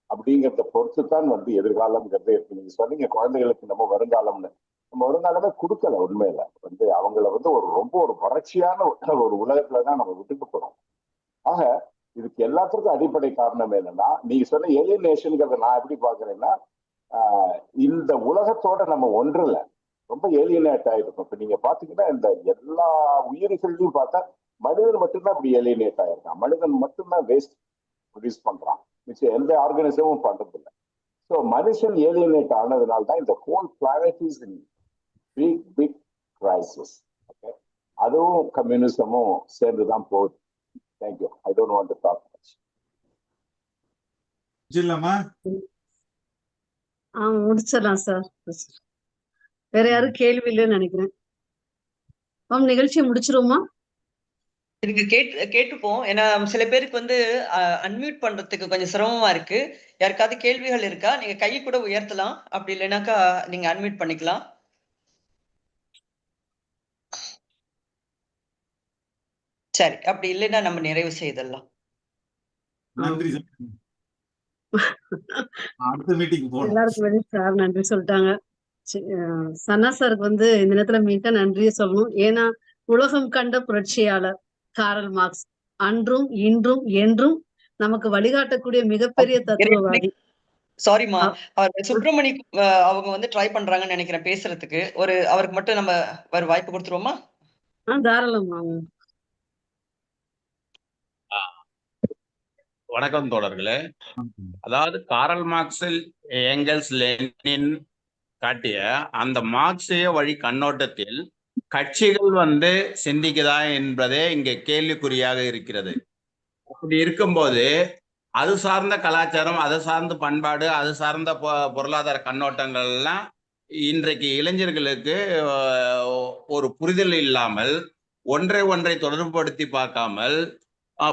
அப்படிங்கிறத பொறுத்து தான் வந்து எதிர்காலம்ங்கிறதே இருக்கு. நீங்க சொன்னீங்க குழந்தைகளுக்கு நம்ம வருங்காலம்னு. நம்ம வருங்காலமே கொடுக்கல. உண்மையில வந்து அவங்கள வந்து ரொம்ப ஒரு வறட்சியான ஒரு உலகத்துலதான் நம்ம விட்டுட்டு போறோம். ஆக இதுக்கு எல்லாத்துக்கும் அடிப்படை காரணம் என்னன்னா, நீங்க சொன்ன ஏலியனேஷன்ங்கிறத நான் எப்படி பாக்குறேன்னா, இந்த உலகத்தோட நம்ம ஒன்றுல ரொம்ப ஏலியனேட் ஆயிருக்கும். இப்ப நீங்க பாத்தீங்கன்னா இந்த எல்லா உயிரிகள்லையும் பார்த்தா மனிதன் மட்டும்தான் இப்படி ஏலியனேட் ஆயிருக்கான். மனிதன் மட்டும்தான் வேஸ்ட் ப்ரொடியூஸ் பண்றான். மிச்சம் எந்த ஆர்கனைசமும் பண்றது இல்லை. ஸோ மனுஷன் ஏலியனேட் ஆனதுனால தான் இந்த whole planet is in big crisis. Okay, அதுவும் கம்யூனிசமும் சேர்ந்துதான் போகுது. Thank you. I don't want to talk much. முடிச்சிடலாம் சார். வேற யாரும் கேள்வி இல்லைன்னு நினைக்கிறேன். நிகழ்ச்சியை முடிச்சிருவோமா? இதுக்கு கேட்டுப்போம். ஏன்னா சில பேருக்கு வந்து அன்மியூட் பண்றதுக்கு கொஞ்சம் சிரமமா இருக்கு. யாருக்காவது கேள்விகள் இருக்கா? நீங்க கை கூட உயர்த்தலாம். அப்படி இல்லைனாக்கா நீங்க அன்மியூட் பண்ணிக்கலாம். சரி, அப்படி இல்லைன்னா நம்ம நிறைவு செய்தலாம். நன்றி. அடுத்த மீட்டிங் போறோம். எல்லாருக்கும் சார் நன்றி சொல்லிட்டாங்க. சன்னா சாருக்கு வந்து இந்த நேரத்துல மிக நன்றியை சொல்லணும். ஏன்னா உலகம் கண்ட புரட்சியாளர் காரல் மார்க்ஸ் அன்றும் இன்றும் என்றும் நமக்கு வழிகாட்டக்கூடிய மிகப்பெரிய தத்துவவாதி. சாரிமா, அவர் சுப்பிரமணி அவங்க வந்து ட்ரை பண்றாங்கன்னு நினைக்கிறேன் பேசுறதுக்கு. அவருக்கு மட்டும் நம்ம ஒரு வாய்ப்பு கொடுத்துருவோமா? தாராளமா. வணக்கம் தோழர்களே. அதாவது காரல் மார்க்ஸில் ஏங்கல்ஸ் லெனின் காட்டிய அந்த மார்க்சிய வழி கண்ணோட்டத்தில் கட்சிகள் வந்து சிந்திக்குதா என்பதே இங்கே கேள்விக்குறியாக இருக்கிறது. அப்படி இருக்கும்போது அது சார்ந்த கலாச்சாரம், அது சார்ந்த பண்பாடு, அது சார்ந்த பொருளாதார கண்ணோட்டங்கள் எல்லாம் இன்றைக்கு இளைஞர்களுக்கு ஒரு புரிதல் இல்லாமல் ஒன்றை தொடர்புபடுத்தி பார்க்காமல்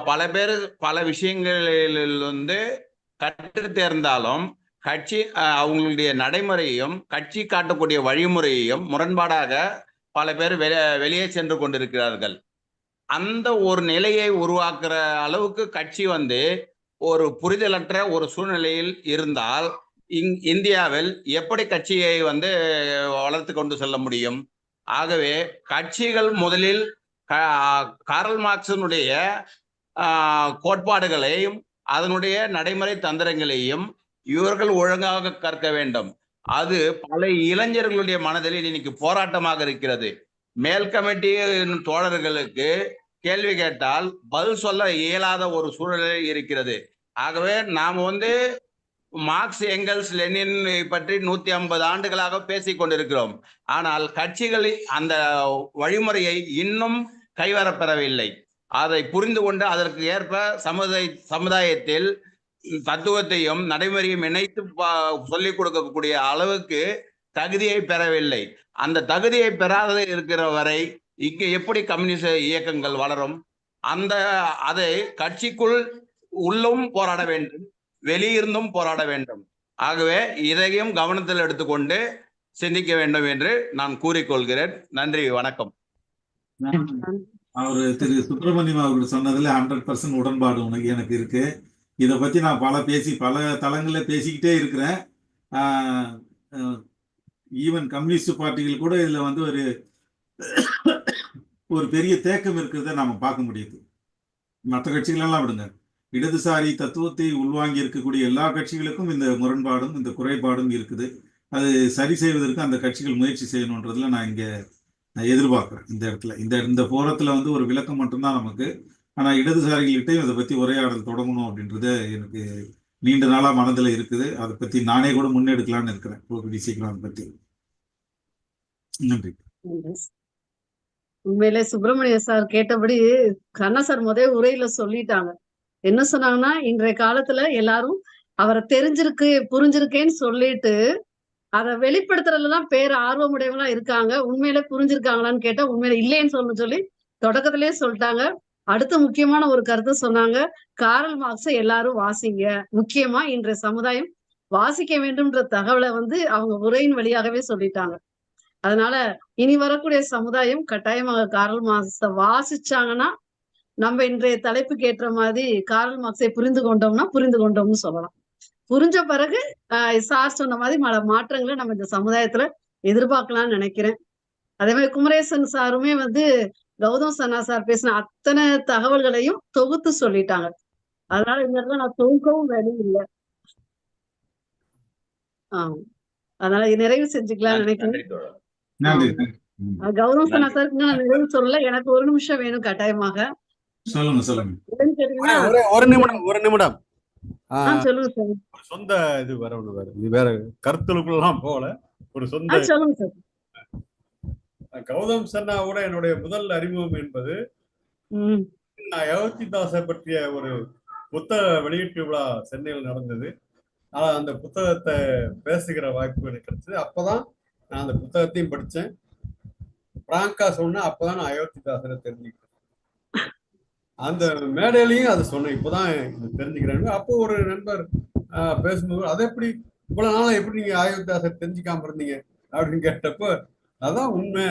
பல பேர் பல விஷயங்களில் வந்து கற்று தேர்ந்தாலும் கட்சி அவங்களுடைய நடைமுறையையும் கட்சி காட்டக்கூடிய வழிமுறையையும் முரண்பாடாக பல பேர் வெளியே சென்று கொண்டிருக்கிறார்கள். அந்த ஒரு நிலையை உருவாக்குற அளவுக்கு கட்சி வந்து ஒரு புரிதலற்ற ஒரு சூழ்நிலையில் இருந்தால் இந்தியாவில் எப்படி கட்சியை வந்து வளர்த்து கொண்டு செல்ல முடியும்? ஆகவே கட்சிகள் முதலில் காரல் மார்க்ஸினுடைய கோட்பாடுகளையும் அதனுடைய நடைமுறை தந்திரங்களையும் இவர்கள் ஒழுங்காக கற்க வேண்டும். அது பல இளைஞர்களுடைய மனதில் இன்னைக்கு போராட்டமாக இருக்கிறது. மேல் கமிட்டி தோழர்களுக்கு கேள்வி கேட்டால் பதில் சொல்ல இயலாத ஒரு சூழ்நிலை இருக்கிறது. ஆகவே நாம் வந்து மார்க்ஸ், எங்கல்ஸ், லெனின் பற்றி 150 ஆண்டுகளாக பேசிக் கொண்டிருக்கிறோம். ஆனால் கட்சிகள் அந்த வழிமுறையை இன்னும் கைவரப்பெறவில்லை. அதை புரிந்து கொண்டு அதற்கு ஏற்ப சமுதாயத்தில் தத்துவத்தையும் நடைமுறையும் இணைத்து சொல்லிக் கொடுக்கக்கூடிய அளவுக்கு தகுதியை பெறவில்லை. அந்த தகுதியை பெறாத இருக்கிற வரை இங்கு எப்படி கம்யூனிஸ்ட் இயக்கங்கள் வளரும்? அதை கட்சிக்குள் உள்ளும் போராட வேண்டும், வெளியிருந்தும் போராட வேண்டும். ஆகவே இதையும் கவனத்தில் எடுத்துக்கொண்டு சிந்திக்க வேண்டும் என்று நான் கூறிக்கொள்கிறேன். நன்றி, வணக்கம். அவரு திரு சுப்பிரமணியம் அவர்கள் சொன்னதுல 100% உடன்பாடு எனக்கு இருக்கு. இதை பத்தி நான் பல தளங்கள்ல பேசிக்கிட்டே இருக்கிறேன். ஈவன் கம்யூனிஸ்ட் பார்ட்டிகள் கூட இதுல வந்து ஒரு பெரிய தேக்கம் இருக்கிறத நாம பார்க்க முடியுது. மற்ற கட்சிகளெல்லாம் விடுங்க, இடதுசாரி தத்துவத்தை உள்வாங்கி இருக்கக்கூடிய எல்லா கட்சிகளுக்கும் இந்த முரண்பாடும் இந்த குறைபாடும் இருக்குது. அது சரி செய்வதற்கு அந்த கட்சிகள் முயற்சி செய்யணுன்றதுல நான் எதிர்பார்க்கிறேன். இந்த இடத்துல இந்த போரத்துல வந்து ஒரு விளக்கம் மட்டும்தான் நமக்கு. ஆனா இடதுசாரிகள்கிட்டையும் அதை பத்தி உரையாடல் தொடங்கணும் அப்படின்றது எனக்கு நீண்ட நாளா மனதுல இருக்குது. அதை பத்தி நானே கூட முன்னெடுக்கலான்னு இருக்கிறேன் சீக்கிரம் அதை பத்தி. நன்றி. உண்மையிலே சுப்பிரமணிய சார் கேட்டபடி கண்ணா சார் முதல் உரையில சொல்லிட்டாங்க. என்ன சொன்னாங்கன்னா, இன்றைய காலத்துல எல்லாரும் அவரை புரிஞ்சிருக்கேன்னு சொல்லிட்டு அதை வெளிப்படுத்துறதுலதான் பேர் ஆர்வமுடையவங்களா இருக்காங்க. உண்மையிலே புரிஞ்சிருக்காங்களான்னு கேட்டா உண்மையில இல்லைன்னு சொல்லி தொடக்கத்திலேயே சொல்லிட்டாங்க. அடுத்த முக்கியமான ஒரு கருத்து சொன்னாங்க. காரல் மார்க்ஸை எல்லாரும் வாசிங்க. முக்கியமா இன்றைய சமுதாயம் வாசிக்க வேண்டும்ன்ற தகவலை அவங்க உரையின் வழியாகவே சொல்லிட்டாங்க. அதனால இனி வரக்கூடிய சமுதாயம் கட்டாயமாக காரல் மார்க்ஸை வாசிச்சாங்கன்னா நம்ம இன்றைய தலைப்புக்கு ஏற்ற மாதிரி காரல் மார்க்ஸை புரிந்து கொண்டோம்னு சொல்லலாம். புரிஞ்ச பிறகு சார் சொன்ன மாதிரி மாற்றங்களை நம்ம இந்த சமுதாயத்துல எதிர்பார்க்கலாம்னு நினைக்கிறேன். அதே மாதிரி குமரேசன் சாருமே கௌதம் சன்னா சார் பேசின அத்தனை தகவல்களையும் தொகுத்து சொல்லிட்டாங்க. அதனால இந்த இடத்துல நான் தொகுக்கவும் வேலை இல்லை. அதனால நிறைவு செஞ்சுக்கலாம்னு நினைக்கிறேன். கௌதம் சன்னா சாருக்கு நான் நிறைவு சொல்லல. எனக்கு ஒரு நிமிஷம் வேணும் கட்டாயமாக. சொல்லுங்க. ஒரு நிமிடம் சொல்லுங்க சார். சொந்த இது வேற கருத்துக்களுக்குலாம் போல ஒரு சொந்த சொல்லுங்க சார். கௌதம் சன்னாவோட என்னுடைய முதல் அறிமுகம் என்பது அயோத்திதாசை பற்றிய ஒரு புத்தக வெளியீட்டு விழா சென்னையில் நடந்தது. அந்த புத்தகத்தை பேசுகிற வாய்ப்பு எனக்கு கிடைச்சது. அப்பதான் நான் அந்த புத்தகத்தையும் படித்தேன். பிராங்கா சொன்ன அப்பதான் நான் அயோத்திதாசரை தெரிஞ்சுக்கிட்டேன். அந்த மேடையிலையும் அதை சொன்னேன். இப்பதான் தெரிஞ்சுக்கிறேன். அப்போ ஒரு நண்பர் பேசும்போது அதை எப்படி இவ்வளவு நாளா எப்படி நீங்க அயோத்திதாசர் தெரிஞ்சுக்காம இருந்தீங்க அப்படின்னு கேட்டப்போ அதான் உண்மை,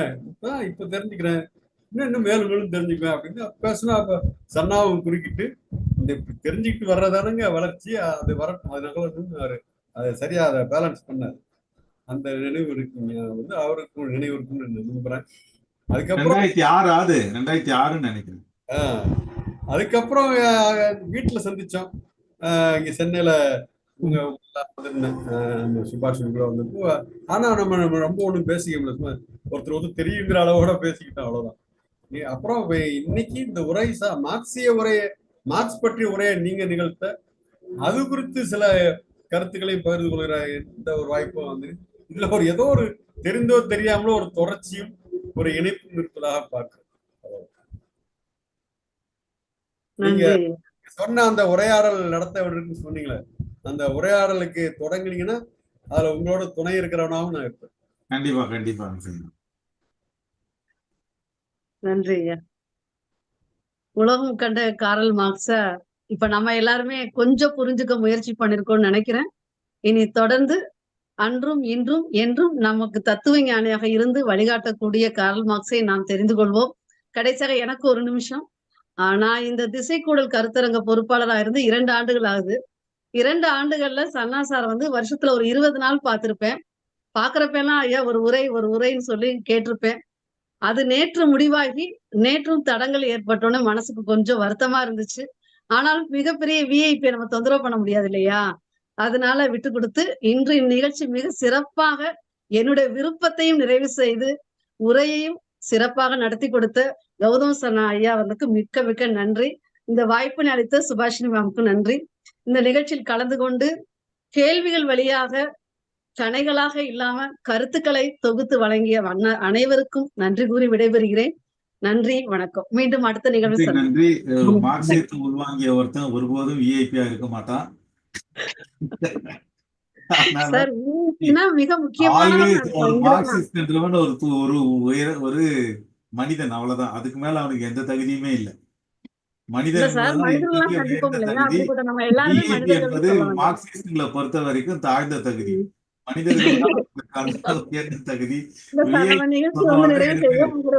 இப்ப தெரிஞ்சுக்கிறேன், இன்னும் மேலும் மேலும் தெரிஞ்சுக்குவேன் அப்படின்னு பேசினா. அப்ப சன்னாவும் குறுக்கிட்டு இந்த தெரிஞ்சுக்கிட்டு வர்றதானுங்க வளர்ச்சி, அது அதனால அதை சரியா அதை பேலன்ஸ் பண்ணாரு. அந்த நினைவு இருக்குங்க அவருக்கும் நினைவு இருக்குன்னு நம்புறேன். அதுக்கப்புறம் 2006 நினைக்கிறேன். அதுக்கப்புறம் வீட்டுல சந்திச்சோம். இங்க சென்னையில உங்க சுபாஷ் வந்தப்போ. ஆனா நம்ம ரொம்ப ஒண்ணும் பேசிக்க முடியல. ஒருத்தர் தெரியுங்கிற அளவோட பேசிக்கிட்டோம், அவ்வளவுதான். அப்புறம் இன்னைக்கு இந்த உரை மார்க்சிய உரைய மார்க்ஸ் பற்றிய உரையை நீங்க நிகழ்த்த அது குறித்து சில கருத்துக்களையும் பகிர்ந்து கொள்கிற இந்த ஒரு வாய்ப்பும் இதுல ஏதோ ஒரு தெரிந்தோ தெரியாமலோ ஒரு தொடர்ச்சியும் ஒரு இணைப்பும் இருப்பதாக பார்க்கிறேன். நீங்க சொன்ன அந்த உரையாடல் நடத்த சொன்னீங்களே, அந்த உரையாடலுக்கு தொடங்கினீங்கன்னா அதுல உங்களோட துணை இருக்கிறவனாவும் நான் இருப்பேன். கண்டிப்பா. நன்றி ஐயா. உலகம் கண்ட காரல் மார்க்ஸ இப்ப நம்ம எல்லாருமே கொஞ்சம் புரிஞ்சுக்க முயற்சி பண்ணிருக்கோம்னு நினைக்கிறேன். இனி தொடர்ந்து அன்றும் இன்றும் என்றும் நமக்கு தத்துவ ஞானியாக இருந்து வழிகாட்டக்கூடிய காரல் மார்க்ஸை நாம் தெரிந்து கொள்வோம். கடைசியாக எனக்கு ஒரு நிமிஷம். நான் இந்த திசைக்கூடல் கருத்தரங்க பொறுப்பாளராக இருந்து 2 ஆண்டுகள் ஆகுது. 2 ஆண்டுகள்ல சன்னா சார் வருஷத்துல ஒரு 20 நாள் பார்த்திருப்பேன். பாக்குறப்பெல்லாம் ஐயா ஒரு உரைன்னு சொல்லி கேட்டிருப்பேன். அது நேற்று முடிவாகி நேற்றும் தடங்கள் ஏற்பட்டோன்னு மனசுக்கு கொஞ்சம் வருத்தமா இருந்துச்சு. ஆனாலும் மிகப்பெரிய விஐபி நம்ம தொந்தரவு பண்ண முடியாது இல்லையா? அதனால விட்டு கொடுத்து இன்று இந்நிகழ்ச்சி மிக சிறப்பாக என்னுடைய விருப்பத்தையும் நிறைவு செய்து உரையையும் சிறப்பாக நடத்தி கொடுத்த கௌதம் சன்னா ஐயா மிக்க மிக்க நன்றி. இந்த வாய்ப்பினை அளித்த சுபாஷினி மேமுக்கு நன்றி. இந்த நிகழ்ச்சியில் கலந்து கொண்டு கேள்விகள் வழியாக கணைகளாக இல்லாம கருத்துக்களை தொகுத்து வழங்கிய அனைவருக்கும் நன்றி கூறி விடைபெறுகிறேன். நன்றி, வணக்கம். மீண்டும் அடுத்த நிகழ்வு நன்றி. மார்க்சியத்தை உள்வாங்கிய ஒருத்தன் ஒருபோதும் விஐபியா இருக்க மாட்டான் சார். மிக முக்கியமான ஒரு மனிதன், அவ்வளவுதான். அதுக்கு மேல அவனுக்கு எந்த தகுதியுமே இல்லை. மனிதன் என்பது மார்க்சிஸ்டுகளை பொறுத்த வரைக்கும் தாழ்ந்த தகுதி. மனிதர்கள் தகுதி.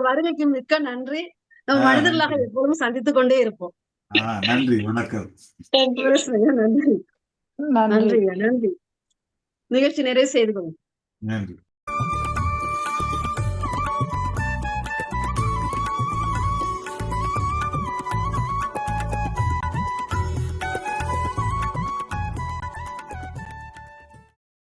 வருகைக்கு மிக்க நன்றி. நம்ம மனிதர்களாக எப்போதும் சந்தித்துக் கொண்டே இருப்போம். நன்றி, வணக்கம். நன்றி. நிகழ்ச்சி நிறைவு செய்து கொள்ளும். நன்றி.